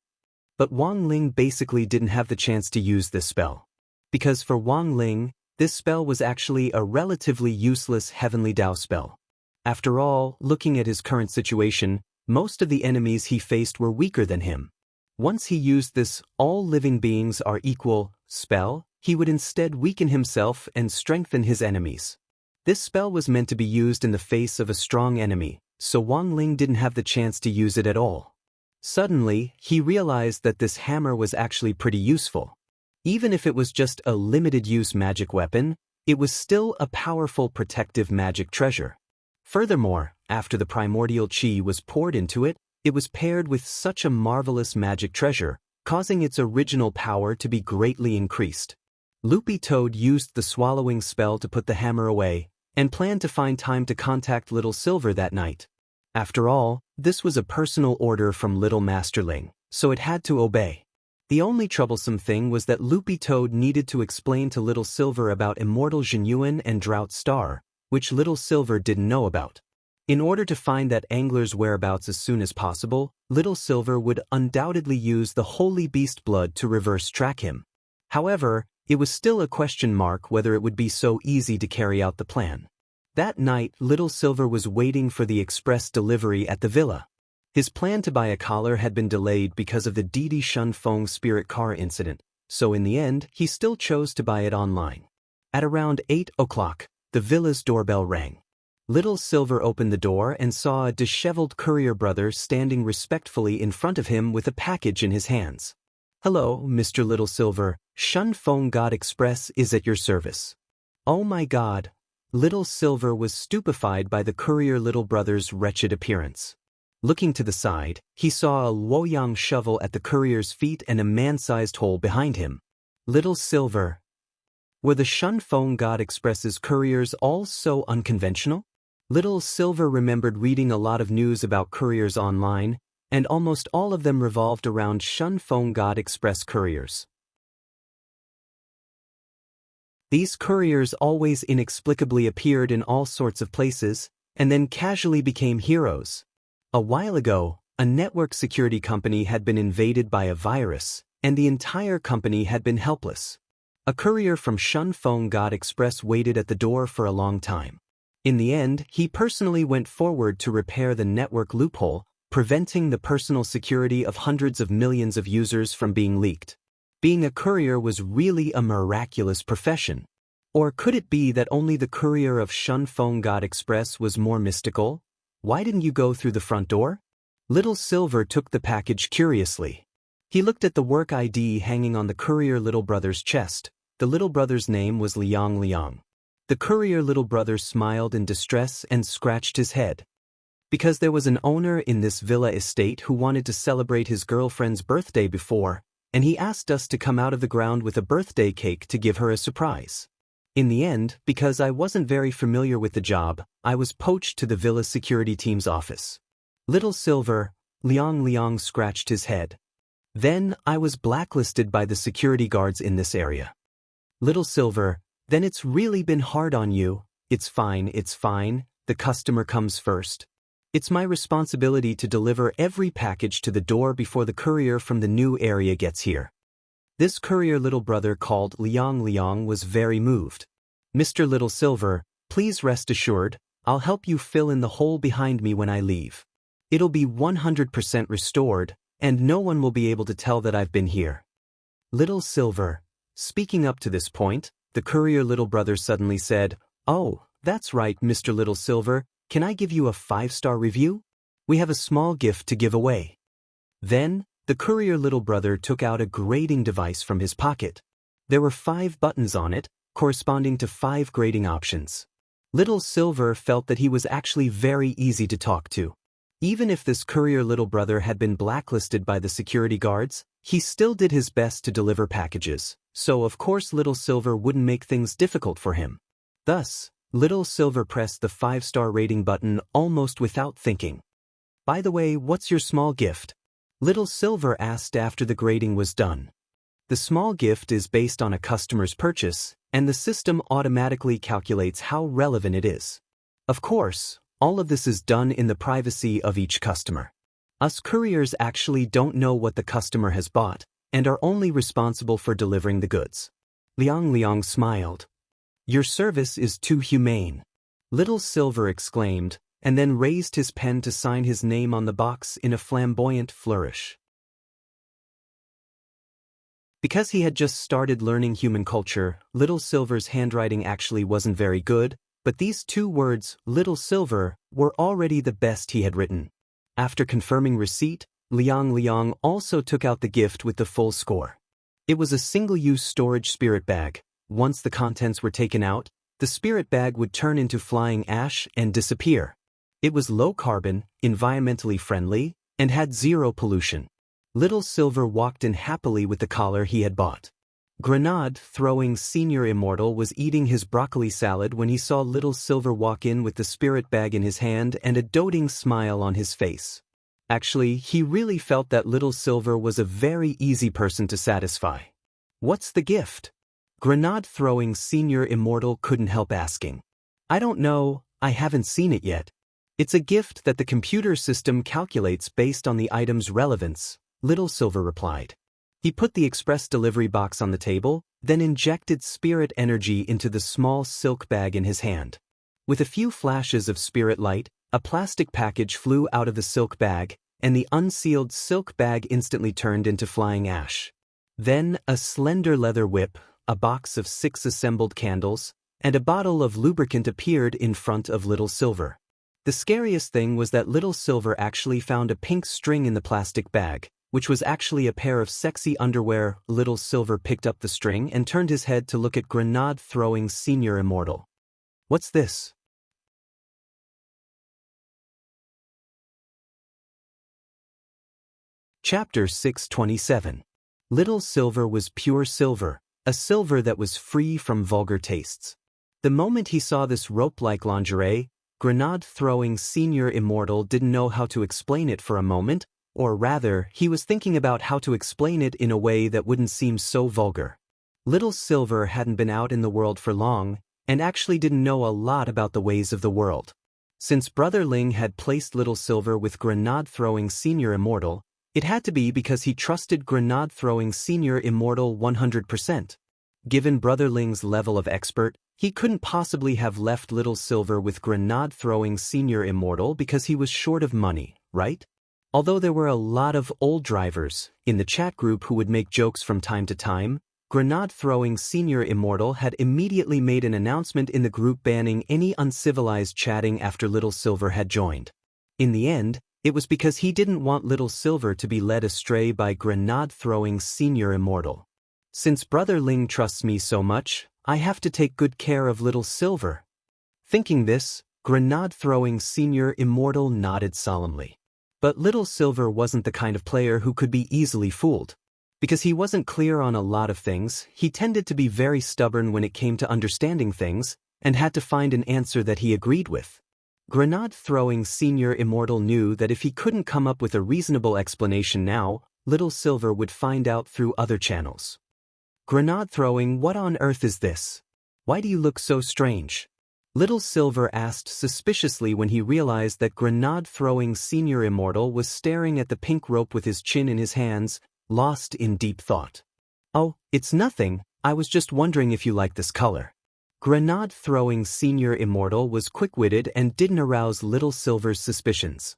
But Wang Ling basically didn't have the chance to use this spell. Because for Wang Ling, this spell was actually a relatively useless heavenly Tao spell. After all, looking at his current situation, most of the enemies he faced were weaker than him. Once he used this all living beings are equal spell, he would instead weaken himself and strengthen his enemies. This spell was meant to be used in the face of a strong enemy, so Wang Ling didn't have the chance to use it at all. Suddenly, he realized that this hammer was actually pretty useful. Even if it was just a limited-use magic weapon, it was still a powerful protective magic treasure. Furthermore, after the primordial qi was poured into it, it was paired with such a marvelous magic treasure, causing its original power to be greatly increased. Loopy Toad used the swallowing spell to put the hammer away, and planned to find time to contact Little Silver that night. After all, this was a personal order from Little Masterling, so it had to obey. The only troublesome thing was that Loopy Toad needed to explain to Little Silver about Immortal Genuine and Drought Star, which Little Silver didn't know about. In order to find that angler's whereabouts as soon as possible, Little Silver would undoubtedly use the Holy Beast blood to reverse track him. However, it was still a question mark whether it would be so easy to carry out the plan. That night, Little Silver was waiting for the express delivery at the villa. His plan to buy a collar had been delayed because of the Didi Shunfeng spirit car incident, so in the end, he still chose to buy it online. At around 8 o'clock, the villa's doorbell rang. Little Silver opened the door and saw a disheveled courier brother standing respectfully in front of him with a package in his hands. "Hello, Mr. Little Silver, Shunfeng God Express is at your service." "Oh my God." Little Silver was stupefied by the courier little brother's wretched appearance. Looking to the side, he saw a Luoyang shovel at the courier's feet and a man-sized hole behind him. Little Silver. Were the Shunfeng God Express's couriers all so unconventional? Little Silver remembered reading a lot of news about couriers online, and almost all of them revolved around Shunfeng God Express couriers. These couriers always inexplicably appeared in all sorts of places, and then casually became heroes. A while ago, a network security company had been invaded by a virus, and the entire company had been helpless. A courier from Shunfeng God Express waited at the door for a long time. In the end, he personally went forward to repair the network loophole, preventing the personal security of hundreds of millions of users from being leaked. Being a courier was really a miraculous profession. Or could it be that only the courier of Shunfeng God Express was more mystical? Why didn't you go through the front door? Little Silver took the package curiously. He looked at the work ID hanging on the courier little brother's chest. The little brother's name was Liang Liang. The courier little brother smiled in distress and scratched his head. Because there was an owner in this villa estate who wanted to celebrate his girlfriend's birthday before, and he asked us to come out of the ground with a birthday cake to give her a surprise. In the end, because I wasn't very familiar with the job, I was poached to the villa security team's office. Little Silver, Liang Liang scratched his head. Then I was blacklisted by the security guards in this area. Little Silver, then it's really been hard on you. It's fine, the customer comes first. It's my responsibility to deliver every package to the door before the courier from the new area gets here. This courier little brother called Liang Liang was very moved. Mr. Little Silver, please rest assured, I'll help you fill in the hole behind me when I leave. It'll be 100% restored, and no one will be able to tell that I've been here. Little Silver. Speaking up to this point, the courier little brother suddenly said, "Oh, that's right, Mr. Little Silver, can I give you a 5-star review? We have a small gift to give away." Then, the courier little brother took out a grading device from his pocket. There were 5 buttons on it, corresponding to 5 grading options. Little Silver felt that he was actually very easy to talk to. Even if this courier little brother had been blacklisted by the security guards, he still did his best to deliver packages, so of course Little Silver wouldn't make things difficult for him. Thus, Little Silver pressed the 5-star rating button almost without thinking. "By the way, what's your small gift?" Little Silver asked after the grading was done. The small gift is based on a customer's purchase, and the system automatically calculates how relevant it is. Of course, all of this is done in the privacy of each customer. Us couriers actually don't know what the customer has bought, and are only responsible for delivering the goods. Liang Liang smiled. "Your service is too humane," Little Silver exclaimed, and then raised his pen to sign his name on the box in a flamboyant flourish. Because he had just started learning human culture, Little Silver's handwriting actually wasn't very good, but these 2 words, Little Silver, were already the best he had written. After confirming receipt, Liang Liang also took out the gift with the full score. It was a single-use storage spirit bag. Once the contents were taken out, the spirit bag would turn into flying ash and disappear. It was low-carbon, environmentally friendly, and had 0 pollution. Little Silver walked in happily with the collar he had bought. Grenade-throwing Senior Immortal was eating his broccoli salad when he saw Little Silver walk in with the spirit bag in his hand and a doting smile on his face. Actually, he really felt that Little Silver was a very easy person to satisfy. "What's the gift?" Grenade-throwing Senior Immortal couldn't help asking. "I don't know, I haven't seen it yet. It's a gift that the computer system calculates based on the item's relevance," Little Silver replied. He put the express delivery box on the table, then injected spirit energy into the small silk bag in his hand. With a few flashes of spirit light, a plastic package flew out of the silk bag, and the unsealed silk bag instantly turned into flying ash. Then a slender leather whip, a box of 6 assembled candles, and a bottle of lubricant appeared in front of Little Silver. The scariest thing was that Little Silver actually found a pink string in the plastic bag, which was actually a pair of sexy underwear. Little Silver picked up the string and turned his head to look at Grenade-throwing Senior Immortal. "What's this?" Chapter 627. Little Silver was pure silver, a silver that was free from vulgar tastes. The moment he saw this rope-like lingerie, Grenade-throwing Senior Immortal didn't know how to explain it for a moment, or rather, he was thinking about how to explain it in a way that wouldn't seem so vulgar. Little Silver hadn't been out in the world for long, and actually didn't know a lot about the ways of the world. Since Brother Ling had placed Little Silver with Grenade-throwing Senior Immortal, it had to be because he trusted Grenade-throwing Senior Immortal 100%. Given Brother Ling's level of expert, he couldn't possibly have left Little Silver with Grenade-throwing Senior Immortal because he was short of money, right? Although there were a lot of old drivers in the chat group who would make jokes from time to time, Grenade-throwing Senior Immortal had immediately made an announcement in the group banning any uncivilized chatting after Little Silver had joined. In the end, it was because he didn't want little Silver to be led astray by grenade-throwing Senior Immortal. Since Brother Ling trusts me so much, I have to take good care of little Silver. Thinking this, grenade-throwing Senior Immortal nodded solemnly. But little Silver wasn't the kind of player who could be easily fooled. Because he wasn't clear on a lot of things, he tended to be very stubborn when it came to understanding things, and had to find an answer that he agreed with. Grenade-throwing Senior Immortal knew that if he couldn't come up with a reasonable explanation now, little Silver would find out through other channels. Grenade-throwing, what on earth is this? Why do you look so strange? Little Silver asked suspiciously when he realized that grenade-throwing Senior Immortal was staring at the pink rope with his chin in his hands, lost in deep thought. Oh, it's nothing, I was just wondering if you like this color. Grenade-throwing Senior Immortal was quick-witted and didn't arouse little Silver's suspicions.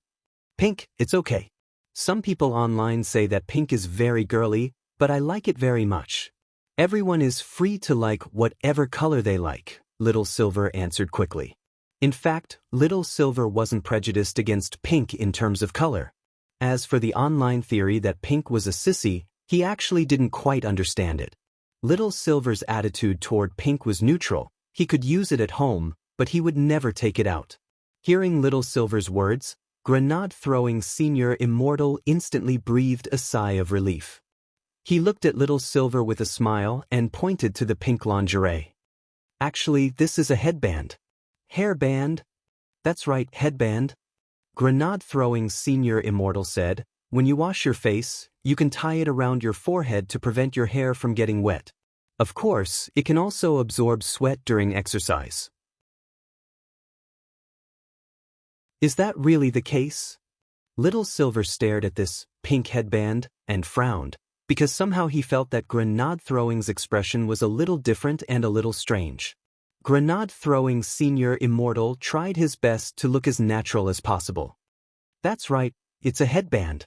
Pink, it's okay. Some people online say that pink is very girly, but I like it very much. Everyone is free to like whatever color they like, little Silver answered quickly. In fact, little Silver wasn't prejudiced against pink in terms of color. As for the online theory that pink was a sissy, he actually didn't quite understand it. Little Silver's attitude toward pink was neutral. He could use it at home, but he would never take it out. Hearing little Silver's words, grenade-throwing Senior Immortal instantly breathed a sigh of relief. He looked at little Silver with a smile and pointed to the pink lingerie. Actually, this is a headband. Hairband? That's right, headband. Grenade-throwing Senior Immortal said, when you wash your face, you can tie it around your forehead to prevent your hair from getting wet. Of course, it can also absorb sweat during exercise. Is that really the case? Little Silver stared at this pink headband and frowned, because somehow he felt that grenade-throwing's expression was a little different and a little strange. Grenade-throwing Senior Immortal tried his best to look as natural as possible. That's right, it's a headband.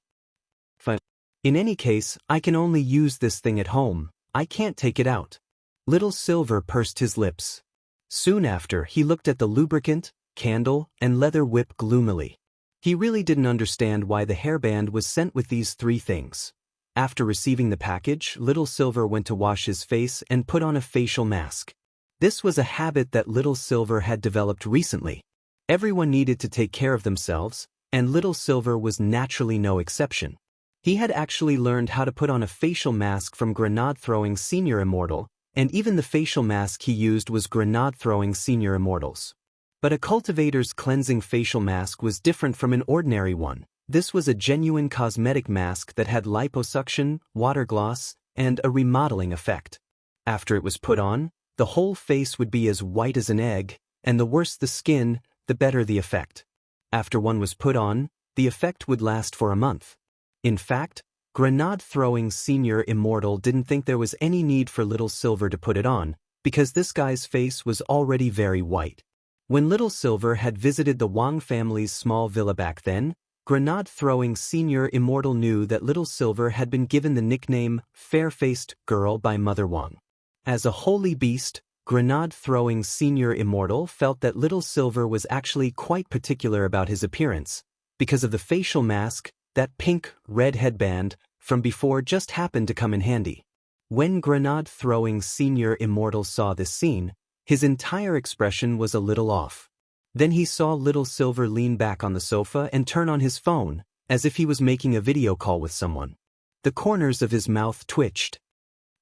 Fine. In any case, I can only use this thing at home. I can't take it out. Little Silver pursed his lips. Soon after, he looked at the lubricant, candle, and leather whip gloomily. He really didn't understand why the hairband was sent with these three things. After receiving the package, Little Silver went to wash his face and put on a facial mask. This was a habit that Little Silver had developed recently. Everyone needed to take care of themselves, and Little Silver was naturally no exception. He had actually learned how to put on a facial mask from grenade-throwing Senior Immortal, and even the facial mask he used was grenade-throwing Senior Immortal's. But a cultivator's cleansing facial mask was different from an ordinary one. This was a genuine cosmetic mask that had liposuction, water gloss, and a remodeling effect. After it was put on, the whole face would be as white as an egg, and the worse the skin, the better the effect. After one was put on, the effect would last for a month. In fact, grenade-throwing Senior Immortal didn't think there was any need for Little Silver to put it on, because this guy's face was already very white. When Little Silver had visited the Wang family's small villa back then, grenade-throwing Senior Immortal knew that Little Silver had been given the nickname Fair-Faced Girl by Mother Wang. As a holy beast, grenade-throwing Senior Immortal felt that Little Silver was actually quite particular about his appearance. Because of the facial mask, that pink-red headband from before just happened to come in handy. When grenade-throwing Senior Immortal saw this scene, his entire expression was a little off. Then he saw Little Silver lean back on the sofa and turn on his phone, as if he was making a video call with someone. The corners of his mouth twitched.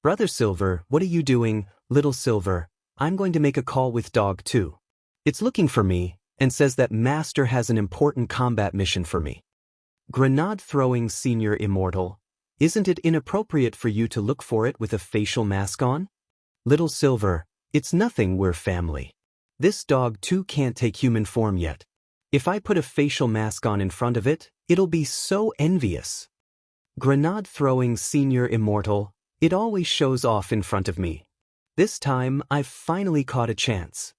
Brother Silver, what are you doing? Little Silver, I'm going to make a call with Dog 2. It's looking for me, and says that Master has an important combat mission for me. Grenade-throwing Senior Immortal, isn't it inappropriate for you to look for it with a facial mask on? Little Silver, it's nothing, we're family. This Dog 2 can't take human form yet. If I put a facial mask on in front of it, it'll be so envious. Grenade-throwing Senior Immortal, it always shows off in front of me. This time, I've finally caught a chance.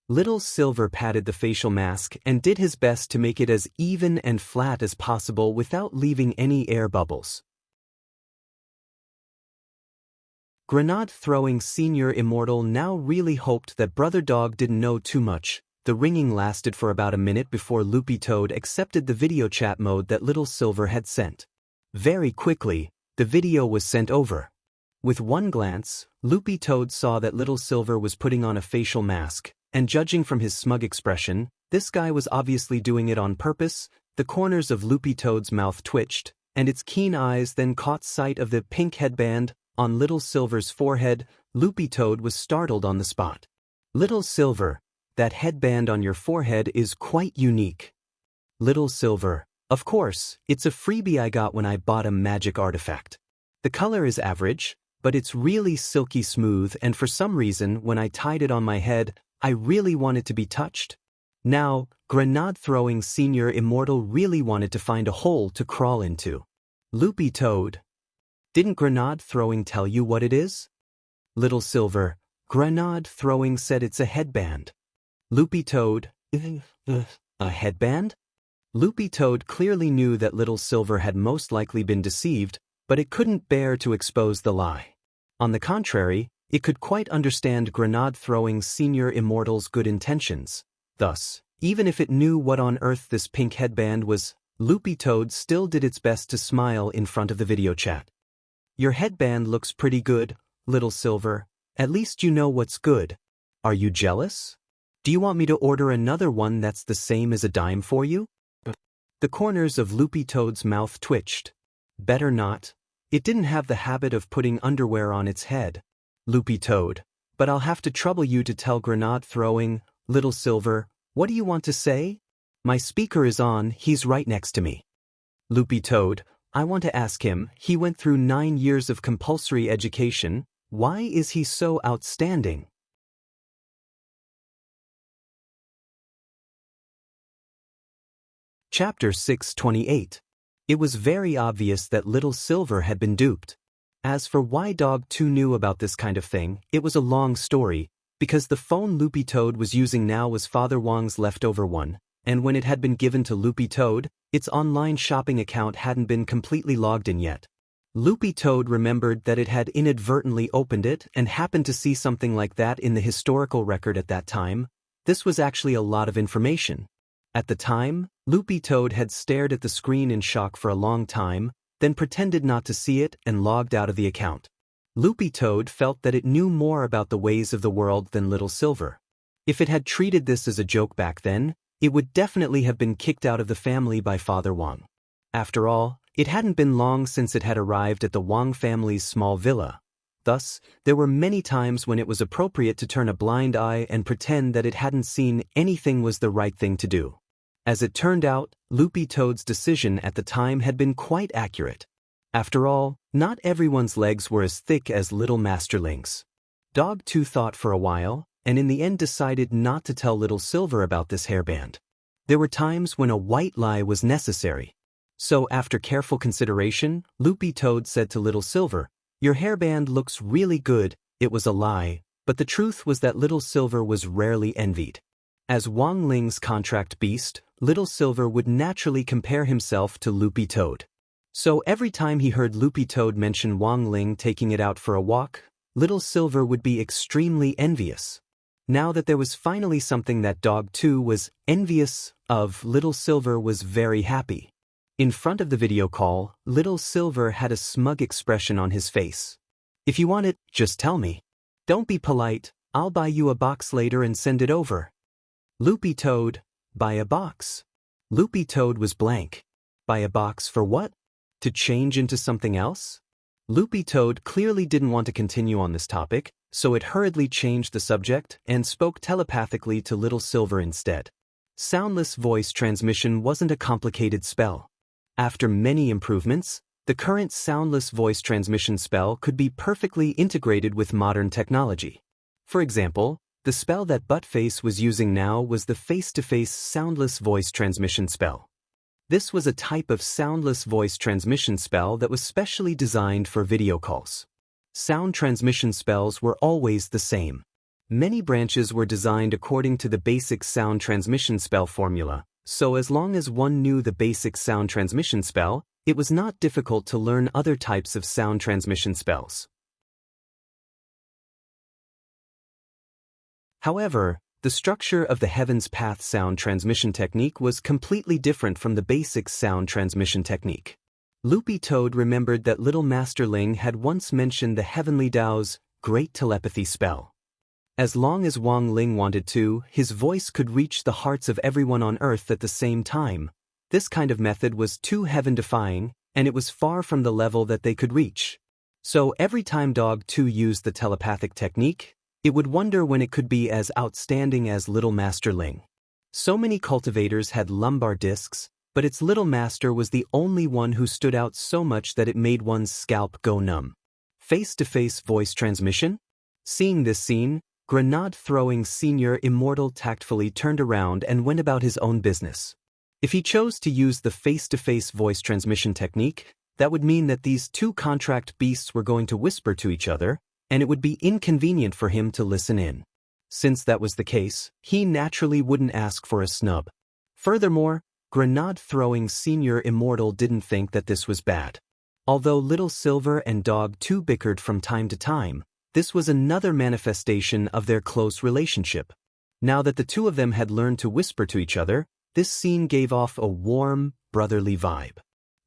Little Silver patted the facial mask and did his best to make it as even and flat as possible without leaving any air bubbles. Grenade-throwing Senior Immortal now really hoped that Brother Dog didn't know too much, The ringing lasted for about a minute before Loopy Toad accepted the video chat mode that Little Silver had sent. Very quickly, the video was sent over. With one glance, Loopy Toad saw that Little Silver was putting on a facial mask, and judging from his smug expression, this guy was obviously doing it on purpose. The corners of Loopy Toad's mouth twitched, and its keen eyes then caught sight of the pink headband on Little Silver's forehead. Loopy Toad was startled on the spot. Little Silver, that headband on your forehead is quite unique. Little Silver, of course, it's a freebie I got when I bought a magic artifact. The color is average, but it's really silky smooth, and for some reason when I tied it on my head, I really wanted to be touched. Now, grenade-throwing Senior Immortal really wanted to find a hole to crawl into. Loopy Toad, didn't grenade-throwing tell you what it is? Little Silver, grenade-throwing said it's a headband. Loopy Toad, a headband? Loopy Toad clearly knew that Little Silver had most likely been deceived, but it couldn't bear to expose the lie. On the contrary, it could quite understand grenade-throwing Senior Immortal's good intentions. Thus, even if it knew what on earth this pink headband was, Loopy Toad still did its best to smile in front of the video chat. Your headband looks pretty good, Little Silver. At least you know what's good. Are you jealous? Do you want me to order another one that's the same as a dime for you? The corners of Loopy Toad's mouth twitched. Better not. It didn't have the habit of putting underwear on its head. Loopy Toad, but I'll have to trouble you to tell grenade-throwing, Little Silver, what do you want to say? My speaker is on, he's right next to me. Loopy Toad, I want to ask him, he went through 9 years of compulsory education, why is he so outstanding? Chapter 628. It was very obvious that Little Silver had been duped. As for why Dog 2 knew about this kind of thing, it was a long story, because the phone Loopy Toad was using now was Father Wong's leftover one, and when it had been given to Loopy Toad, its online shopping account hadn't been completely logged in yet. Loopy Toad remembered that it had inadvertently opened it and happened to see something like that in the historical record at that time. This was actually a lot of information. At the time, Loopy Toad had stared at the screen in shock for a long time, then pretended not to see it and logged out of the account. Loopy Toad felt that it knew more about the ways of the world than Little Silver. If it had treated this as a joke back then, it would definitely have been kicked out of the family by Father Wong. After all, it hadn't been long since it had arrived at the Wong family's small villa. Thus, there were many times when it was appropriate to turn a blind eye and pretend that it hadn't seen anything was the right thing to do. As it turned out, Loopy Toad's decision at the time had been quite accurate. After all, not everyone's legs were as thick as Little Masterling's. Dog 2 thought for a while, and in the end decided not to tell Little Silver about this hairband. There were times when a white lie was necessary. So after careful consideration, Loopy Toad said to Little Silver, "Your hairband looks really good." It was a lie, but the truth was that Little Silver was rarely envied. As Wong Ling's contract beast, Little Silver would naturally compare himself to Loopy Toad. So every time he heard Loopy Toad mention Wong Ling taking it out for a walk, Little Silver would be extremely envious. Now that there was finally something that Dog 2 was envious of, Little Silver was very happy. In front of the video call, Little Silver had a smug expression on his face. "If you want it, just tell me. Don't be polite, I'll buy you a box later and send it over." Loopy Toad, buy a box. Loopy Toad was blank. Buy a box for what? To change into something else? Loopy Toad clearly didn't want to continue on this topic, so it hurriedly changed the subject and spoke telepathically to Little Silver instead. Soundless voice transmission wasn't a complicated spell. After many improvements, the current soundless voice transmission spell could be perfectly integrated with modern technology. For example, the spell that Buttface was using now was the face-to-face soundless voice transmission spell. This was a type of soundless voice transmission spell that was specially designed for video calls. Sound transmission spells were always the same. Many branches were designed according to the basic sound transmission spell formula, so as long as one knew the basic sound transmission spell, it was not difficult to learn other types of sound transmission spells. However, The structure of the Heaven's Path sound transmission technique was completely different from the basic sound transmission technique. Loopy Toad remembered that Little Master Ling had once mentioned the Heavenly Tao's great telepathy spell. As long as Wang Ling wanted to, his voice could reach the hearts of everyone on Earth at the same time. This kind of method was too heaven-defying, and it was far from the level that they could reach. So every time Dog 2 used the telepathic technique, it would wonder when it could be as outstanding as Little Master Ling. So many cultivators had lumbar discs, but its Little Master was the only one who stood out so much that it made one's scalp go numb. Face-to-face voice transmission? Seeing this scene, grenade-throwing Senior Immortal tactfully turned around and went about his own business. If he chose to use the face-to-face voice transmission technique, that would mean that these two contract beasts were going to whisper to each other, and it would be inconvenient for him to listen in. Since that was the case, he naturally wouldn't ask for a snub. Furthermore, grenade-throwing Senior Immortal didn't think that this was bad. Although Little Silver and Dog 2 bickered from time to time, this was another manifestation of their close relationship. Now that the two of them had learned to whisper to each other, this scene gave off a warm, brotherly vibe.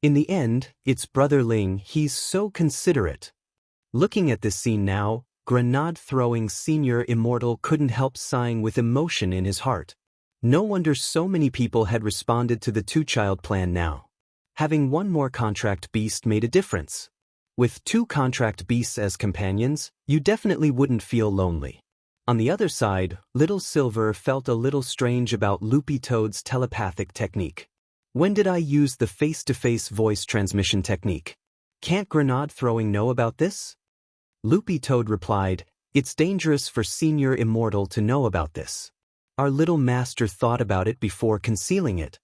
In the end, it's Brother Ling, he's so considerate. Looking at this scene now, grenade-throwing Senior Immortal couldn't help sighing with emotion in his heart. No wonder so many people had responded to the two-child plan now. Having one more contract beast made a difference. With two contract beasts as companions, you definitely wouldn't feel lonely. On the other side, Little Silver felt a little strange about Loopy Toad's telepathic technique. When did I use the face-to-face voice transmission technique? Can't grenade-throwing know about this? Loopy Toad replied, it's dangerous for Senior Immortal to know about this. Our Little Master thought about it before concealing it.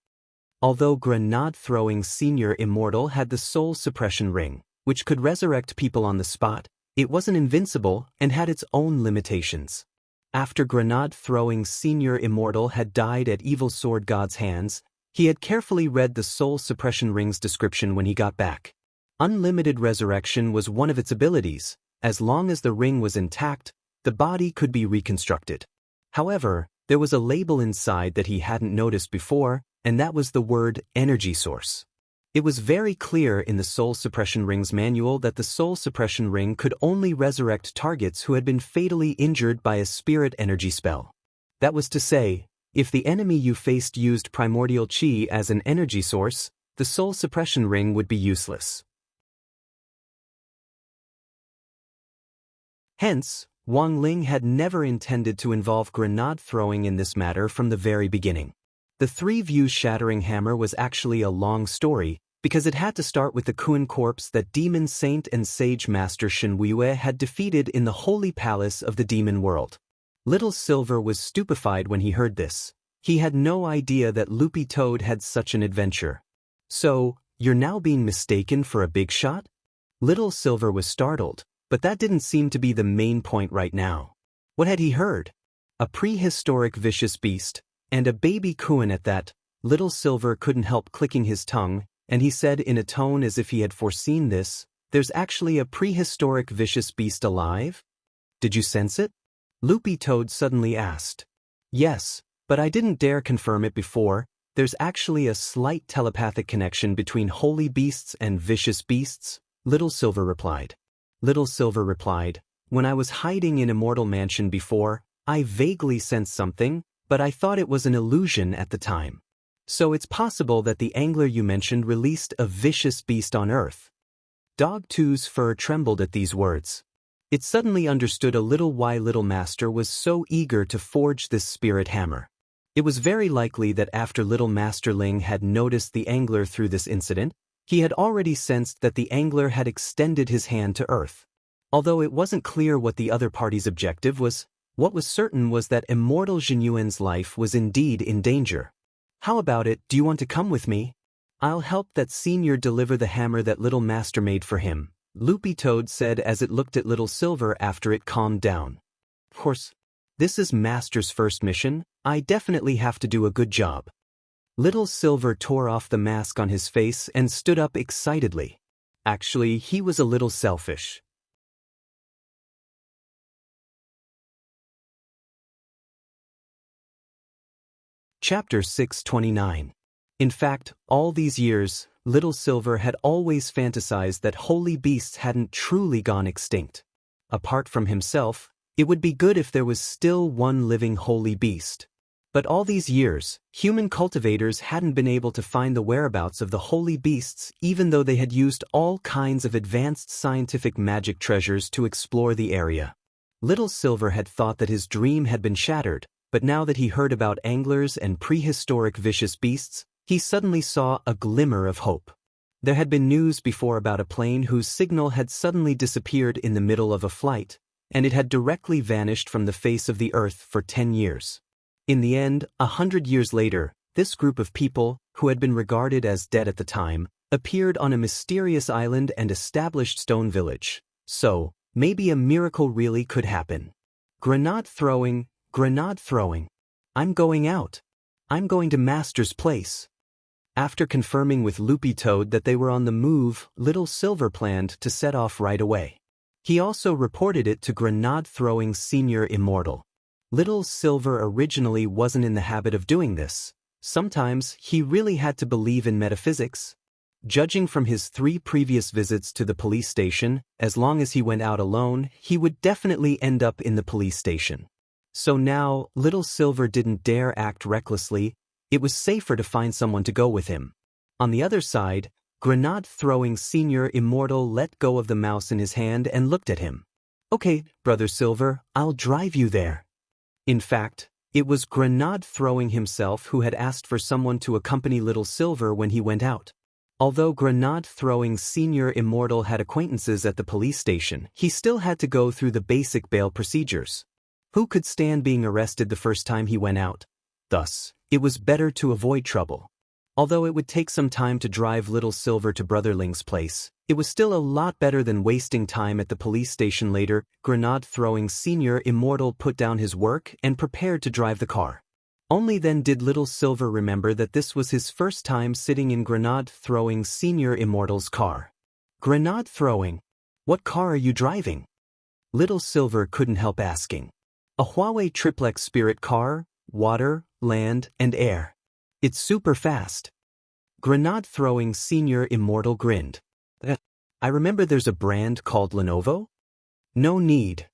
Although grenade-throwing Senior Immortal had the soul suppression ring, which could resurrect people on the spot, it wasn't invincible and had its own limitations. After grenade-throwing Senior Immortal had died at Evil Sword God's hands, he had carefully read the soul suppression ring's description when he got back. Unlimited resurrection was one of its abilities. As long as the ring was intact, the body could be reconstructed. However, there was a label inside that he hadn't noticed before, and that was the word energy source. It was very clear in the Soul Suppression Ring's manual that the Soul Suppression Ring could only resurrect targets who had been fatally injured by a spirit energy spell. That was to say, if the enemy you faced used primordial chi as an energy source, the Soul Suppression Ring would be useless. Hence, Wang Ling had never intended to involve grenade throwing in this matter from the very beginning. The three-view shattering hammer was actually a long story, because it had to start with the Kuan corpse that Demon Saint and Sage Master Shenwue had defeated in the Holy Palace of the Demon World. Little Silver was stupefied when he heard this. He had no idea that Loopy Toad had such an adventure. So, you're now being mistaken for a big shot? Little Silver was startled, but that didn't seem to be the main point right now. What had he heard? A prehistoric vicious beast, and a baby Kuan at that. Little Silver couldn't help clicking his tongue, and he said in a tone as if he had foreseen this, "There's actually a prehistoric vicious beast alive? Did you sense it?" Loopy Toad suddenly asked. "Yes, but I didn't dare confirm it before. There's actually a slight telepathic connection between holy beasts and vicious beasts," Little Silver replied. Little Silver replied, "When I was hiding in Immortal Mansion before, I vaguely sensed something, but I thought it was an illusion at the time. So it's possible that the angler you mentioned released a vicious beast on Earth." Dog 2's fur trembled at these words. It suddenly understood a little why Little Master was so eager to forge this spirit hammer. It was very likely that after Little Master Ling had noticed the angler through this incident, he had already sensed that the angler had extended his hand to Earth. Although it wasn't clear what the other party's objective was, what was certain was that Immortal Jinyuan's life was indeed in danger. "How about it, do you want to come with me? I'll help that senior deliver the hammer that Little Master made for him," Loopy Toad said as it looked at Little Silver after it calmed down. "Of course, this is Master's first mission. I definitely have to do a good job." Little Silver tore off the mask on his face and stood up excitedly. Actually, he was a little selfish. Chapter 629. In fact, all these years, Little Silver had always fantasized that holy beasts hadn't truly gone extinct. Apart from himself, it would be good if there was still one living holy beast. But all these years, human cultivators hadn't been able to find the whereabouts of the holy beasts even though they had used all kinds of advanced scientific magic treasures to explore the area. Little Silver had thought that his dream had been shattered, but now that he heard about anglers and prehistoric vicious beasts, he suddenly saw a glimmer of hope. There had been news before about a plane whose signal had suddenly disappeared in the middle of a flight, and it had directly vanished from the face of the earth for 10 years. In the end, 100 years later, this group of people, who had been regarded as dead at the time, appeared on a mysterious island and established stone village. So, maybe a miracle really could happen. Grenade throwing. I'm going out. I'm going to Master's place. After confirming with Loopy Toad that they were on the move, Little Silver planned to set off right away. He also reported it to grenade-throwing Senior Immortal. Little Silver originally wasn't in the habit of doing this. Sometimes he really had to believe in metaphysics. Judging from his 3 previous visits to the police station, as long as he went out alone, he would definitely end up in the police station. So now, Little Silver didn't dare act recklessly. It was safer to find someone to go with him. On the other side, grenade-throwing Senior Immortal let go of the mouse in his hand and looked at him. "Okay, Brother Silver, I'll drive you there." In fact, it was grenade-throwing himself who had asked for someone to accompany Little Silver when he went out. Although grenade-throwing Senior Immortal had acquaintances at the police station, he still had to go through the basic bail procedures. Who could stand being arrested the first time he went out? Thus, it was better to avoid trouble. Although it would take some time to drive Little Silver to Brotherling's place, it was still a lot better than wasting time at the police station later. Grenade-throwing Senior Immortal put down his work and prepared to drive the car. Only then did Little Silver remember that this was his first time sitting in grenade-throwing Senior Immortal's car. "Grenade-throwing? What car are you driving?" Little Silver couldn't help asking. "A Huawei triplex Spirit car, water, land, and air. It's super fast." Grenade-throwing Senior Immortal grinned. "I remember there's a brand called Lenovo?" "No need."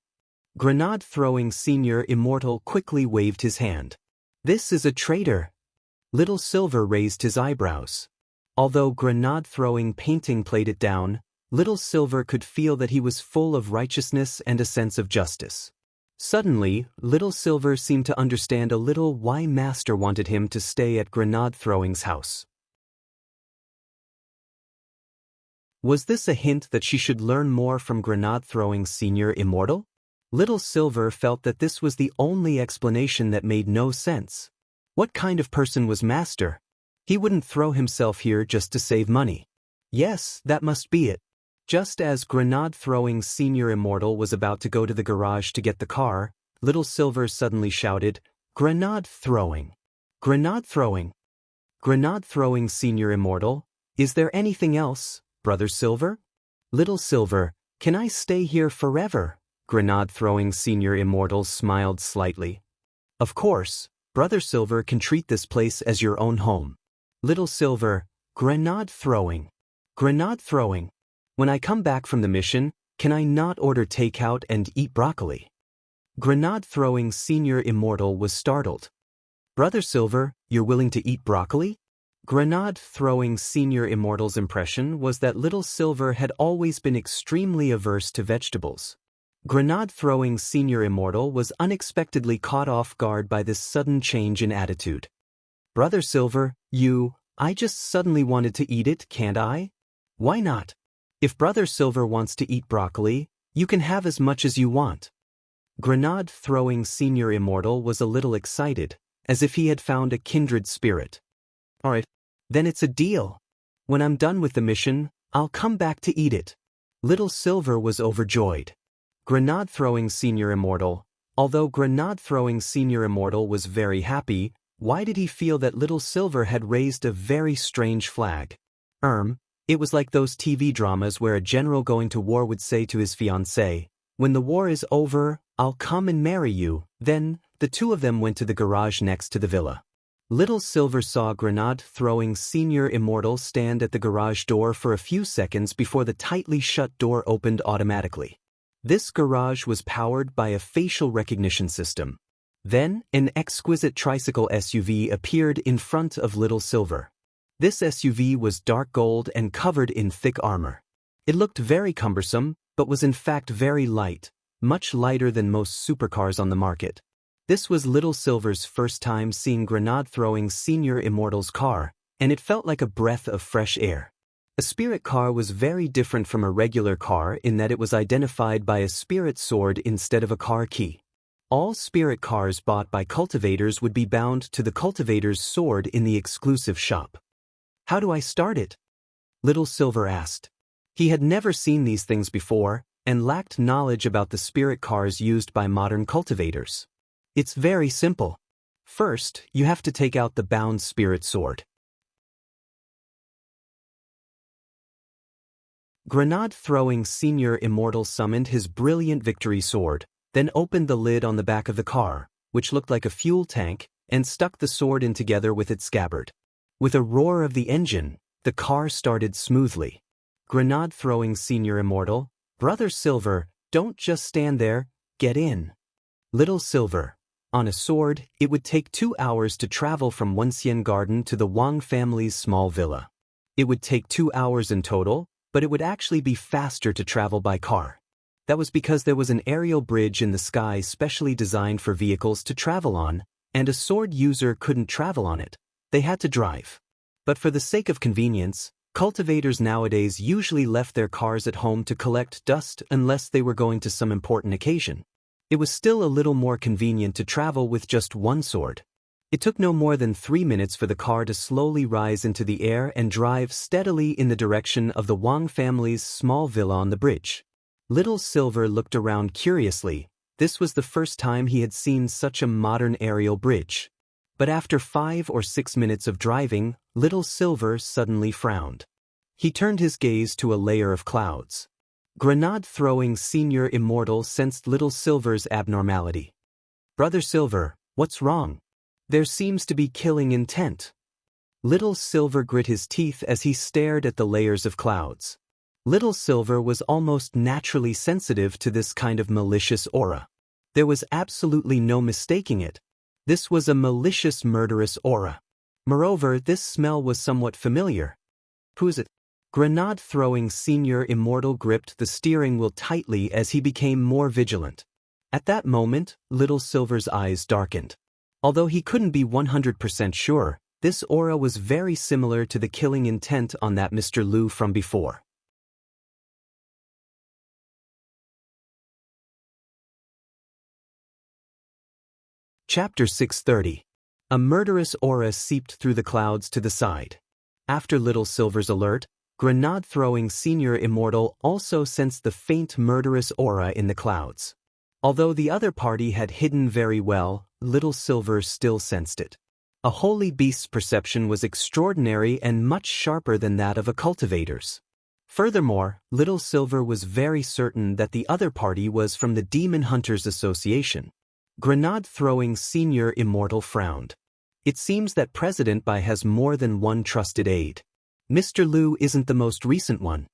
Grenade-throwing Senior Immortal quickly waved his hand. "This is a traitor." Little Silver raised his eyebrows. Although grenade-throwing painting played it down, Little Silver could feel that he was full of righteousness and a sense of justice. Suddenly, Little Silver seemed to understand a little why Master wanted him to stay at Grenade-throwing's house. Was this a hint that she should learn more from Grenade-throwing Senior Immortal? Little Silver felt that this was the only explanation that made no sense. What kind of person was Master? He wouldn't throw himself here just to save money. Yes, that must be it. Just as grenade-throwing Senior Immortal was about to go to the garage to get the car, Little Silver suddenly shouted, "Grenade-throwing! Grenade-throwing! Grenade-throwing Senior Immortal, is there anything else, Brother Silver?" "Little Silver, can I stay here forever?" Grenade-throwing Senior Immortal smiled slightly. "Of course, Brother Silver can treat this place as your own home." Little Silver, grenade-throwing! Grenade-throwing! When I come back from the mission, can I not order takeout and eat broccoli? Grenade-throwing Senior Immortal was startled. "Brother Silver, you're willing to eat broccoli?" Grenade-throwing Senior Immortal's impression was that Little Silver had always been extremely averse to vegetables. Grenade-throwing Senior Immortal was unexpectedly caught off guard by this sudden change in attitude. "Brother Silver, I just suddenly wanted to eat it, can't I?" "Why not? If Brother Silver wants to eat broccoli, you can have as much as you want." Grenade-throwing Senior Immortal was a little excited, as if he had found a kindred spirit. "All right, then it's a deal. When I'm done with the mission, I'll come back to eat it." Little Silver was overjoyed. Grenade-throwing Senior Immortal. Although Grenade-throwing Senior Immortal was very happy, why did he feel that Little Silver had raised a very strange flag? It was like those TV dramas where a general going to war would say to his fiancée, "When the war is over, I'll come and marry you." Then, the two of them went to the garage next to the villa. Little Silver saw grenade-throwing Senior Immortal stand at the garage door for a few seconds before the tightly shut door opened automatically. This garage was powered by a facial recognition system. Then, an exquisite tricycle SUV appeared in front of Little Silver. This SUV was dark gold and covered in thick armor. It looked very cumbersome, but was in fact very light, much lighter than most supercars on the market. This was Little Silver's first time seeing grenade-throwing Senior Immortal's car, and it felt like a breath of fresh air. A spirit car was very different from a regular car in that it was identified by a spirit sword instead of a car key. All spirit cars bought by cultivators would be bound to the cultivator's sword in the exclusive shop. "How do I start it?" Little Silver asked. He had never seen these things before, and lacked knowledge about the spirit cars used by modern cultivators. "It's very simple. First, you have to take out the bound spirit sword." Grenade-throwing Senior Immortal summoned his brilliant victory sword, then opened the lid on the back of the car, which looked like a fuel tank, and stuck the sword in together with its scabbard. With a roar of the engine, the car started smoothly. Grenade-throwing Senior Immortal, "Brother Silver, don't just stand there, get in." Little Silver, on a sword, it would take 2 hours to travel from Wenxian Garden to the Wang family's small villa. It would take 2 hours in total, but it would actually be faster to travel by car. That was because there was an aerial bridge in the sky specially designed for vehicles to travel on, and a sword user couldn't travel on it. They had to drive. But for the sake of convenience, cultivators nowadays usually left their cars at home to collect dust unless they were going to some important occasion. It was still a little more convenient to travel with just one sword. It took no more than 3 minutes for the car to slowly rise into the air and drive steadily in the direction of the Wang family's small villa on the bridge. Little Silver looked around curiously. This was the first time he had seen such a modern aerial bridge. But after 5 or 6 minutes of driving, Little Silver suddenly frowned. He turned his gaze to a layer of clouds. Grenade-throwing Senior Immortal sensed Little Silver's abnormality. "Brother Silver, what's wrong? There seems to be killing intent." Little Silver grit his teeth as he stared at the layers of clouds. Little Silver was almost naturally sensitive to this kind of malicious aura. There was absolutely no mistaking it. This was a malicious, murderous aura. Moreover, this smell was somewhat familiar. "Who's it?" Grenade-throwing Senior Immortal gripped the steering wheel tightly as he became more vigilant. At that moment, Little Silver's eyes darkened. Although he couldn't be 100% sure, this aura was very similar to the killing intent on that Mr. Liu from before. Chapter 630. A murderous aura seeped through the clouds to the side. After Little Silver's alert, grenade-throwing Senior Immortal also sensed the faint murderous aura in the clouds. Although the other party had hidden very well, Little Silver still sensed it. A holy beast's perception was extraordinary and much sharper than that of a cultivator's. Furthermore, Little Silver was very certain that the other party was from the Demon Hunters Association. Grenade-throwing Senior Immortal frowned. It seems that President Bai has more than one trusted aide. Mr. Liu isn't the most recent one.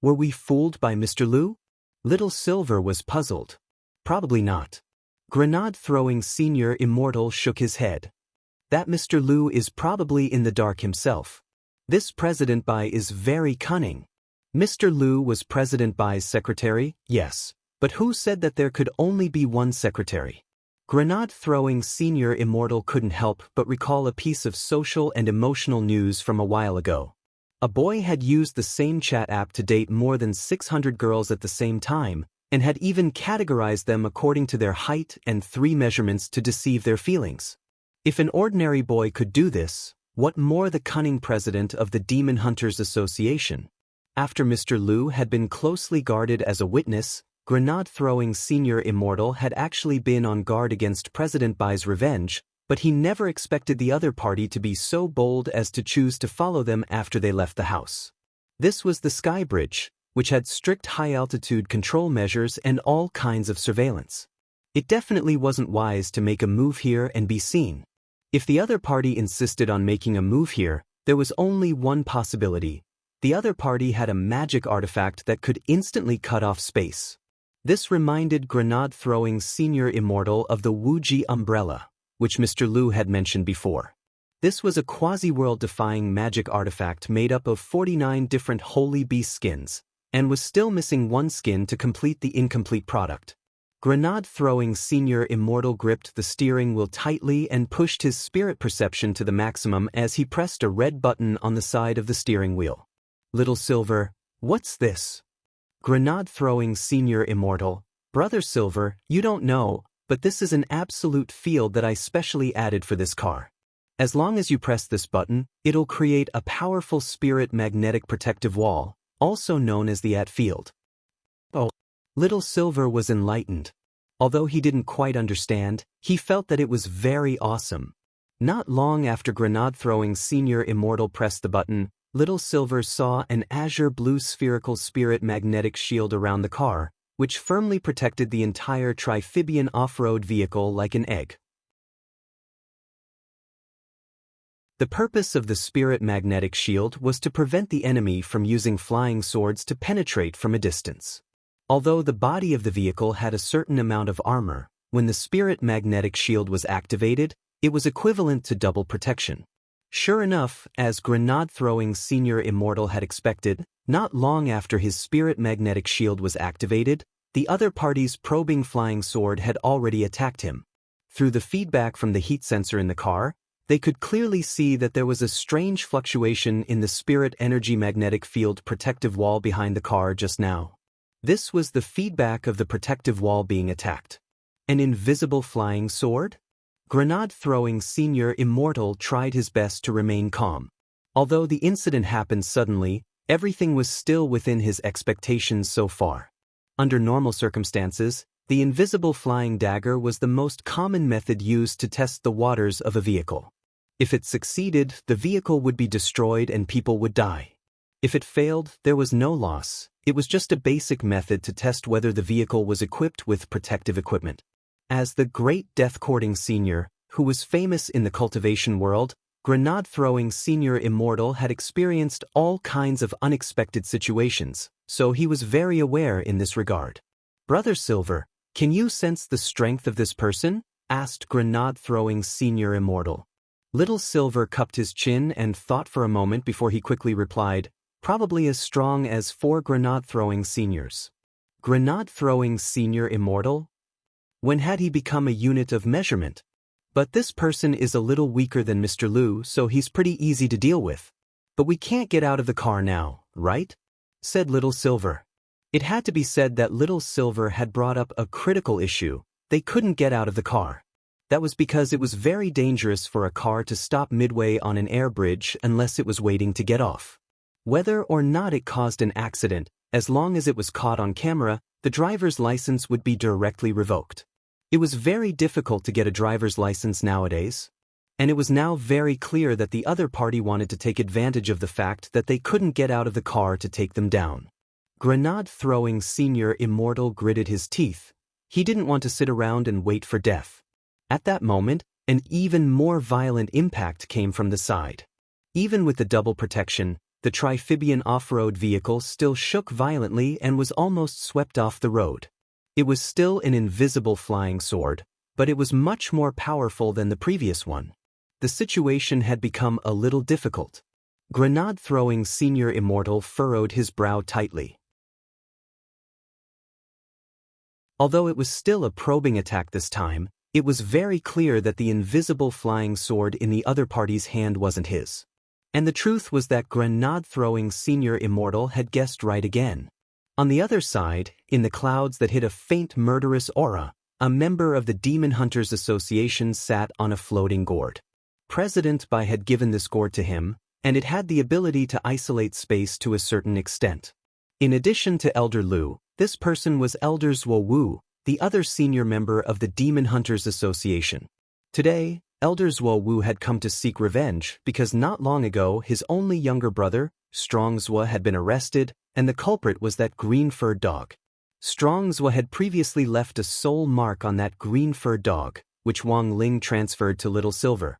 Were we fooled by Mr. Liu? Little Silver was puzzled. Probably not. Grenade-throwing Senior Immortal shook his head. That Mr. Liu is probably in the dark himself. This President Bai is very cunning. Mr. Liu was President Bai's secretary, yes. But who said that there could only be one secretary? Grenade-throwing Senior Immortal couldn't help but recall a piece of social and emotional news from a while ago. A boy had used the same chat app to date more than 600 girls at the same time, and had even categorized them according to their height and 3 measurements to deceive their feelings. If an ordinary boy could do this, what more the cunning president of the Demon Hunters Association? After Mr. Liu had been closely guarded as a witness, grenade-throwing Senior Immortal had actually been on guard against President Bai's revenge, but he never expected the other party to be so bold as to choose to follow them after they left the house. This was the Sky Bridge, which had strict high-altitude control measures and all kinds of surveillance. It definitely wasn't wise to make a move here and be seen. If the other party insisted on making a move here, there was only one possibility. The other party had a magic artifact that could instantly cut off space. This reminded grenade-throwing Senior Immortal of the Wuji umbrella, which Mr. Liu had mentioned before. This was a quasi-world-defying magic artifact made up of 49 different holy beast skins, and was still missing one skin to complete the incomplete product. Grenade-throwing Senior Immortal gripped the steering wheel tightly and pushed his spirit perception to the maximum as he pressed a red button on the side of the steering wheel. Little Silver, what's this? Grenade-throwing Senior Immortal, Brother Silver, you don't know, but this is an absolute field that I specially added for this car. As long as you press this button, it'll create a powerful spirit magnetic protective wall, also known as the AT field. Oh. Little Silver was enlightened. Although he didn't quite understand, he felt that it was very awesome. Not long after grenade-throwing Senior Immortal pressed the button, Little Silver saw an azure blue spherical spirit magnetic shield around the car, which firmly protected the entire Trifibian off-road vehicle like an egg. The purpose of the spirit magnetic shield was to prevent the enemy from using flying swords to penetrate from a distance. Although the body of the vehicle had a certain amount of armor, when the spirit magnetic shield was activated, it was equivalent to double protection. Sure enough, as grenade-throwing Senior Immortal had expected, not long after his spirit magnetic shield was activated, the other party's probing flying sword had already attacked him. Through the feedback from the heat sensor in the car, they could clearly see that there was a strange fluctuation in the spirit energy magnetic field protective wall behind the car just now. This was the feedback of the protective wall being attacked. An invisible flying sword? Grenade-throwing Senior Immortal tried his best to remain calm. Although the incident happened suddenly, everything was still within his expectations so far. Under normal circumstances, the invisible flying dagger was the most common method used to test the waters of a vehicle. If it succeeded, the vehicle would be destroyed and people would die. If it failed, there was no loss. It was just a basic method to test whether the vehicle was equipped with protective equipment. As the great death-courting senior, who was famous in the cultivation world, grenade-throwing Senior Immortal had experienced all kinds of unexpected situations, so he was very aware in this regard. Brother Silver, can you sense the strength of this person? Asked grenade-throwing Senior Immortal. Little Silver cupped his chin and thought for a moment before he quickly replied, probably as strong as 4 grenade-throwing seniors. Grenade-throwing Senior Immortal? When had he become a unit of measurement? But this person is a little weaker than Mr. Liu, so he's pretty easy to deal with. But we can't get out of the car now, right? Said Little Silver. It had to be said that Little Silver had brought up a critical issue. They couldn't get out of the car. That was because it was very dangerous for a car to stop midway on an air bridge unless it was waiting to get off. Whether or not it caused an accident, as long as it was caught on camera, the driver's license would be directly revoked. It was very difficult to get a driver's license nowadays. And it was now very clear that the other party wanted to take advantage of the fact that they couldn't get out of the car to take them down. Grenade-throwing Senior Immortal gritted his teeth. He didn't want to sit around and wait for death. At that moment, an even more violent impact came from the side. Even with the double protection, the Trifibian off-road vehicle still shook violently and was almost swept off the road. It was still an invisible flying sword, but it was much more powerful than the previous one. The situation had become a little difficult. Grenade-throwing Senior Immortal furrowed his brow tightly. Although it was still a probing attack this time, it was very clear that the invisible flying sword in the other party's hand wasn't his. And the truth was that grenade-throwing Senior Immortal had guessed right again. On the other side, in the clouds that hid a faint murderous aura, a member of the Demon Hunters Association sat on a floating gourd. President Bai had given this gourd to him, and it had the ability to isolate space to a certain extent. In addition to Elder Liu, this person was Elder Zhuo Wu, the other senior member of the Demon Hunters Association. Today, Elder Zhuo Wu had come to seek revenge because not long ago his only younger brother, Strong Zhuo, had been arrested, and the culprit was that green-furred dog. Strong Zhuo had previously left a soul mark on that green-furred dog, which Wang Ling transferred to Little Silver.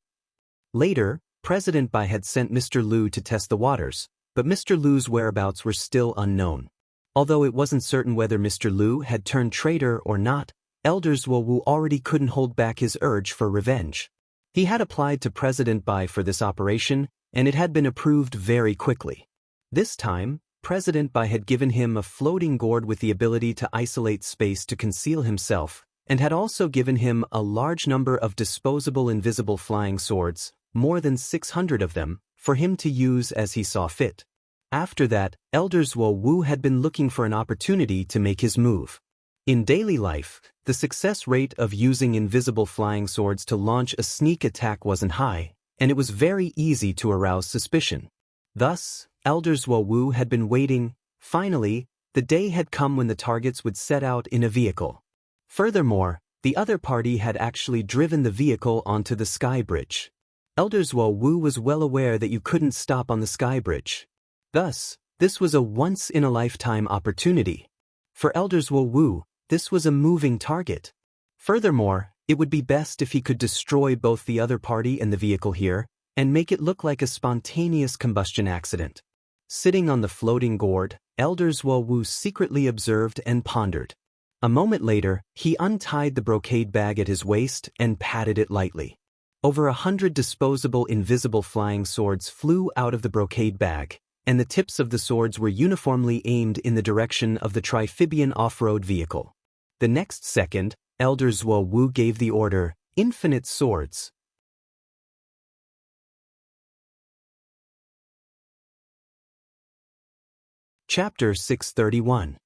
Later, President Bai had sent Mr. Liu to test the waters, but Mr. Liu's whereabouts were still unknown. Although it wasn't certain whether Mr. Liu had turned traitor or not, Elder Zhuowu already couldn't hold back his urge for revenge. He had applied to President Bai for this operation, and it had been approved very quickly. This time, President Bai had given him a floating gourd with the ability to isolate space to conceal himself, and had also given him a large number of disposable invisible flying swords, more than 600 of them, for him to use as he saw fit. After that, Elder Zhuowu had been looking for an opportunity to make his move. In daily life, the success rate of using invisible flying swords to launch a sneak attack wasn't high, and it was very easy to arouse suspicion. Thus, Elder Zhuowu had been waiting. Finally, the day had come when the targets would set out in a vehicle. Furthermore, the other party had actually driven the vehicle onto the sky bridge. Elder Zhuowu was well aware that you couldn't stop on the sky bridge. Thus, this was a once-in-a-lifetime opportunity. For Elder Zhuowu, this was a moving target. Furthermore, it would be best if he could destroy both the other party and the vehicle here, and make it look like a spontaneous combustion accident. Sitting on the floating gourd, Elder Zhuowu secretly observed and pondered. A moment later, he untied the brocade bag at his waist and patted it lightly. Over 100 disposable invisible flying swords flew out of the brocade bag, and the tips of the swords were uniformly aimed in the direction of the Trifibian off-road vehicle. The next second, Elder Zhuowu gave the order, "Infinite swords." Chapter 631.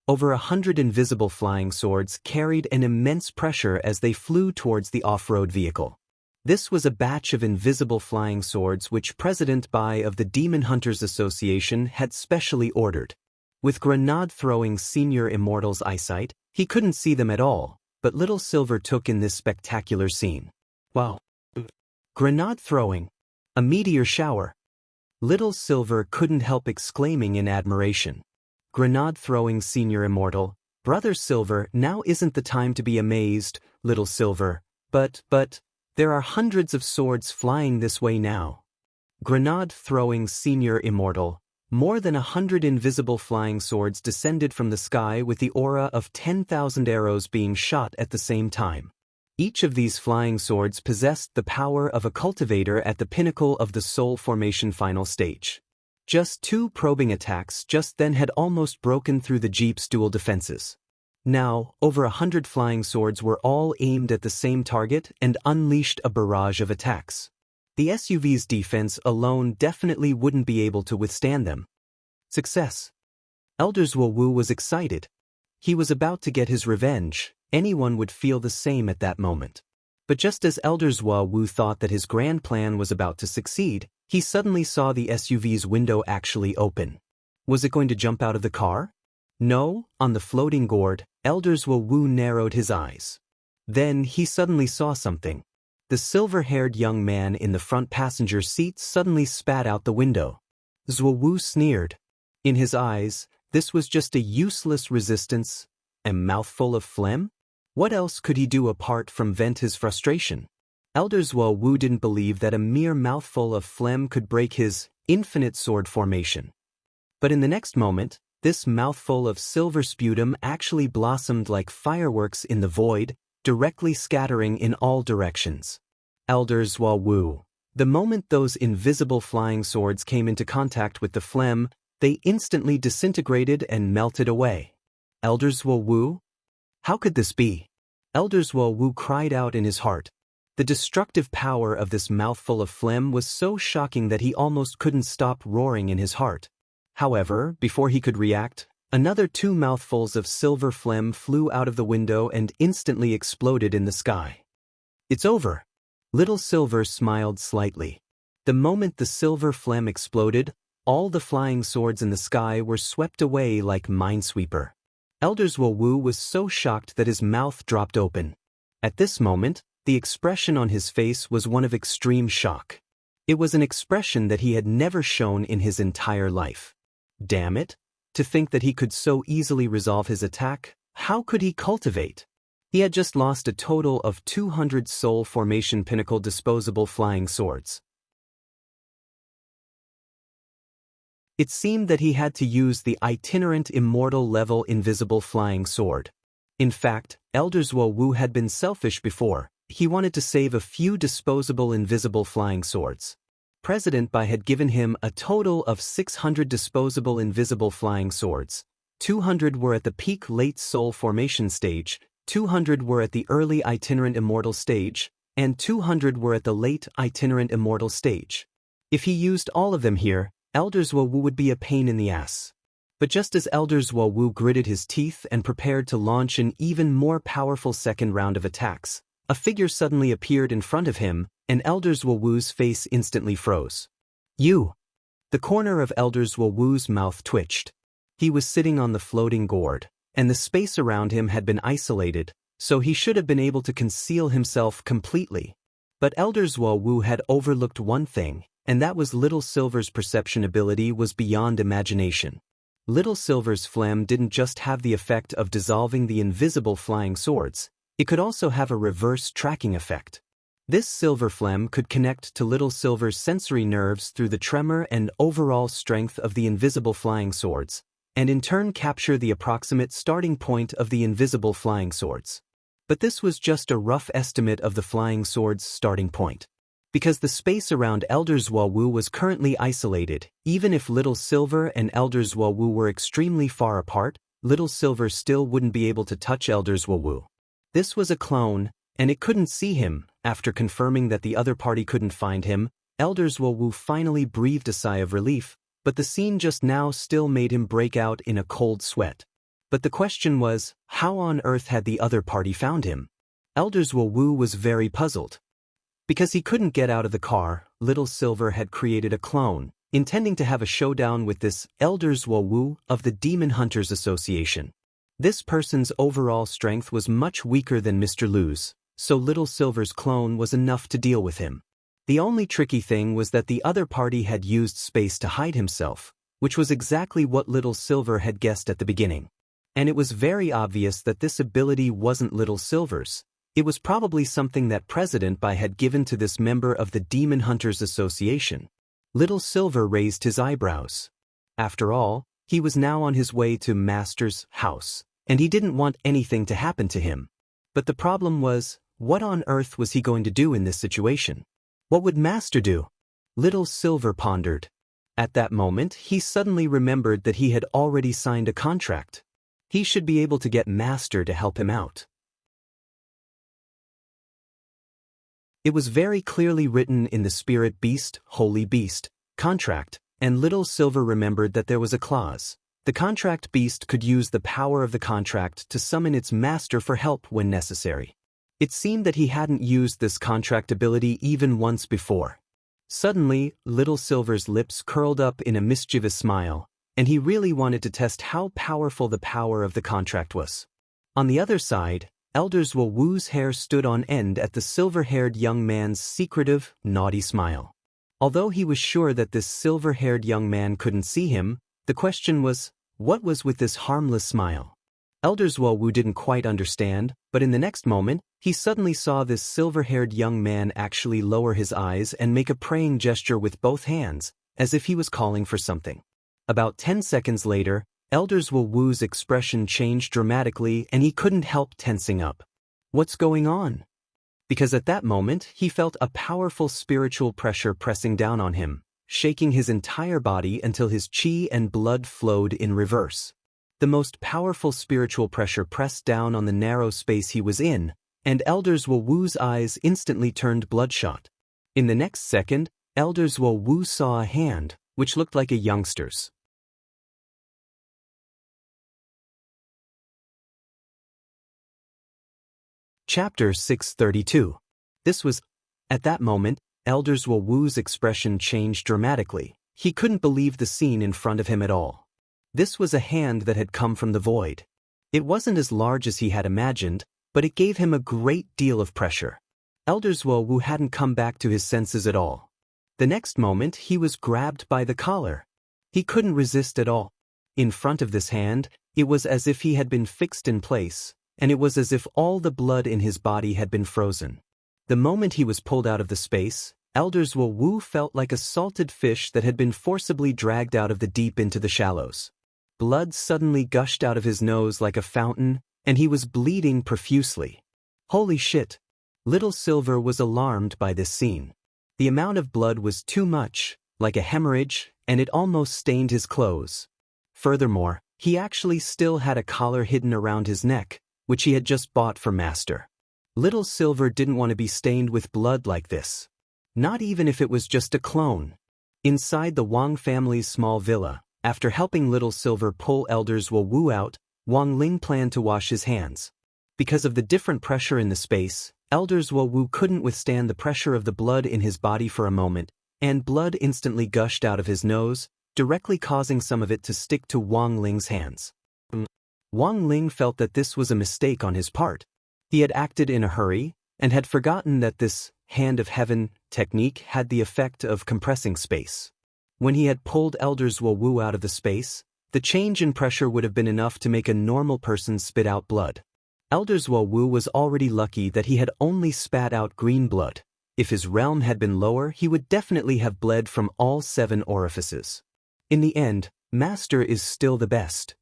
Over 100 invisible flying swords carried an immense pressure as they flew towards the off-road vehicle. This was a batch of invisible flying swords which President Bai of the Demon Hunters Association had specially ordered. With grenade-throwing Senior Immortal's eyesight, he couldn't see them at all, but Little Silver took in this spectacular scene. Wow! Grenade-throwing! A meteor shower! Little Silver couldn't help exclaiming in admiration. Grenade-throwing Senior Immortal, Brother Silver, now isn't the time to be amazed, Little Silver, but, there are hundreds of swords flying this way now. Grenade-throwing Senior Immortal, more than 100 invisible flying swords descended from the sky with the aura of 10,000 arrows being shot at the same time. Each of these flying swords possessed the power of a cultivator at the pinnacle of the soul formation final stage. Just 2 probing attacks just then had almost broken through the Jeep's dual defenses. Now, over 100 flying swords were all aimed at the same target and unleashed a barrage of attacks. The SUV's defense alone definitely wouldn't be able to withstand them. Success! Elder Zhuowu was excited. He was about to get his revenge. Anyone would feel the same at that moment. But just as Elder Zhuowu thought that his grand plan was about to succeed, he suddenly saw the SUV's window actually open. Was it going to jump out of the car? No, on the floating gourd, Elder Zhuowu narrowed his eyes. Then he suddenly saw something. The silver-haired young man in the front passenger seat suddenly spat out the window. Zhuowu sneered. In his eyes, this was just a useless resistance, a mouthful of phlegm? What else could he do apart from vent his frustration? Elder Zhuowu didn't believe that a mere mouthful of phlegm could break his infinite sword formation. But in the next moment, this mouthful of silver sputum actually blossomed like fireworks in the void, directly scattering in all directions. Elder Zhuowu. The moment those invisible flying swords came into contact with the phlegm, they instantly disintegrated and melted away. Elder Zhuowu? How could this be? Elder Zhuowu cried out in his heart. The destructive power of this mouthful of phlegm was so shocking that he almost couldn't stop roaring in his heart. However, before he could react, another 2 mouthfuls of silver phlegm flew out of the window and instantly exploded in the sky. It's over. Little Silver smiled slightly. The moment the silver phlegm exploded, all the flying swords in the sky were swept away like minesweeper. Elder Zhuowu was so shocked that his mouth dropped open. At this moment, the expression on his face was one of extreme shock. It was an expression that he had never shown in his entire life. Damn it! To think that he could so easily resolve his attack, how could he cultivate? He had just lost a total of 200 soul formation pinnacle disposable flying swords. It seemed that he had to use the itinerant immortal level invisible flying sword. In fact, Elder Zuo Wu had been selfish before. He wanted to save a few disposable invisible flying swords. President Bai had given him a total of 600 disposable invisible flying swords. 200 were at the peak late soul formation stage, 200 were at the early itinerant immortal stage, and 200 were at the late itinerant immortal stage. If he used all of them here, Elder Zuo Wu would be a pain in the ass. But just as Elder Zuo Wu gritted his teeth and prepared to launch an even more powerful second round of attacks, a figure suddenly appeared in front of him, and Elder Zuo Wu's face instantly froze. You! The corner of Elder Zuo Wu's mouth twitched. He was sitting on the floating gourd, and the space around him had been isolated, so he should have been able to conceal himself completely. But Elder Zuo Wu had overlooked one thing, and that was Little Silver's perception ability was beyond imagination. Little Silver's phlegm didn't just have the effect of dissolving the invisible flying swords, it could also have a reverse tracking effect. This silver phlegm could connect to Little Silver's sensory nerves through the tremor and overall strength of the invisible flying swords, and in turn capture the approximate starting point of the invisible flying swords. But this was just a rough estimate of the flying sword's starting point. Because the space around Elder Zuo Wu was currently isolated, even if Little Silver and Elder Zuo Wu were extremely far apart, Little Silver still wouldn't be able to touch Elder Zuo Wu. This was a clone, and it couldn't see him. After confirming that the other party couldn't find him, Elder Zuo Wu finally breathed a sigh of relief, but the scene just now still made him break out in a cold sweat. But the question was, how on earth had the other party found him? Elder Zuo Wu was very puzzled. Because he couldn't get out of the car, Little Silver had created a clone, intending to have a showdown with this Elder Zuo Wu of the Demon Hunters Association. This person's overall strength was much weaker than Mr. Lu's, so Little Silver's clone was enough to deal with him. The only tricky thing was that the other party had used space to hide himself, which was exactly what Little Silver had guessed at the beginning. And it was very obvious that this ability wasn't Little Silver's. It was probably something that President Bai had given to this member of the Demon Hunters Association. Little Silver raised his eyebrows. After all, he was now on his way to Master's house, and he didn't want anything to happen to him. But the problem was, what on earth was he going to do in this situation? What would Master do? Little Silver pondered. At that moment, he suddenly remembered that he had already signed a contract. He should be able to get Master to help him out. It was very clearly written in the Spirit Beast, Holy Beast, contract, and Little Silver remembered that there was a clause. The contract beast could use the power of the contract to summon its master for help when necessary. It seemed that he hadn't used this contract ability even once before. Suddenly, Little Silver's lips curled up in a mischievous smile, and he really wanted to test how powerful the power of the contract was. On the other side, Elder Zuo Wu's hair stood on end at the silver-haired young man's secretive, naughty smile. Although he was sure that this silver-haired young man couldn't see him, the question was, what was with this harmless smile? Elder Zuo Wu didn't quite understand, but in the next moment, he suddenly saw this silver-haired young man actually lower his eyes and make a praying gesture with both hands, as if he was calling for something. About 10 seconds later, Elder Zuo Wu's expression changed dramatically and he couldn't help tensing up. What's going on? Because at that moment, he felt a powerful spiritual pressure pressing down on him, shaking his entire body until his chi and blood flowed in reverse. The most powerful spiritual pressure pressed down on the narrow space he was in, and Elder Zuo Wu's eyes instantly turned bloodshot. In the next second, Elder Zuo Wu saw a hand, which looked like a youngster's. Chapter 632. This was, at that moment, Elder Zuo Wu's expression changed dramatically. He couldn't believe the scene in front of him at all. This was a hand that had come from the void. It wasn't as large as he had imagined, but it gave him a great deal of pressure. Elder Zuo Wu hadn't come back to his senses at all. The next moment, he was grabbed by the collar. He couldn't resist at all. In front of this hand, it was as if he had been fixed in place, and it was as if all the blood in his body had been frozen. The moment he was pulled out of the space, Elders Wu felt like a salted fish that had been forcibly dragged out of the deep into the shallows. Blood suddenly gushed out of his nose like a fountain, and he was bleeding profusely. Holy shit! Little Silver was alarmed by this scene. The amount of blood was too much, like a hemorrhage, and it almost stained his clothes. Furthermore, he actually still had a collar hidden around his neck, which he had just bought for Master. Little Silver didn't want to be stained with blood like this. Not even if it was just a clone. Inside the Wang family's small villa, after helping Little Silver pull Elders Wu out, Wang Ling planned to wash his hands. Because of the different pressure in the space, Elders Wu couldn't withstand the pressure of the blood in his body for a moment, and blood instantly gushed out of his nose, directly causing some of it to stick to Wang Ling's hands. Wang Ling felt that this was a mistake on his part. He had acted in a hurry, and had forgotten that this hand of heaven technique had the effect of compressing space. When he had pulled Elders Wu out of the space, the change in pressure would have been enough to make a normal person spit out blood. Elders Wu was already lucky that he had only spat out green blood. If his realm had been lower, he would definitely have bled from all 7 orifices. In the end, Master is still the best.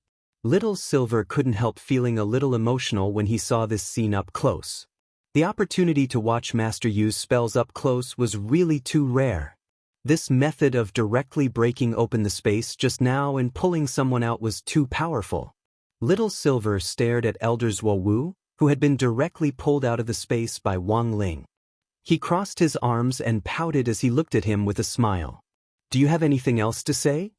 Little Silver couldn't help feeling a little emotional when he saw this scene up close. The opportunity to watch Master use spells up close was really too rare. This method of directly breaking open the space just now and pulling someone out was too powerful. Little Silver stared at Elders Wu, who had been directly pulled out of the space by Wang Ling. He crossed his arms and pouted as he looked at him with a smile. "Do you have anything else to say?"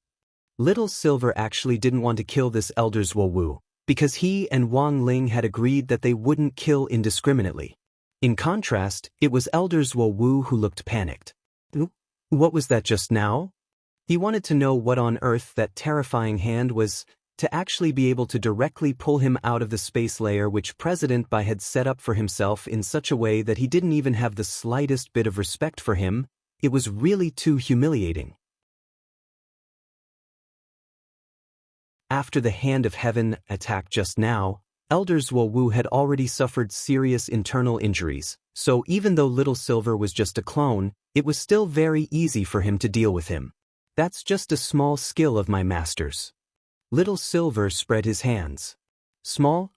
Little Silver actually didn't want to kill this Elders Wu, because he and Wang Ling had agreed that they wouldn't kill indiscriminately. In contrast, it was Elders Wu who looked panicked. What was that just now? He wanted to know what on earth that terrifying hand was, to actually be able to directly pull him out of the space layer which President Bai had set up for himself in such a way that he didn't even have the slightest bit of respect for him. It was really too humiliating. After the Hand of Heaven attack just now, Elders Wu had already suffered serious internal injuries, so even though Little Silver was just a clone, it was still very easy for him to deal with him. "That's just a small skill of my master's." Little Silver spread his hands. Small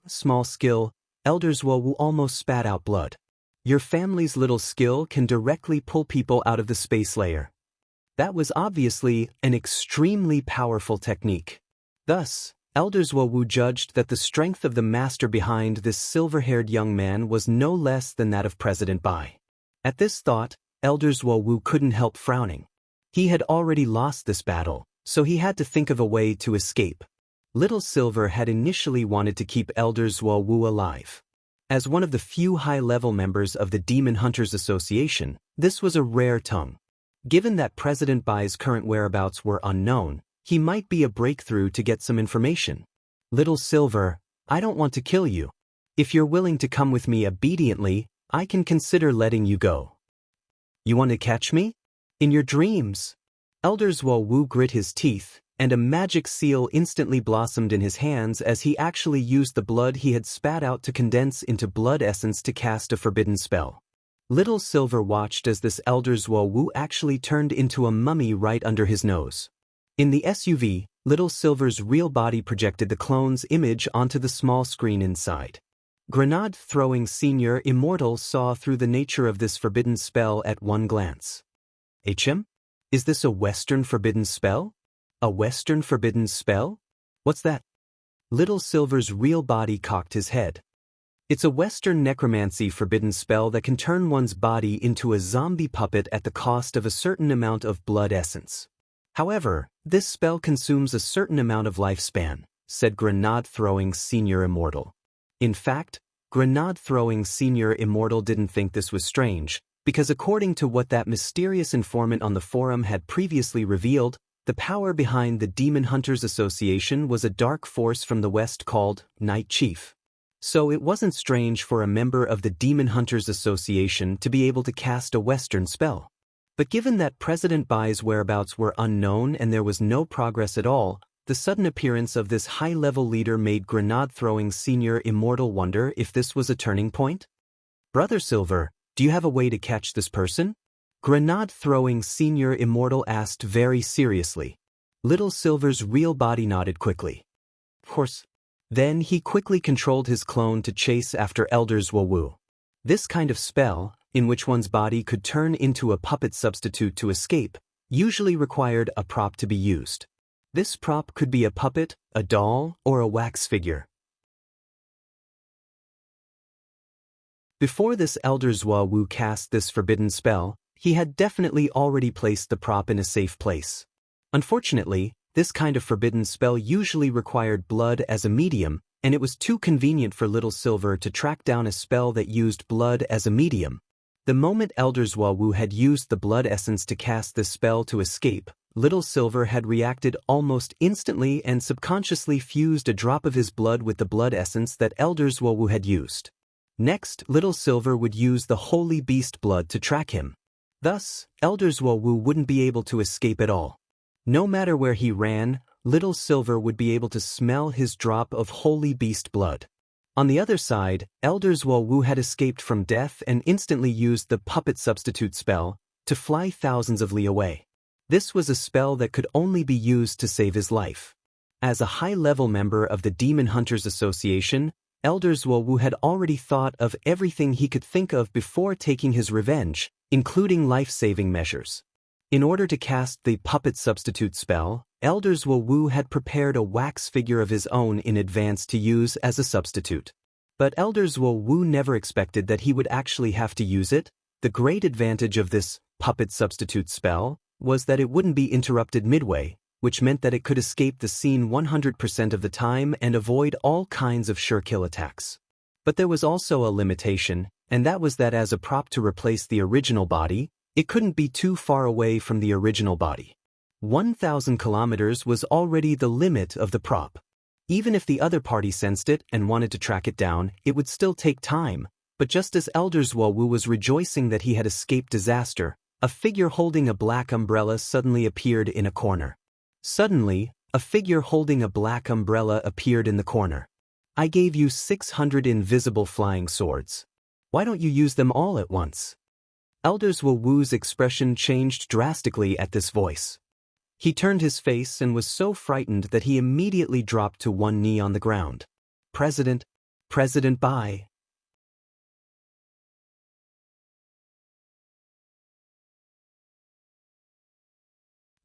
skill." Elders Wu almost spat out blood. "Your family's little skill can directly pull people out of the space layer." That was obviously an extremely powerful technique. Thus, Elders Wu judged that the strength of the master behind this silver-haired young man was no less than that of President Bai. At this thought, Elders Wu couldn't help frowning. He had already lost this battle, so he had to think of a way to escape. Little Silver had initially wanted to keep Elders Wu alive. As one of the few high-level members of the Demon Hunters Association, this was a rare tongue. Given that President Bai's current whereabouts were unknown, he might be a breakthrough to get some information. "Little Silver, I don't want to kill you. If you're willing to come with me obediently, I can consider letting you go." "You want to catch me? In your dreams?" Elders Wu grit his teeth, and a magic seal instantly blossomed in his hands as he actually used the blood he had spat out to condense into blood essence to cast a forbidden spell. Little Silver watched as this Elders Wu actually turned into a mummy right under his nose. In the SUV, Little Silver's real body projected the clone's image onto the small screen inside. Grenade-throwing Senior Immortal saw through the nature of this forbidden spell at one glance. "HM? Is this a Western forbidden spell? A Western forbidden spell? What's that?" Little Silver's real body cocked his head. "It's a Western necromancy forbidden spell that can turn one's body into a zombie puppet at the cost of a certain amount of blood essence. However, this spell consumes a certain amount of lifespan," said Grenade-throwing Senior Immortal. In fact, Grenade-throwing Senior Immortal didn't think this was strange, because according to what that mysterious informant on the forum had previously revealed, the power behind the Demon Hunters Association was a dark force from the West called Night Chief. So it wasn't strange for a member of the Demon Hunters Association to be able to cast a Western spell. But given that President Bai's whereabouts were unknown and there was no progress at all, The sudden appearance of this high-level leader made grenade-throwing Senior Immortal wonder if this was a turning point. "Brother Silver, do you have a way to catch this person?" Grenade-throwing Senior Immortal asked very seriously. Little Silver's real body nodded quickly. "Of course." Then he quickly controlled his clone to chase after Elders Wowu. This kind of spell, in which one's body could turn into a puppet substitute to escape, usually required a prop to be used. This prop could be a puppet, a doll, or a wax figure. Before this Elders Wowu cast this forbidden spell, he had definitely already placed the prop in a safe place. Unfortunately, this kind of forbidden spell usually required blood as a medium, and it was too convenient for Little Silver to track down a spell that used blood as a medium. The moment Elders Wowu had used the blood essence to cast this spell to escape, Little Silver had reacted almost instantly and subconsciously fused a drop of his blood with the blood essence that Elders Wowu had used. Next, Little Silver would use the holy beast blood to track him. Thus, Elders Wowu wouldn't be able to escape at all. No matter where he ran, Little Silver would be able to smell his drop of holy beast blood. On the other side, Elders Wowu had escaped from death and instantly used the puppet substitute spell to fly thousands of li away. This was a spell that could only be used to save his life. As a high-level member of the Demon Hunters Association, Elders Wowu had already thought of everything he could think of before taking his revenge, including life-saving measures. In order to cast the puppet substitute spell, Elders Wowu had prepared a wax figure of his own in advance to use as a substitute. But Elders Wowu never expected that he would actually have to use it. The great advantage of this puppet substitute spell was that it wouldn't be interrupted midway, which meant that it could escape the scene 100% of the time and avoid all kinds of sure-kill attacks. But there was also a limitation, and that was that as a prop to replace the original body, it couldn't be too far away from the original body. 1,000 kilometers was already the limit of the prop. Even if the other party sensed it and wanted to track it down, it would still take time. But just as Elders Wowu was rejoicing that he had escaped disaster, a figure holding a black umbrella suddenly appeared in a corner. Suddenly, a figure holding a black umbrella appeared in the corner. "I gave you 600 invisible flying swords. Why don't you use them all at once?" Elders Wowu's expression changed drastically at this voice. He turned his face and was so frightened that he immediately dropped to one knee on the ground. President Bai.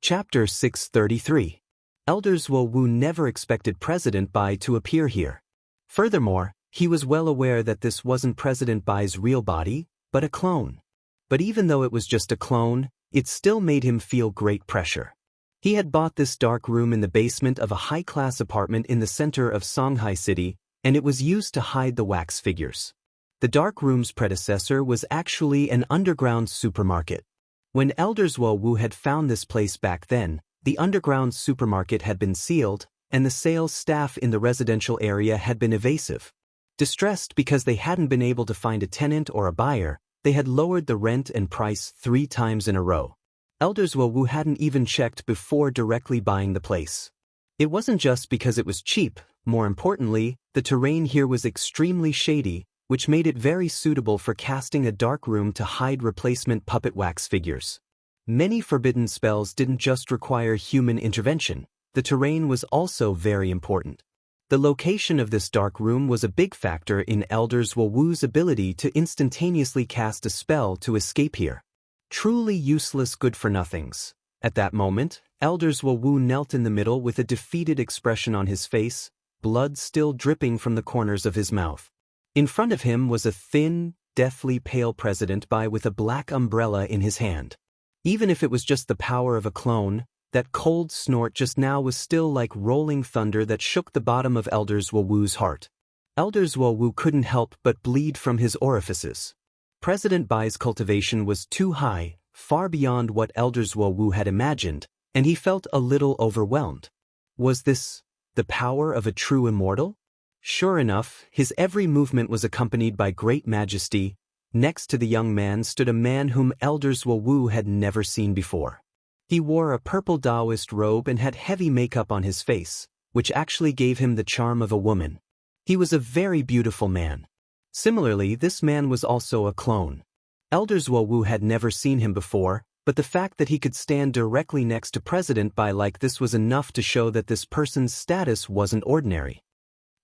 Chapter 633. Elders Wowu never expected President Bai to appear here. Furthermore, he was well aware that this wasn't President Bai's real body, but a clone. But even though it was just a clone, it still made him feel great pressure. He had bought this dark room in the basement of a high-class apartment in the center of Shanghai City, and it was used to hide the wax figures. The dark room's predecessor was actually an underground supermarket. When Elders Wowu had found this place back then, the underground supermarket had been sealed, and the sales staff in the residential area had been evasive. Distressed because they hadn't been able to find a tenant or a buyer, they had lowered the rent and price 3 times in a row. Elders Wowu hadn't even checked before directly buying the place. It wasn't just because it was cheap, more importantly, the terrain here was extremely shady, which made it very suitable for casting a dark room to hide replacement puppet wax figures. Many forbidden spells didn't just require human intervention, the terrain was also very important. The location of this dark room was a big factor in Elders Wowu's ability to instantaneously cast a spell to escape here. Truly useless good-for-nothings. At that moment, Elders Wowu knelt in the middle with a defeated expression on his face, blood still dripping from the corners of his mouth. In front of him was a thin, deathly pale President Bai with a black umbrella in his hand. Even if it was just the power of a clone, that cold snort just now was still like rolling thunder that shook the bottom of Elders Wowu's heart. Elders Wowu couldn't help but bleed from his orifices. President Bai's cultivation was too high, far beyond what Elders Wowu had imagined, and he felt a little overwhelmed. Was this the power of a true immortal? Sure enough, his every movement was accompanied by great majesty. Next to the young man stood a man whom Elders Wowu had never seen before. He wore a purple Taoist robe and had heavy makeup on his face, which actually gave him the charm of a woman. He was a very beautiful man. Similarly, this man was also a clone. Elders Wu had never seen him before, but the fact that he could stand directly next to President Bai like this was enough to show that this person's status wasn't ordinary.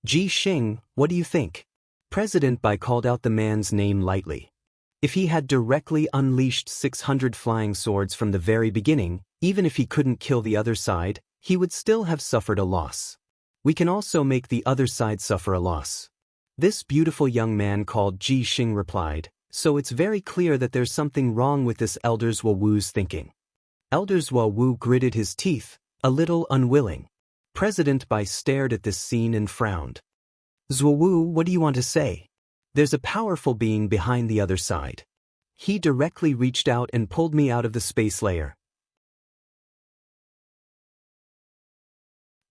Ji Xing, what do you think? President Bai called out the man's name lightly. If he had directly unleashed 600 flying swords from the very beginning, even if he couldn't kill the other side, he would still have suffered a loss. We can also make the other side suffer a loss. This beautiful young man called Ji Xing replied, so it's very clear that there's something wrong with this Elders Wu's thinking. Elders Wu gritted his teeth, a little unwilling. President Bai stared at this scene and frowned. Zhuwu, what do you want to say? There's a powerful being behind the other side. He directly reached out and pulled me out of the space layer.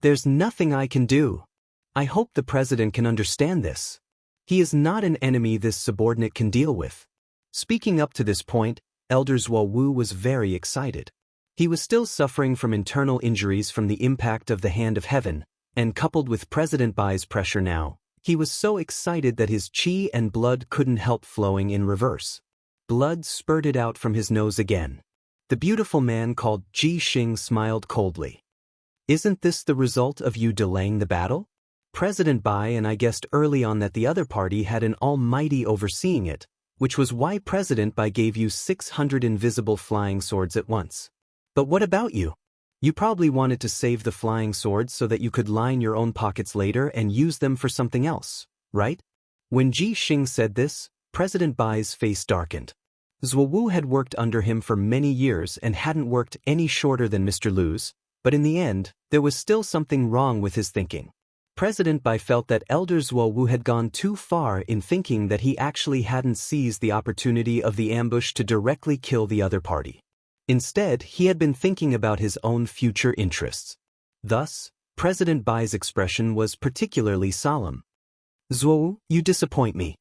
There's nothing I can do. I hope the president can understand this. He is not an enemy this subordinate can deal with. Speaking up to this point, Elders Wu was very excited. He was still suffering from internal injuries from the impact of the Hand of Heaven, and coupled with President Bai's pressure now, he was so excited that his qi and blood couldn't help flowing in reverse. Blood spurted out from his nose again. The beautiful man called Ji Xing smiled coldly. Isn't this the result of you delaying the battle? President Bai and I guessed early on that the other party had an almighty overseeing it, which was why President Bai gave you 600 invisible flying swords at once. But what about you? You probably wanted to save the flying swords so that you could line your own pockets later and use them for something else, right? When Ji Xing said this, President Bai's face darkened. Zhuwu had worked under him for many years and hadn't worked any shorter than Mr. Lu's, but in the end, there was still something wrong with his thinking. President Bai felt that Elders Wu had gone too far in thinking that he actually hadn't seized the opportunity of the ambush to directly kill the other party. Instead, he had been thinking about his own future interests. Thus, President Bai's expression was particularly solemn. Zhuwu, you disappoint me.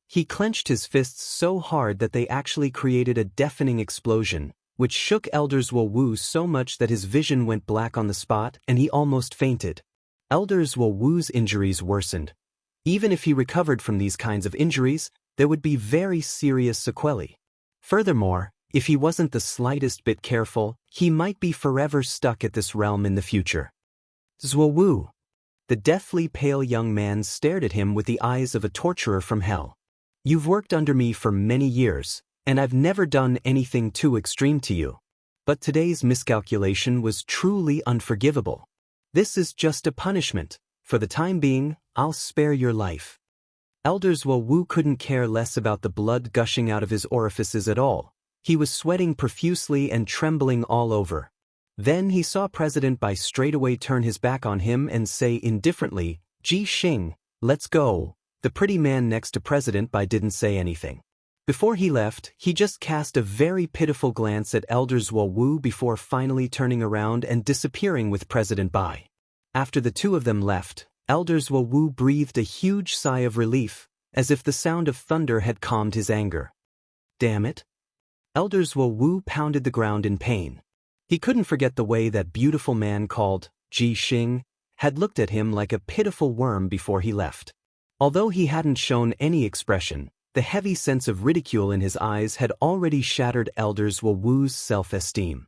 He clenched his fists so hard that they actually created a deafening explosion, which shook Elders Wu so much that his vision went black on the spot and he almost fainted. Elders Wu's injuries worsened. Even if he recovered from these kinds of injuries, there would be very serious sequelae. Furthermore, if he wasn't the slightest bit careful, he might be forever stuck at this realm in the future. Zhuwu. The deathly pale young man stared at him with the eyes of a torturer from hell. You've worked under me for many years, and I've never done anything too extreme to you. But today's miscalculation was truly unforgivable. This is just a punishment. For the time being, I'll spare your life. Elders Wu couldn't care less about the blood gushing out of his orifices at all. He was sweating profusely and trembling all over. Then he saw President Bai straightaway turn his back on him and say indifferently, Ji Xing, let's go. The pretty man next to President Bai didn't say anything. Before he left, he just cast a very pitiful glance at Elders Wu before finally turning around and disappearing with President Bai. After the two of them left, Elders Wu breathed a huge sigh of relief, as if the sound of thunder had calmed his anger. Damn it. Elders Wu pounded the ground in pain. He couldn't forget the way that beautiful man called Ji Xing had looked at him like a pitiful worm before he left. Although he hadn't shown any expression, the heavy sense of ridicule in his eyes had already shattered Elders Wu's self-esteem.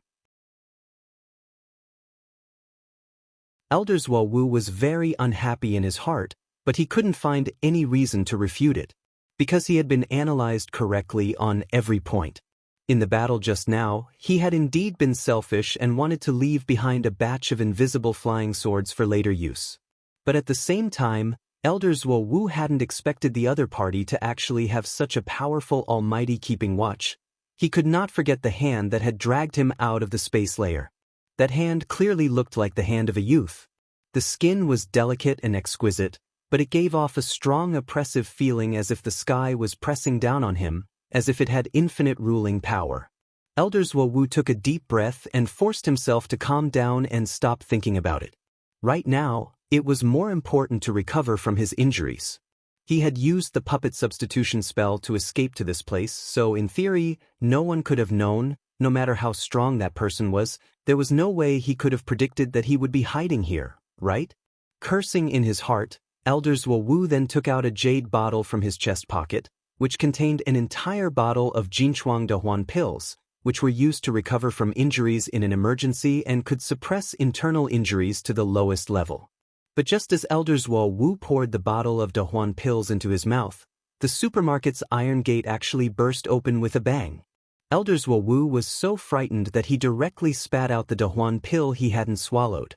Elders Wu was very unhappy in his heart, but he couldn't find any reason to refute it, because he had been analyzed correctly on every point. In the battle just now, he had indeed been selfish and wanted to leave behind a batch of invisible flying swords for later use. But at the same time, Elders Wu hadn't expected the other party to actually have such a powerful almighty keeping watch. He could not forget the hand that had dragged him out of the space layer. That hand clearly looked like the hand of a youth. The skin was delicate and exquisite, but it gave off a strong oppressive feeling as if the sky was pressing down on him, as if it had infinite ruling power. Elders Wu took a deep breath and forced himself to calm down and stop thinking about it. Right now, it was more important to recover from his injuries. He had used the puppet substitution spell to escape to this place, so in theory, no one could have known, no matter how strong that person was, there was no way he could have predicted that he would be hiding here, right? Cursing in his heart, Elder Zhuowu then took out a jade bottle from his chest pocket, which contained an entire bottle of Jinchuang Dehuan pills, which were used to recover from injuries in an emergency and could suppress internal injuries to the lowest level. But just as Elder Zhuowu poured the bottle of Dehuan pills into his mouth, the supermarket's iron gate actually burst open with a bang. Elder Zhuowu was so frightened that he directly spat out the Dehuan pill he hadn't swallowed.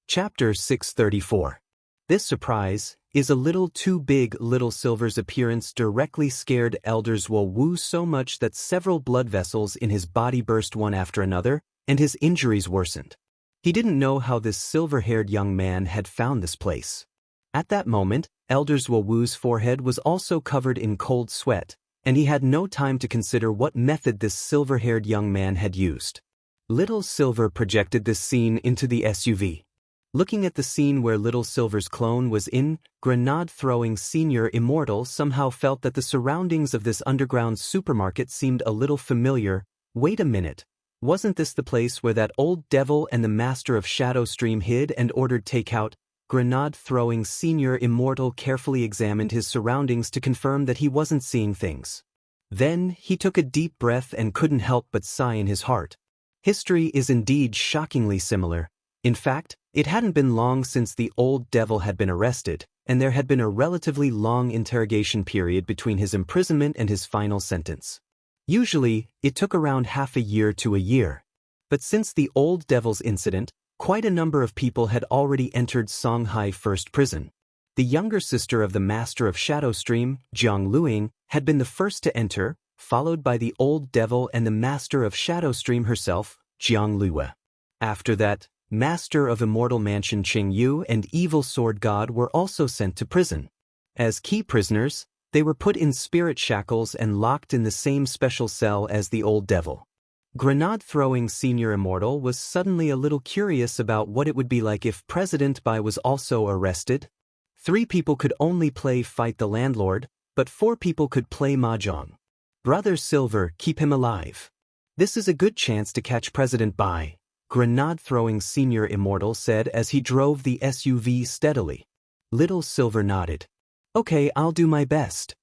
Chapter 634. This surprise is a little too big. Little Silver's appearance directly scared Elder Zhuowu so much that several blood vessels in his body burst one after another, and his injuries worsened. He didn't know how this silver-haired young man had found this place. At that moment, Elder Zhuowu's forehead was also covered in cold sweat, and he had no time to consider what method this silver-haired young man had used. Little Silver projected this scene into the SUV. Looking at the scene where Little Silver's clone was in, grenade-throwing Senior Immortal somehow felt that the surroundings of this underground supermarket seemed a little familiar. Wait a minute. Wasn't this the place where that old devil and the Master of Shadow Stream hid and ordered takeout? Grenade-throwing Senior Immortal carefully examined his surroundings to confirm that he wasn't seeing things. Then, he took a deep breath and couldn't help but sigh in his heart. History is indeed shockingly similar. In fact, it hadn't been long since the old devil had been arrested, and there had been a relatively long interrogation period between his imprisonment and his final sentence. Usually, it took around half a year to a year. But since the old devil's incident, quite a number of people had already entered Songhai First Prison. The younger sister of the Master of Shadow Stream, Jiang Luing, had been the first to enter, followed by the old devil and the Master of Shadow Stream herself, Jiang Luwe. After that, Master of Immortal Mansion Qing Yu and Evil Sword God were also sent to prison. As key prisoners, they were put in spirit shackles and locked in the same special cell as the old devil. Grenade-throwing Senior Immortal was suddenly a little curious about what it would be like if President Bai was also arrested. 3 people could only play Fight the Landlord, but 4 people could play Mahjong. Brother Silver, keep him alive. This is a good chance to catch President Bai, Grenade-throwing Senior Immortal said as he drove the SUV steadily. Little Silver nodded. Okay, I'll do my best.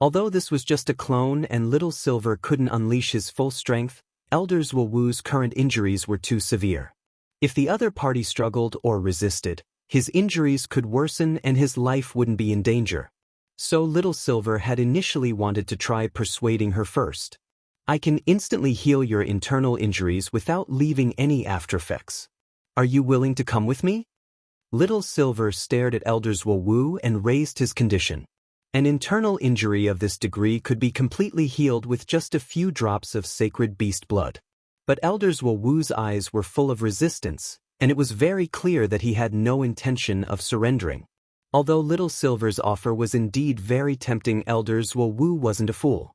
Although this was just a clone and Little Silver couldn't unleash his full strength, Elder Zhuowu's current injuries were too severe. If the other party struggled or resisted, his injuries could worsen and his life wouldn't be in danger. So Little Silver had initially wanted to try persuading her first. I can instantly heal your internal injuries without leaving any aftereffects. Are you willing to come with me? Little Silver stared at Elder Zhuowu and raised his condition. An internal injury of this degree could be completely healed with just a few drops of sacred beast blood. But Elder Zhuowu's eyes were full of resistance, and it was very clear that he had no intention of surrendering. Although Little Silver's offer was indeed very tempting, Elder Zhuowu wasn't a fool.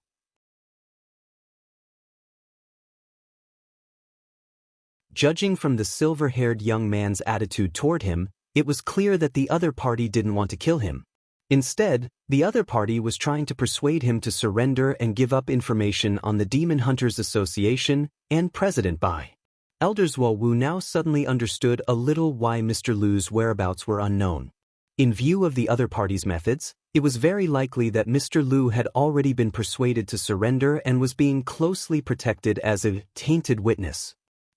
Judging from the silver-haired young man's attitude toward him, it was clear that the other party didn't want to kill him. Instead, the other party was trying to persuade him to surrender and give up information on the Demon Hunters Association and President Bai. Elder Zhuowu now suddenly understood a little why Mr. Lu's whereabouts were unknown. In view of the other party's methods, it was very likely that Mr. Lu had already been persuaded to surrender and was being closely protected as a tainted witness.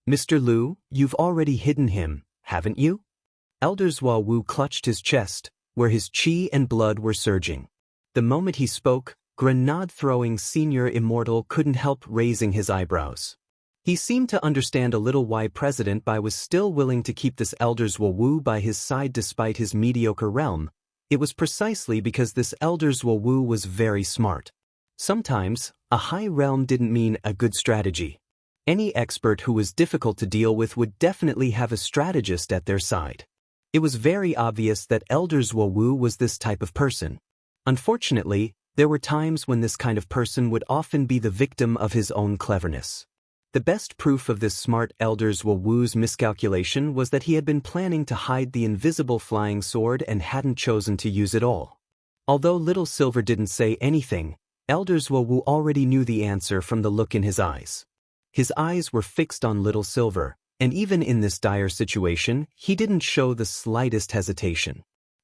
Mr. Lu, you've already hidden him, haven't you? Elder Zhuowu clutched his chest, where his qi and blood were surging. The moment he spoke, grenade-throwing Senior Immortal couldn't help raising his eyebrows. He seemed to understand a little why President Bai was still willing to keep this Elder Zhuowu by his side despite his mediocre realm. It was precisely because this Elder Zhuowu was very smart. Sometimes, a high realm didn't mean a good strategy. Any expert who was difficult to deal with would definitely have a strategist at their side. It was very obvious that Elder Zhuowu was this type of person. Unfortunately, there were times when this kind of person would often be the victim of his own cleverness. The best proof of this smart Elder Zhuowu's miscalculation was that he had been planning to hide the invisible flying sword and hadn't chosen to use it all. Although Little Silver didn't say anything, Elders Wu already knew the answer from the look in his eyes. His eyes were fixed on Little Silver, and even in this dire situation, he didn't show the slightest hesitation.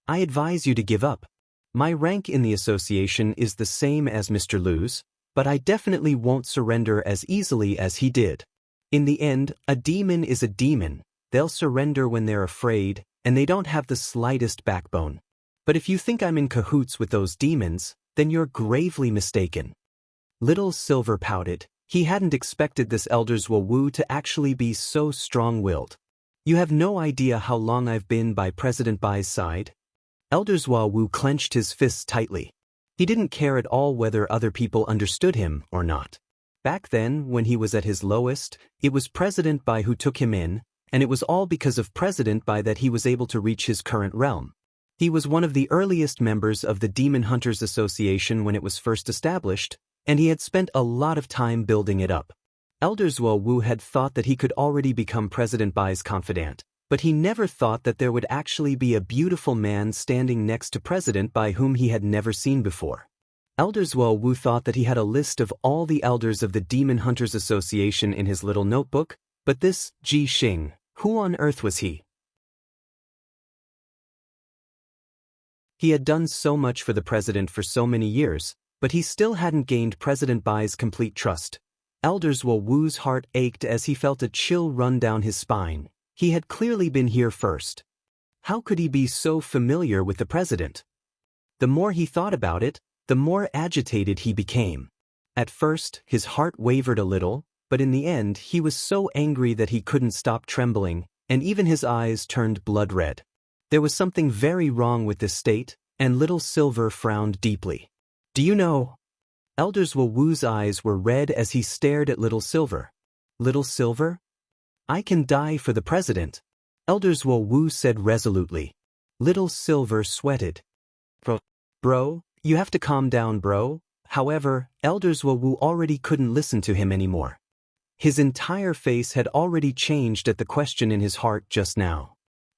I advise you to give up. My rank in the association is the same as Mr. Liu's, but I definitely won't surrender as easily as he did. In the end, a demon is a demon. They'll surrender when they're afraid, and they don't have the slightest backbone. But if you think I'm in cahoots with those demons, then you're gravely mistaken. Little Silver pouted. He hadn't expected this Elders Wu to actually be so strong-willed. You have no idea how long I've been by President Bai's side. Elders Wu clenched his fists tightly. He didn't care at all whether other people understood him or not. Back then, when he was at his lowest, it was President Bai who took him in, and it was all because of President Bai that he was able to reach his current realm. He was one of the earliest members of the Demon Hunters Association when it was first established, and he had spent a lot of time building it up. Elders Wu had thought that he could already become President Bai's confidant, but he never thought that there would actually be a beautiful man standing next to President Bai whom he had never seen before. Elders Wu thought that he had a list of all the elders of the Demon Hunters Association in his little notebook, but this Ji Xing, who on earth was he? He had done so much for the president for so many years, but he still hadn't gained President Bai's complete trust. Elders Wu's heart ached as he felt a chill run down his spine. He had clearly been here first. How could he be so familiar with the president? The more he thought about it, the more agitated he became. At first, his heart wavered a little, but in the end he was so angry that he couldn't stop trembling, and even his eyes turned blood red. There was something very wrong with this state, and Little Silver frowned deeply. Do you know? Elders Wu's eyes were red as he stared at Little Silver. Little Silver? I can die for the president, Elders Wu said resolutely. Little Silver sweated. Bro, you have to calm down, bro. However, Elders Wu already couldn't listen to him anymore. His entire face had already changed at the question in his heart just now.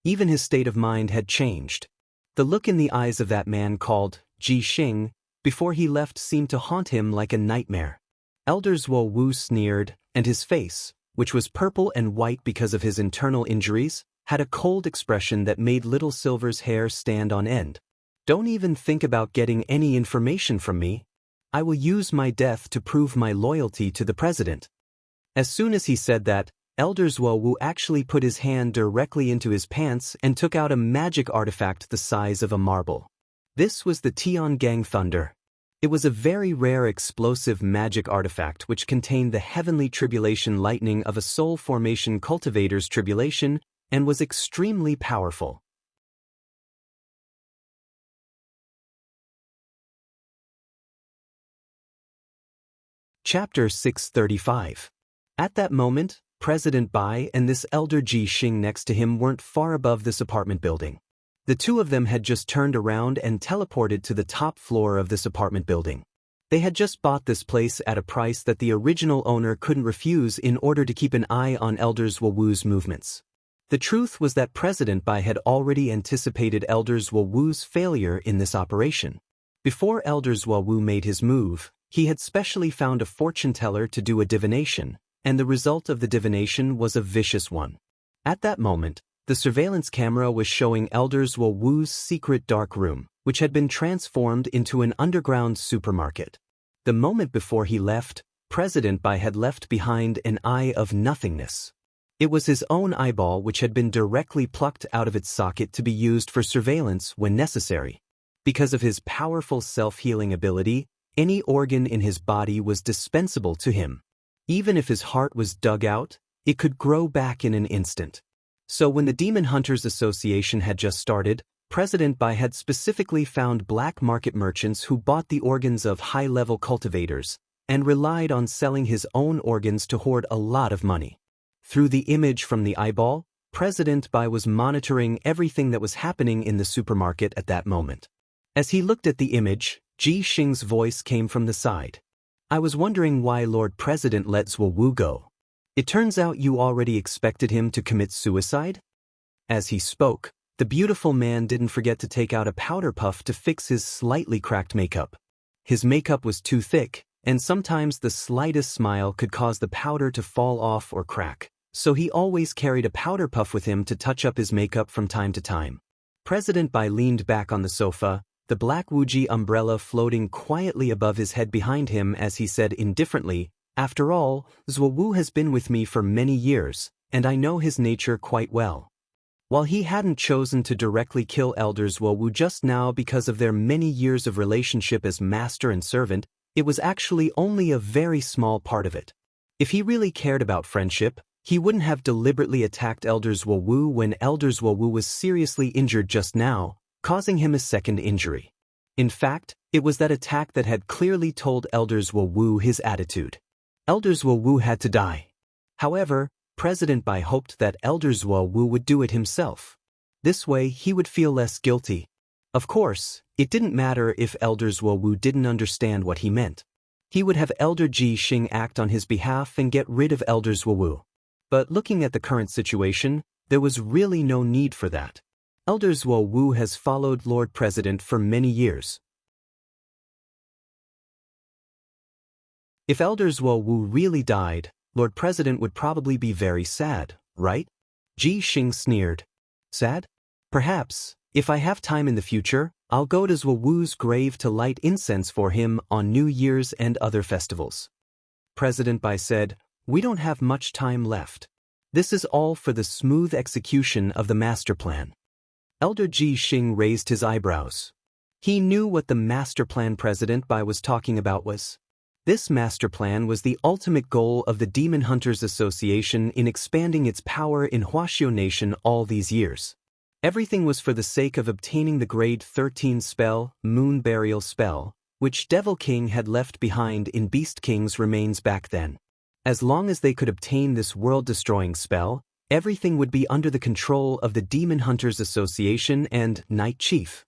Even his state of mind had changed. The look in the eyes of that man called Ji Xing before he left seemed to haunt him like a nightmare. Elders Wu sneered, and his face, which was purple and white because of his internal injuries, had a cold expression that made Little Silver's hair stand on end. Don't even think about getting any information from me. I will use my death to prove my loyalty to the president. As soon as he said that, Elders Wu actually put his hand directly into his pants and took out a magic artifact the size of a marble. This was the Tiangang Thunder. It was a very rare explosive magic artifact which contained the heavenly tribulation lightning of a soul formation cultivator's tribulation and was extremely powerful. Chapter 635. At that moment, President Bai and this elder Ji Xing next to him weren't far above this apartment building. The two of them had just turned around and teleported to the top floor of this apartment building. They had just bought this place at a price that the original owner couldn't refuse in order to keep an eye on Elders Wu's movements. The truth was that President Bai had already anticipated Elders Wu's failure in this operation. Before Elders Wu made his move, he had specially found a fortune teller to do a divination, and the result of the divination was a vicious one. At that moment, the surveillance camera was showing Elders Wu's secret dark room, which had been transformed into an underground supermarket. The moment before he left, President Bai had left behind an eye of nothingness. It was his own eyeball which had been directly plucked out of its socket to be used for surveillance when necessary. Because of his powerful self-healing ability, any organ in his body was dispensable to him. Even if his heart was dug out, it could grow back in an instant. So when the Demon Hunters Association had just started, President Bai had specifically found black market merchants who bought the organs of high-level cultivators and relied on selling his own organs to hoard a lot of money. Through the image from the eyeball, President Bai was monitoring everything that was happening in the supermarket at that moment. As he looked at the image, Ji Xing's voice came from the side. I was wondering why Lord President let Zhuo Wu go. It turns out you already expected him to commit suicide? As he spoke, The beautiful man didn't forget to take out a powder puff to fix his slightly cracked makeup. His makeup was too thick, and sometimes the slightest smile could cause the powder to fall off or crack, so he always carried a powder puff with him to touch up his makeup from time to time. President Bai leaned back on the sofa, the black Wuji umbrella floating quietly above his head behind him as he said indifferently, "After all, Zhuo Wu has been with me for many years, and I know his nature quite well." While he hadn't chosen to directly kill Elder Zhuo Wu just now because of their many years of relationship as master and servant, it was actually only a very small part of it. If he really cared about friendship, he wouldn't have deliberately attacked Elder Zhuo Wu when Elder Zhuo Wu was seriously injured just now, causing him a second injury. In fact, it was that attack that had clearly told Elder Zhuo Wu his attitude. Elder Zhuo Wu had to die. However, President Bai hoped that Elder Zhuo Wu would do it himself. This way he would feel less guilty. Of course, it didn't matter if Elder Zhuo Wu didn't understand what he meant. He would have Elder Ji Xing act on his behalf and get rid of Elder Zhuo Wu. But looking at the current situation, there was really no need for that. Elder Zhuo Wu has followed Lord President for many years. If Elder Zhuo Wu really died, Lord President would probably be very sad, right? Ji Xing sneered. Sad? Perhaps, if I have time in the future, I'll go to Zhuo Wu's grave to light incense for him on New Year's and other festivals. President Bai said, "We don't have much time left. This is all for the smooth execution of the master plan." Elder Ji Xing raised his eyebrows. He knew what the master plan President Bai was talking about was. This master plan was the ultimate goal of the Demon Hunters Association in expanding its power in Huaxiao Nation all these years. Everything was for the sake of obtaining the grade 13 spell, Moon Burial spell, which Devil King had left behind in Beast King's remains back then. As long as they could obtain this world-destroying spell, everything would be under the control of the Demon Hunters Association and Night Chief.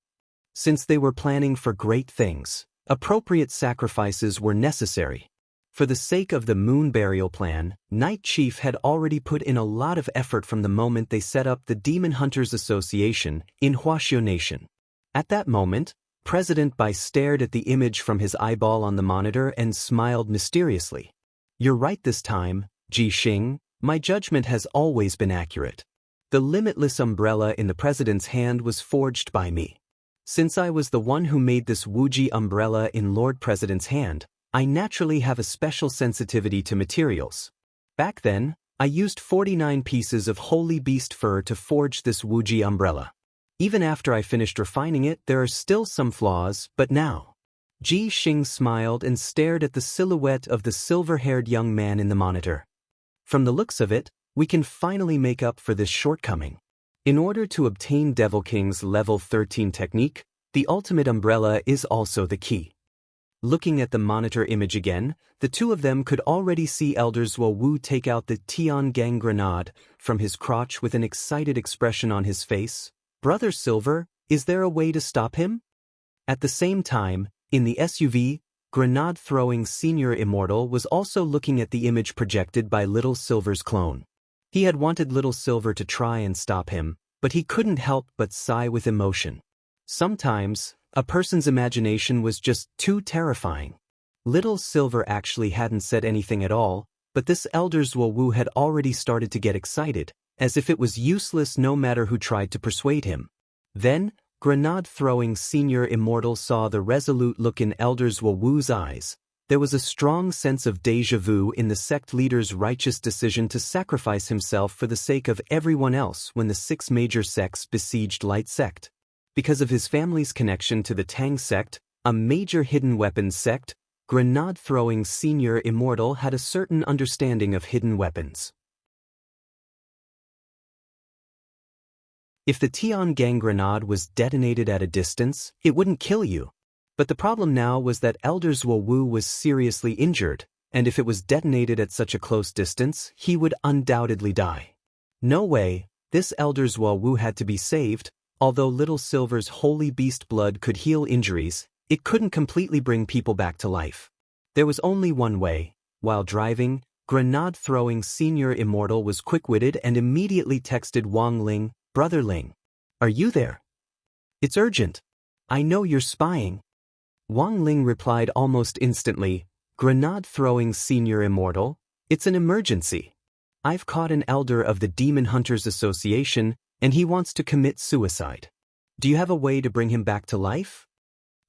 Since they were planning for great things, appropriate sacrifices were necessary. For the sake of the Moon Burial plan, Night Chief had already put in a lot of effort from the moment they set up the Demon Hunters Association in Huaxiao Nation. At that moment, President Bai stared at the image from his eyeball on the monitor and smiled mysteriously. "You're right this time, Ji Xing. My judgment has always been accurate. The limitless umbrella in the president's hand was forged by me. Since I was the one who made this Wuji umbrella in Lord President's hand, I naturally have a special sensitivity to materials. Back then, I used 49 pieces of holy beast fur to forge this Wuji umbrella. Even after I finished refining it, there are still some flaws, but now." Ji Xing smiled and stared at the silhouette of the silver-haired young man in the monitor. "From the looks of it, we can finally make up for this shortcoming. In order to obtain Devil King's level 13 technique, the ultimate umbrella is also the key." Looking at the monitor image again, the two of them could already see Elder Zhuo Wu take out the Tiangang grenade from his crotch with an excited expression on his face. "Brother Silver, is there a way to stop him?" At the same time, in the SUV, grenade-throwing Senior Immortal was also looking at the image projected by Little Silver's clone. He had wanted Little Silver to try and stop him, but he couldn't help but sigh with emotion. Sometimes, a person's imagination was just too terrifying. Little Silver actually hadn't said anything at all, but this Elder Zhuo Wu had already started to get excited, as if it was useless no matter who tried to persuade him. Then, grenade-throwing Senior Immortal saw the resolute look in Elder Zhuo Wu's eyes. There was a strong sense of déjà vu in the sect leader's righteous decision to sacrifice himself for the sake of everyone else when the 6 major sects besieged Light Sect. Because of his family's connection to the Tang sect, a major hidden weapons sect, grenade-throwing Senior Immortal had a certain understanding of hidden weapons. If the Tiangang grenade was detonated at a distance, it wouldn't kill you. But the problem now was that Elder Zhuo Wu was seriously injured, and if it was detonated at such a close distance, he would undoubtedly die. No way, this Elder Zhuo Wu had to be saved. Although Little Silver's holy beast blood could heal injuries, it couldn't completely bring people back to life. There was only one way. While driving, grenade-throwing Senior Immortal was quick-witted and immediately texted Wang Ling, "Brother Ling, Are you there? It's urgent. I know you're spying. Wang Ling replied almost instantly, Grenade-throwing Senior Immortal, it's an emergency. I've caught an elder of the Demon Hunters Association, and he wants to commit suicide. Do you have a way to bring him back to life?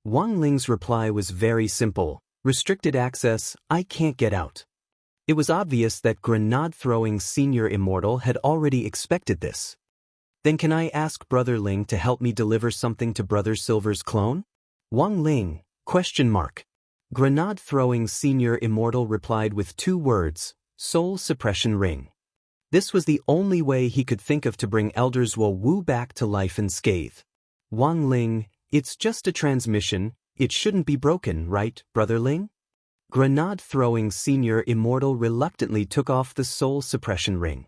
Wang Ling's reply was very simple, restricted access, I can't get out. It was obvious that Grenade-throwing Senior Immortal had already expected this. Then can I ask Brother Ling to help me deliver something to Brother Silver's clone? Wang Ling, ? Grenade-throwing Senior Immortal replied with 2 words, Soul Suppression Ring. This was the only way he could think of to bring Elder Zuo Wu back to life unscathed. Wang Ling, it's just a transmission, it shouldn't be broken, right, Brother Ling? Grenade-throwing Senior Immortal reluctantly took off the Soul Suppression Ring.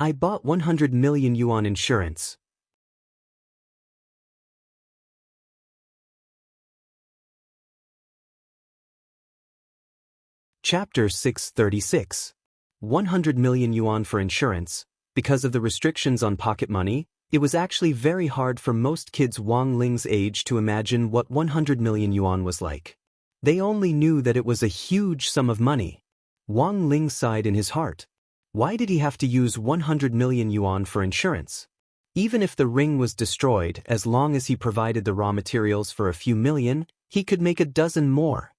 I bought 100 million yuan insurance. Chapter 636. 100 million yuan for insurance. Because of the restrictions on pocket money, it was actually very hard for most kids Wang Ling's age to imagine what 100 million yuan was like. They only knew that it was a huge sum of money. Wang Ling sighed in his heart. Why did he have to use 100 million yuan for insurance? Even if the ring was destroyed, as long as he provided the raw materials for a few million, he could make a dozen more.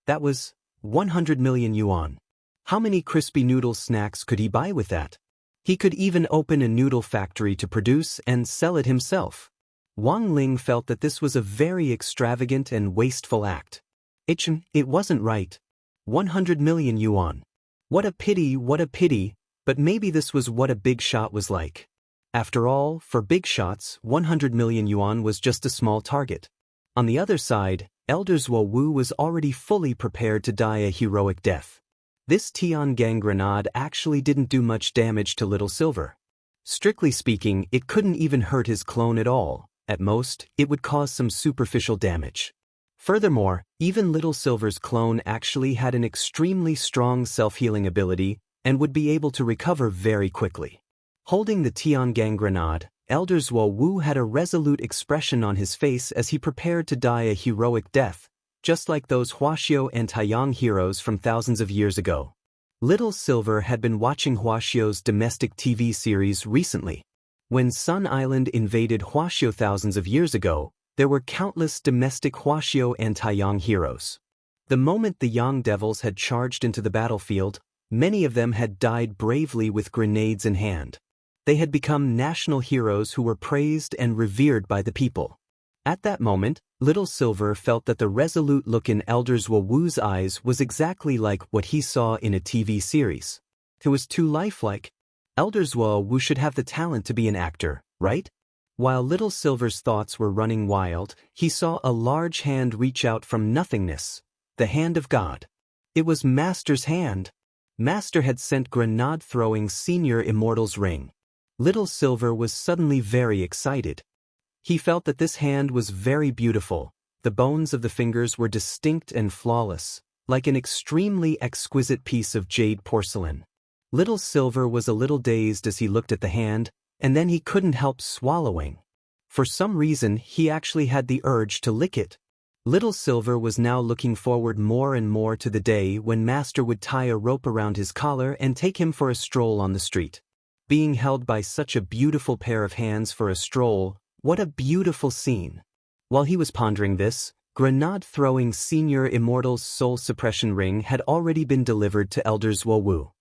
That was 100 million yuan. How many crispy noodle snacks could he buy with that? He could even open a noodle factory to produce and sell it himself. Wang Ling felt that this was a very extravagant and wasteful act. It wasn't right. 100 million yuan. What a pity, but maybe this was what a big shot was like. After all, for big shots, 100 million yuan was just a small target. On the other side, Elder Zuo Wu was already fully prepared to die a heroic death. This Tiangang grenade actually didn't do much damage to Little Silver. Strictly speaking, it couldn't even hurt his clone at all. At most, it would cause some superficial damage. Furthermore, even Little Silver's clone actually had an extremely strong self-healing ability and would be able to recover very quickly. Holding the Tiangang grenade, Elder Zuo Wu had a resolute expression on his face as he prepared to die a heroic death, just like those Huaxiao and Taiyang heroes from thousands of years ago. Little Silver had been watching Huaxiao's domestic TV series recently. When Sun Island invaded Huaxiao thousands of years ago, there were countless domestic Huaxiao and Taiyang heroes. The moment the Yang Devils had charged into the battlefield, many of them had died bravely with grenades in hand. They had become national heroes who were praised and revered by the people. At that moment, Little Silver felt that the resolute look in Elder Zuo Wu's eyes was exactly like what he saw in a TV series. It was too lifelike. Elder Zuo Wu should have the talent to be an actor, right? While Little Silver's thoughts were running wild, he saw a large hand reach out from nothingness. The hand of God. It was Master's hand. Master had sent Grenade-throwing Senior Immortal's ring. Little Silver was suddenly very excited. He felt that this hand was very beautiful. The bones of the fingers were distinct and flawless, like an extremely exquisite piece of jade porcelain. Little Silver was a little dazed as he looked at the hand, and then he couldn't help swallowing. For some reason, he actually had the urge to lick it. Little Silver was now looking forward more and more to the day when Master would tie a rope around his collar and take him for a stroll on the street. Being held by such a beautiful pair of hands for a stroll, what a beautiful scene. While he was pondering this, Grenade-throwing Senior Immortal's soul suppression ring had already been delivered to Elder Zuo Wu.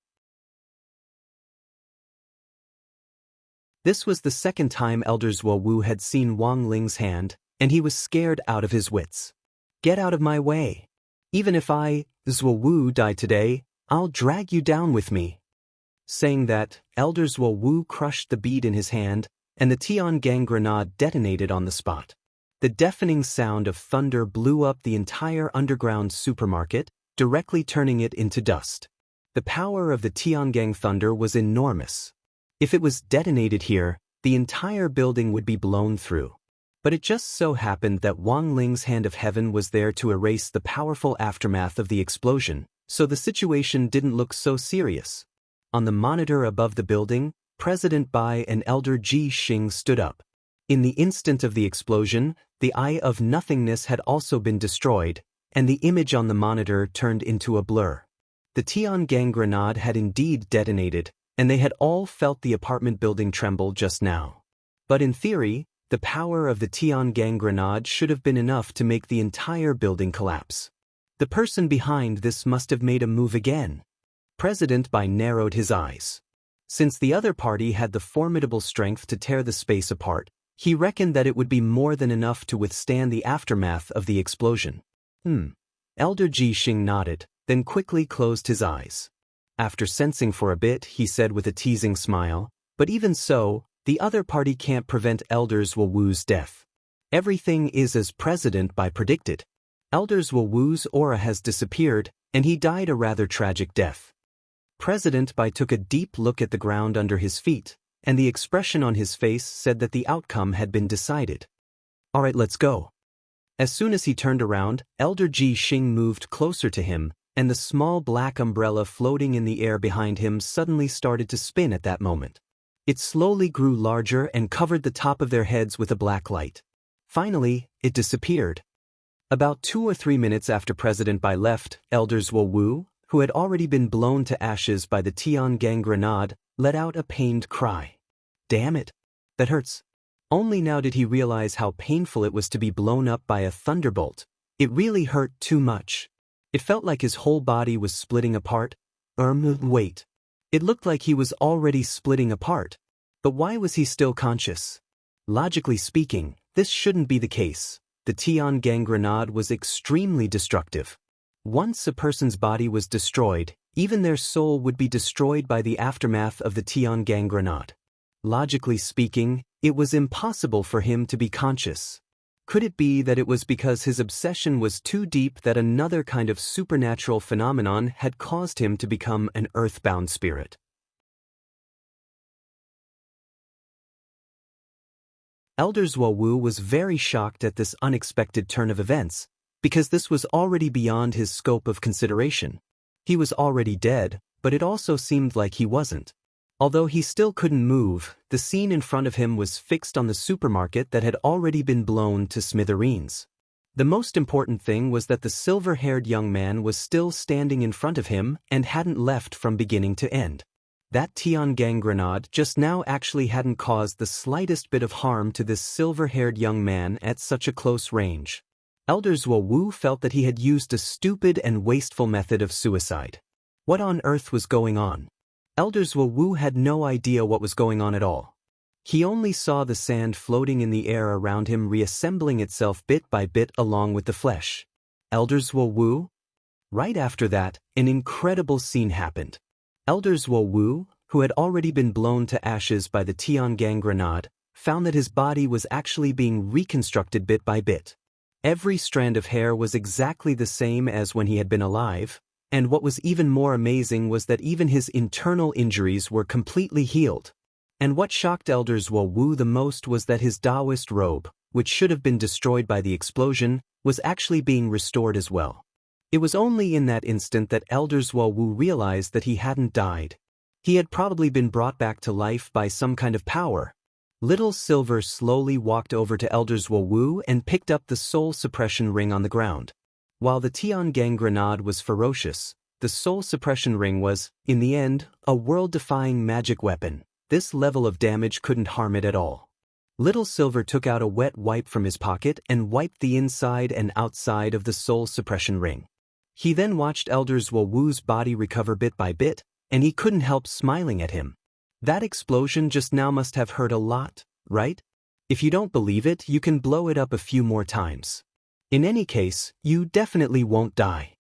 This was the second time Elder Zuo Wu had seen Wang Ling's hand, and he was scared out of his wits. Get out of my way. Even if I, Zuo Wu, die today, I'll drag you down with me. Saying that, Elder Zuo Wu crushed the bead in his hand, and the Tiangang grenade detonated on the spot. The deafening sound of thunder blew up the entire underground supermarket, directly turning it into dust. The power of the Tiangang thunder was enormous. If it was detonated here, the entire building would be blown through. But it just so happened that Wang Ling's hand of heaven was there to erase the powerful aftermath of the explosion, so the situation didn't look so serious. On the monitor above the building, President Bai and Elder Ji Xing stood up. In the instant of the explosion, the Eye of Nothingness had also been destroyed, and the image on the monitor turned into a blur. The Tiangang grenade had indeed detonated, and they had all felt the apartment building tremble just now. But in theory, the power of the Tiangang grenade should have been enough to make the entire building collapse. The person behind this must have made a move again. President Bai narrowed his eyes. Since the other party had the formidable strength to tear the space apart, he reckoned that it would be more than enough to withstand the aftermath of the explosion. Elder Ji Xing nodded, then quickly closed his eyes. After sensing for a bit, he said with a teasing smile, "But even so, the other party can't prevent Elders Wu Wu's death. Everything is as President Bai predicted. Elders Wu Wu's aura has disappeared, and he died a rather tragic death." President Bai took a deep look at the ground under his feet, and the expression on his face said that the outcome had been decided. "All right, let's go." As soon as he turned around, Elder Ji Xing moved closer to him, and the small black umbrella floating in the air behind him suddenly started to spin at that moment. It slowly grew larger and covered the top of their heads with a black light. Finally, it disappeared. About 2 or 3 minutes after President Bai left, Elders Wu Wu, who had already been blown to ashes by the Tiangang grenade, let out a pained cry. "Damn it! That hurts." Only now did he realize how painful it was to be blown up by a thunderbolt. It really hurt too much. It felt like his whole body was splitting apart. Wait. It looked like he was already splitting apart. But why was he still conscious? Logically speaking, this shouldn't be the case. The Tiangang grenade was extremely destructive. Once a person's body was destroyed, even their soul would be destroyed by the aftermath of the Tiangang grenade. Logically speaking, it was impossible for him to be conscious. Could it be that it was because his obsession was too deep that another kind of supernatural phenomenon had caused him to become an earthbound spirit? Elder Zhuo Wu was very shocked at this unexpected turn of events, because this was already beyond his scope of consideration. He was already dead, but it also seemed like he wasn't. Although he still couldn't move, the scene in front of him was fixed on the supermarket that had already been blown to smithereens. The most important thing was that the silver-haired young man was still standing in front of him and hadn't left from beginning to end. That Tiangang grenade just now actually hadn't caused the slightest bit of harm to this silver-haired young man at such a close range. Elder Zhuo Wu felt that he had used a stupid and wasteful method of suicide. What on earth was going on? Elder Zhuo Wu had no idea what was going on at all. He only saw the sand floating in the air around him reassembling itself bit by bit along with the flesh. Elder Zhuo Wu? Right after that, an incredible scene happened. Elder Zhuo Wu, who had already been blown to ashes by the Tiangang grenade, found that his body was actually being reconstructed bit by bit. Every strand of hair was exactly the same as when he had been alive, and what was even more amazing was that even his internal injuries were completely healed. And what shocked Elder Zhuo Wu the most was that his Taoist robe, which should have been destroyed by the explosion, was actually being restored as well. It was only in that instant that Elder Zhuo Wu realized that he hadn't died. He had probably been brought back to life by some kind of power. Little Silver slowly walked over to Elder Zhuo Wu and picked up the soul suppression ring on the ground. While the Tiangang grenade was ferocious, the soul suppression ring was, in the end, a world-defying magic weapon. This level of damage couldn't harm it at all. Little Silver took out a wet wipe from his pocket and wiped the inside and outside of the soul suppression ring. He then watched Elder Zhuo Wu's body recover bit by bit, and he couldn't help smiling at him. That explosion just now must have hurt a lot, right? If you don't believe it, you can blow it up a few more times. In any case, you definitely won't die.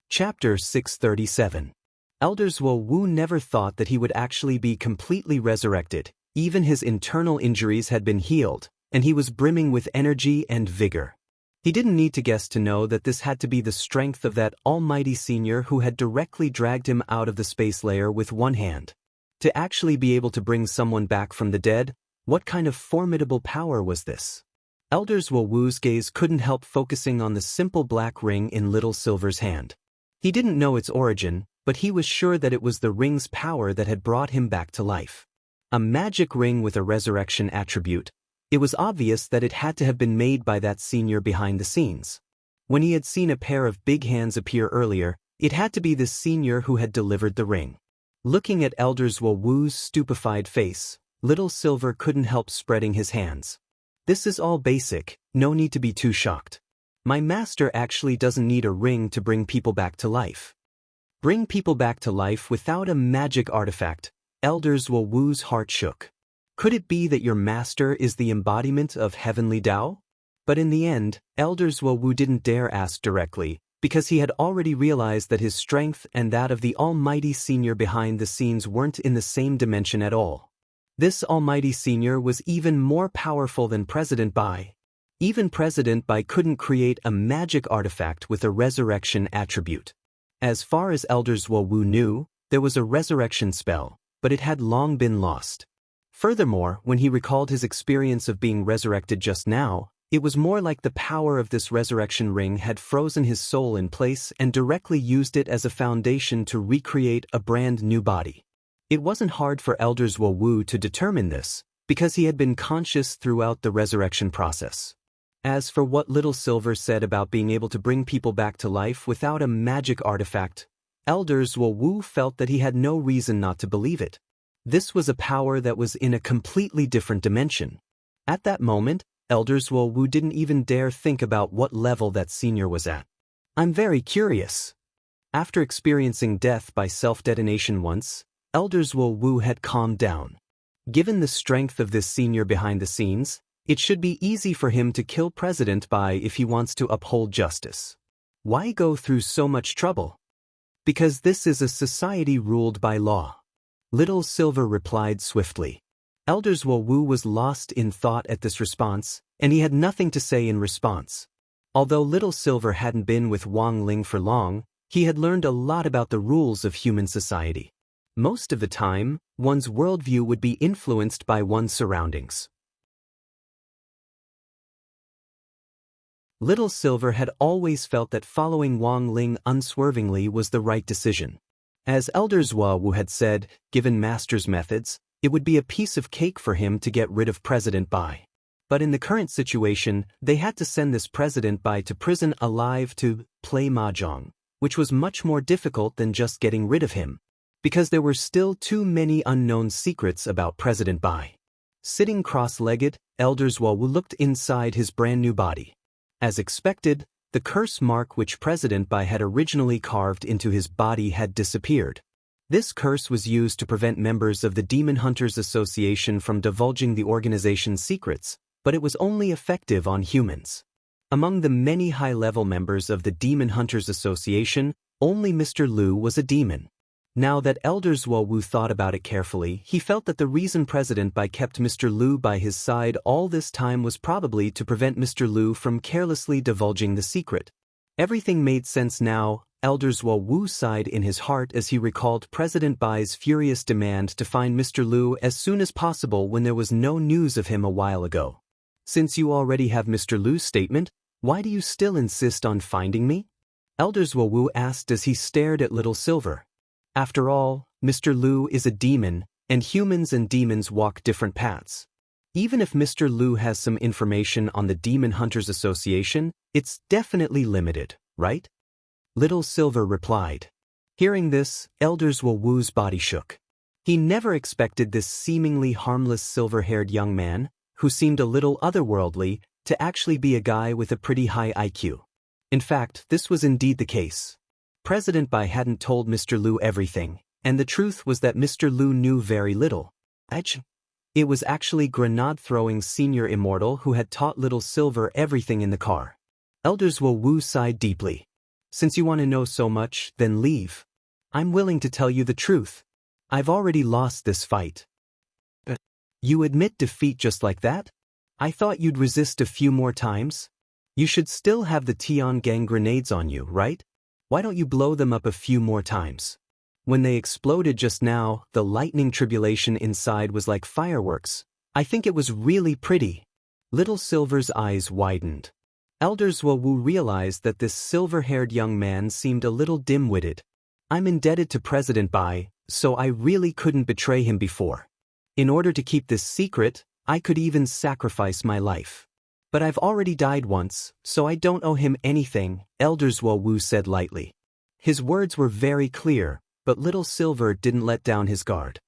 Chapter 637. Elder Zhuo Wu never thought that he would actually be completely resurrected. Even his internal injuries had been healed, and he was brimming with energy and vigor. He didn't need to guess to know that this had to be the strength of that almighty senior who had directly dragged him out of the space layer with one hand. To actually be able to bring someone back from the dead, what kind of formidable power was this? Elder Zhuo Wu's gaze couldn't help focusing on the simple black ring in Little Silver's hand. He didn't know its origin, but he was sure that it was the ring's power that had brought him back to life. A magic ring with a resurrection attribute. It was obvious that it had to have been made by that senior behind the scenes. When he had seen a pair of big hands appear earlier, it had to be this senior who had delivered the ring. Looking at Elder Zwawu's stupefied face, Little Silver couldn't help spreading his hands. This is all basic, no need to be too shocked. My master actually doesn't need a ring to bring people back to life. Bring people back to life without a magic artifact. Elder Zwawu's heart shook. Could it be that your master is the embodiment of heavenly Tao? But in the end, Elder Zwawu didn't dare ask directly, because he had already realized that his strength and that of the almighty senior behind the scenes weren't in the same dimension at all. This almighty senior was even more powerful than President Bai. Even President Bai couldn't create a magic artifact with a resurrection attribute. As far as Elder Zwawu knew, there was a resurrection spell, but it had long been lost. Furthermore, when he recalled his experience of being resurrected just now, it was more like the power of this resurrection ring had frozen his soul in place and directly used it as a foundation to recreate a brand new body. It wasn't hard for Elder Zwawu to determine this, because he had been conscious throughout the resurrection process. As for what Little Silver said about being able to bring people back to life without a magic artifact, Elder Zwawu felt that he had no reason not to believe it. This was a power that was in a completely different dimension. At that moment, Elder Zwawu didn't even dare think about what level that senior was at. I'm very curious. After experiencing death by self-detonation once, Elder Zwawu had calmed down. Given the strength of this senior behind the scenes, it should be easy for him to kill President Bai if he wants to uphold justice. Why go through so much trouble? Because this is a society ruled by law. Little Silver replied swiftly. Elder Zwawu was lost in thought at this response, and he had nothing to say in response. Although Little Silver hadn't been with Wang Ling for long, he had learned a lot about the rules of human society. Most of the time, one's worldview would be influenced by one's surroundings. Little Silver had always felt that following Wang Ling unswervingly was the right decision. As Elder Zwawu had said, given Master's methods, it would be a piece of cake for him to get rid of President Bai. But in the current situation, they had to send this President Bai to prison alive to play mahjong, which was much more difficult than just getting rid of him, because there were still too many unknown secrets about President Bai. Sitting cross-legged, Elder Zwawu looked inside his brand new body. As expected, the curse mark which President Bai had originally carved into his body had disappeared. This curse was used to prevent members of the Demon Hunters Association from divulging the organization's secrets, but it was only effective on humans. Among the many high-level members of the Demon Hunters Association, only Mr. Liu was a demon. Now that Elder Zwawu thought about it carefully, he felt that the reason President Bai kept Mr. Liu by his side all this time was probably to prevent Mr. Liu from carelessly divulging the secret. Everything made sense now. Elder Zwawu sighed in his heart as he recalled President Bai's furious demand to find Mr. Liu as soon as possible when there was no news of him a while ago. Since you already have Mr. Liu's statement, why do you still insist on finding me? Elder Zwawu asked as he stared at Little Silver. After all, Mr. Liu is a demon, and humans and demons walk different paths. Even if Mr. Liu has some information on the Demon Hunters Association, it's definitely limited, right? Little Silver replied. Hearing this, Elder Zwawu's body shook. He never expected this seemingly harmless silver-haired young man, who seemed a little otherworldly, to actually be a guy with a pretty high IQ. In fact, this was indeed the case. President Bai hadn't told Mr. Liu everything, and the truth was that Mr. Liu knew very little. It was actually grenade-throwing Senior Immortal who had taught Little Silver everything in the car. Elder Zwawu sighed deeply. Since you want to know so much, then leave. I'm willing to tell you the truth. I've already lost this fight. You admit defeat just like that? I thought you'd resist a few more times. You should still have the Tian Gang grenades on you, right? Why don't you blow them up a few more times? When they exploded just now, the lightning tribulation inside was like fireworks. I think it was really pretty. Little Silver's eyes widened. Elder Zhuo Wu realized that this silver-haired young man seemed a little dim-witted. I'm indebted to President Bai, so I really couldn't betray him before. In order to keep this secret, I could even sacrifice my life. But I've already died once, so I don't owe him anything, Elder Zhuo Wu said lightly. His words were very clear, but Little Silver didn't let down his guard.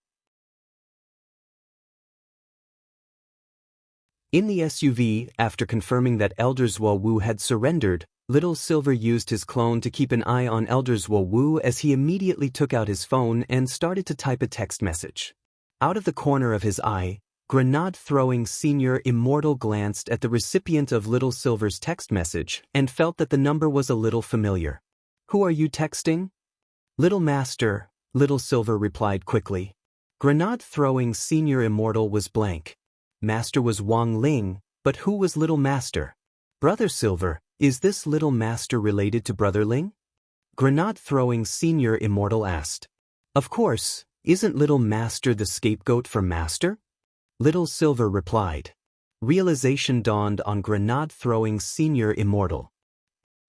In the SUV, after confirming that Elder Zhuo Wu had surrendered, Little Silver used his clone to keep an eye on Elder Zhuo Wu as he immediately took out his phone and started to type a text message. Out of the corner of his eye, grenade-throwing Senior Immortal glanced at the recipient of Little Silver's text message and felt that the number was a little familiar. Who are you texting? Little Master, Little Silver replied quickly. Grenade-throwing Senior Immortal was blank. Master was Wang Ling, but who was Little Master? Brother Silver, is this Little Master related to Brother Ling? Grenade-throwing Senior Immortal asked. Of course, isn't Little Master the scapegoat for Master? Little Silver replied. Realization dawned on Grenade-throwing Senior Immortal.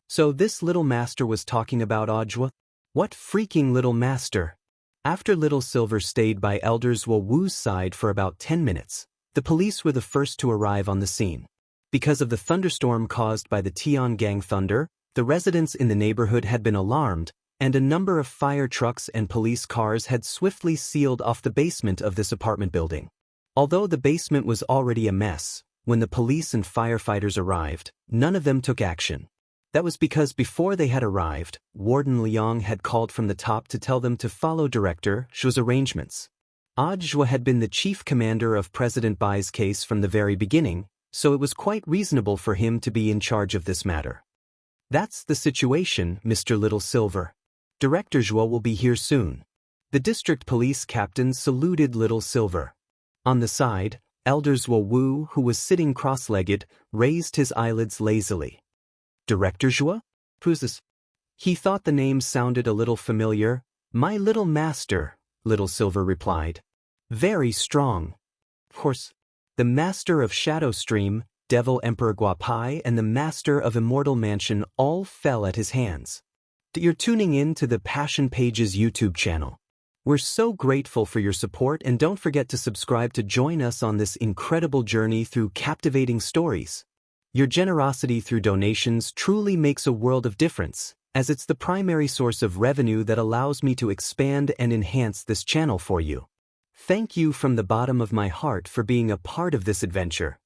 So this Little Master was talking about Ojwa? What freaking Little Master? After Little Silver stayed by Elder Zhuo Wu's side for about 10 minutes, the police were the first to arrive on the scene. Because of the thunderstorm caused by the Tiangang thunder, the residents in the neighborhood had been alarmed, and a number of fire trucks and police cars had swiftly sealed off the basement of this apartment building. Although the basement was already a mess, when the police and firefighters arrived, none of them took action. That was because before they had arrived, Warden Liang had called from the top to tell them to follow Director Zhuo's arrangements. Zhuo had been the chief commander of President Bai's case from the very beginning, so it was quite reasonable for him to be in charge of this matter. That's the situation, Mr. Little Silver. Director Zhuo will be here soon. The district police captain saluted Little Silver. On the side, Elder Zhuo Wu, who was sitting cross-legged, raised his eyelids lazily. Director Zhuo? Who's this? He thought the name sounded a little familiar. My little master, Little Silver replied. Very strong. Of course, the master of Shadow Stream, Devil Emperor Guapai, and the master of Immortal Mansion all fell at his hands. You're tuning in to the Passion Pages YouTube channel. We're so grateful for your support, and don't forget to subscribe to join us on this incredible journey through captivating stories. Your generosity through donations truly makes a world of difference, as it's the primary source of revenue that allows me to expand and enhance this channel for you. Thank you from the bottom of my heart for being a part of this adventure.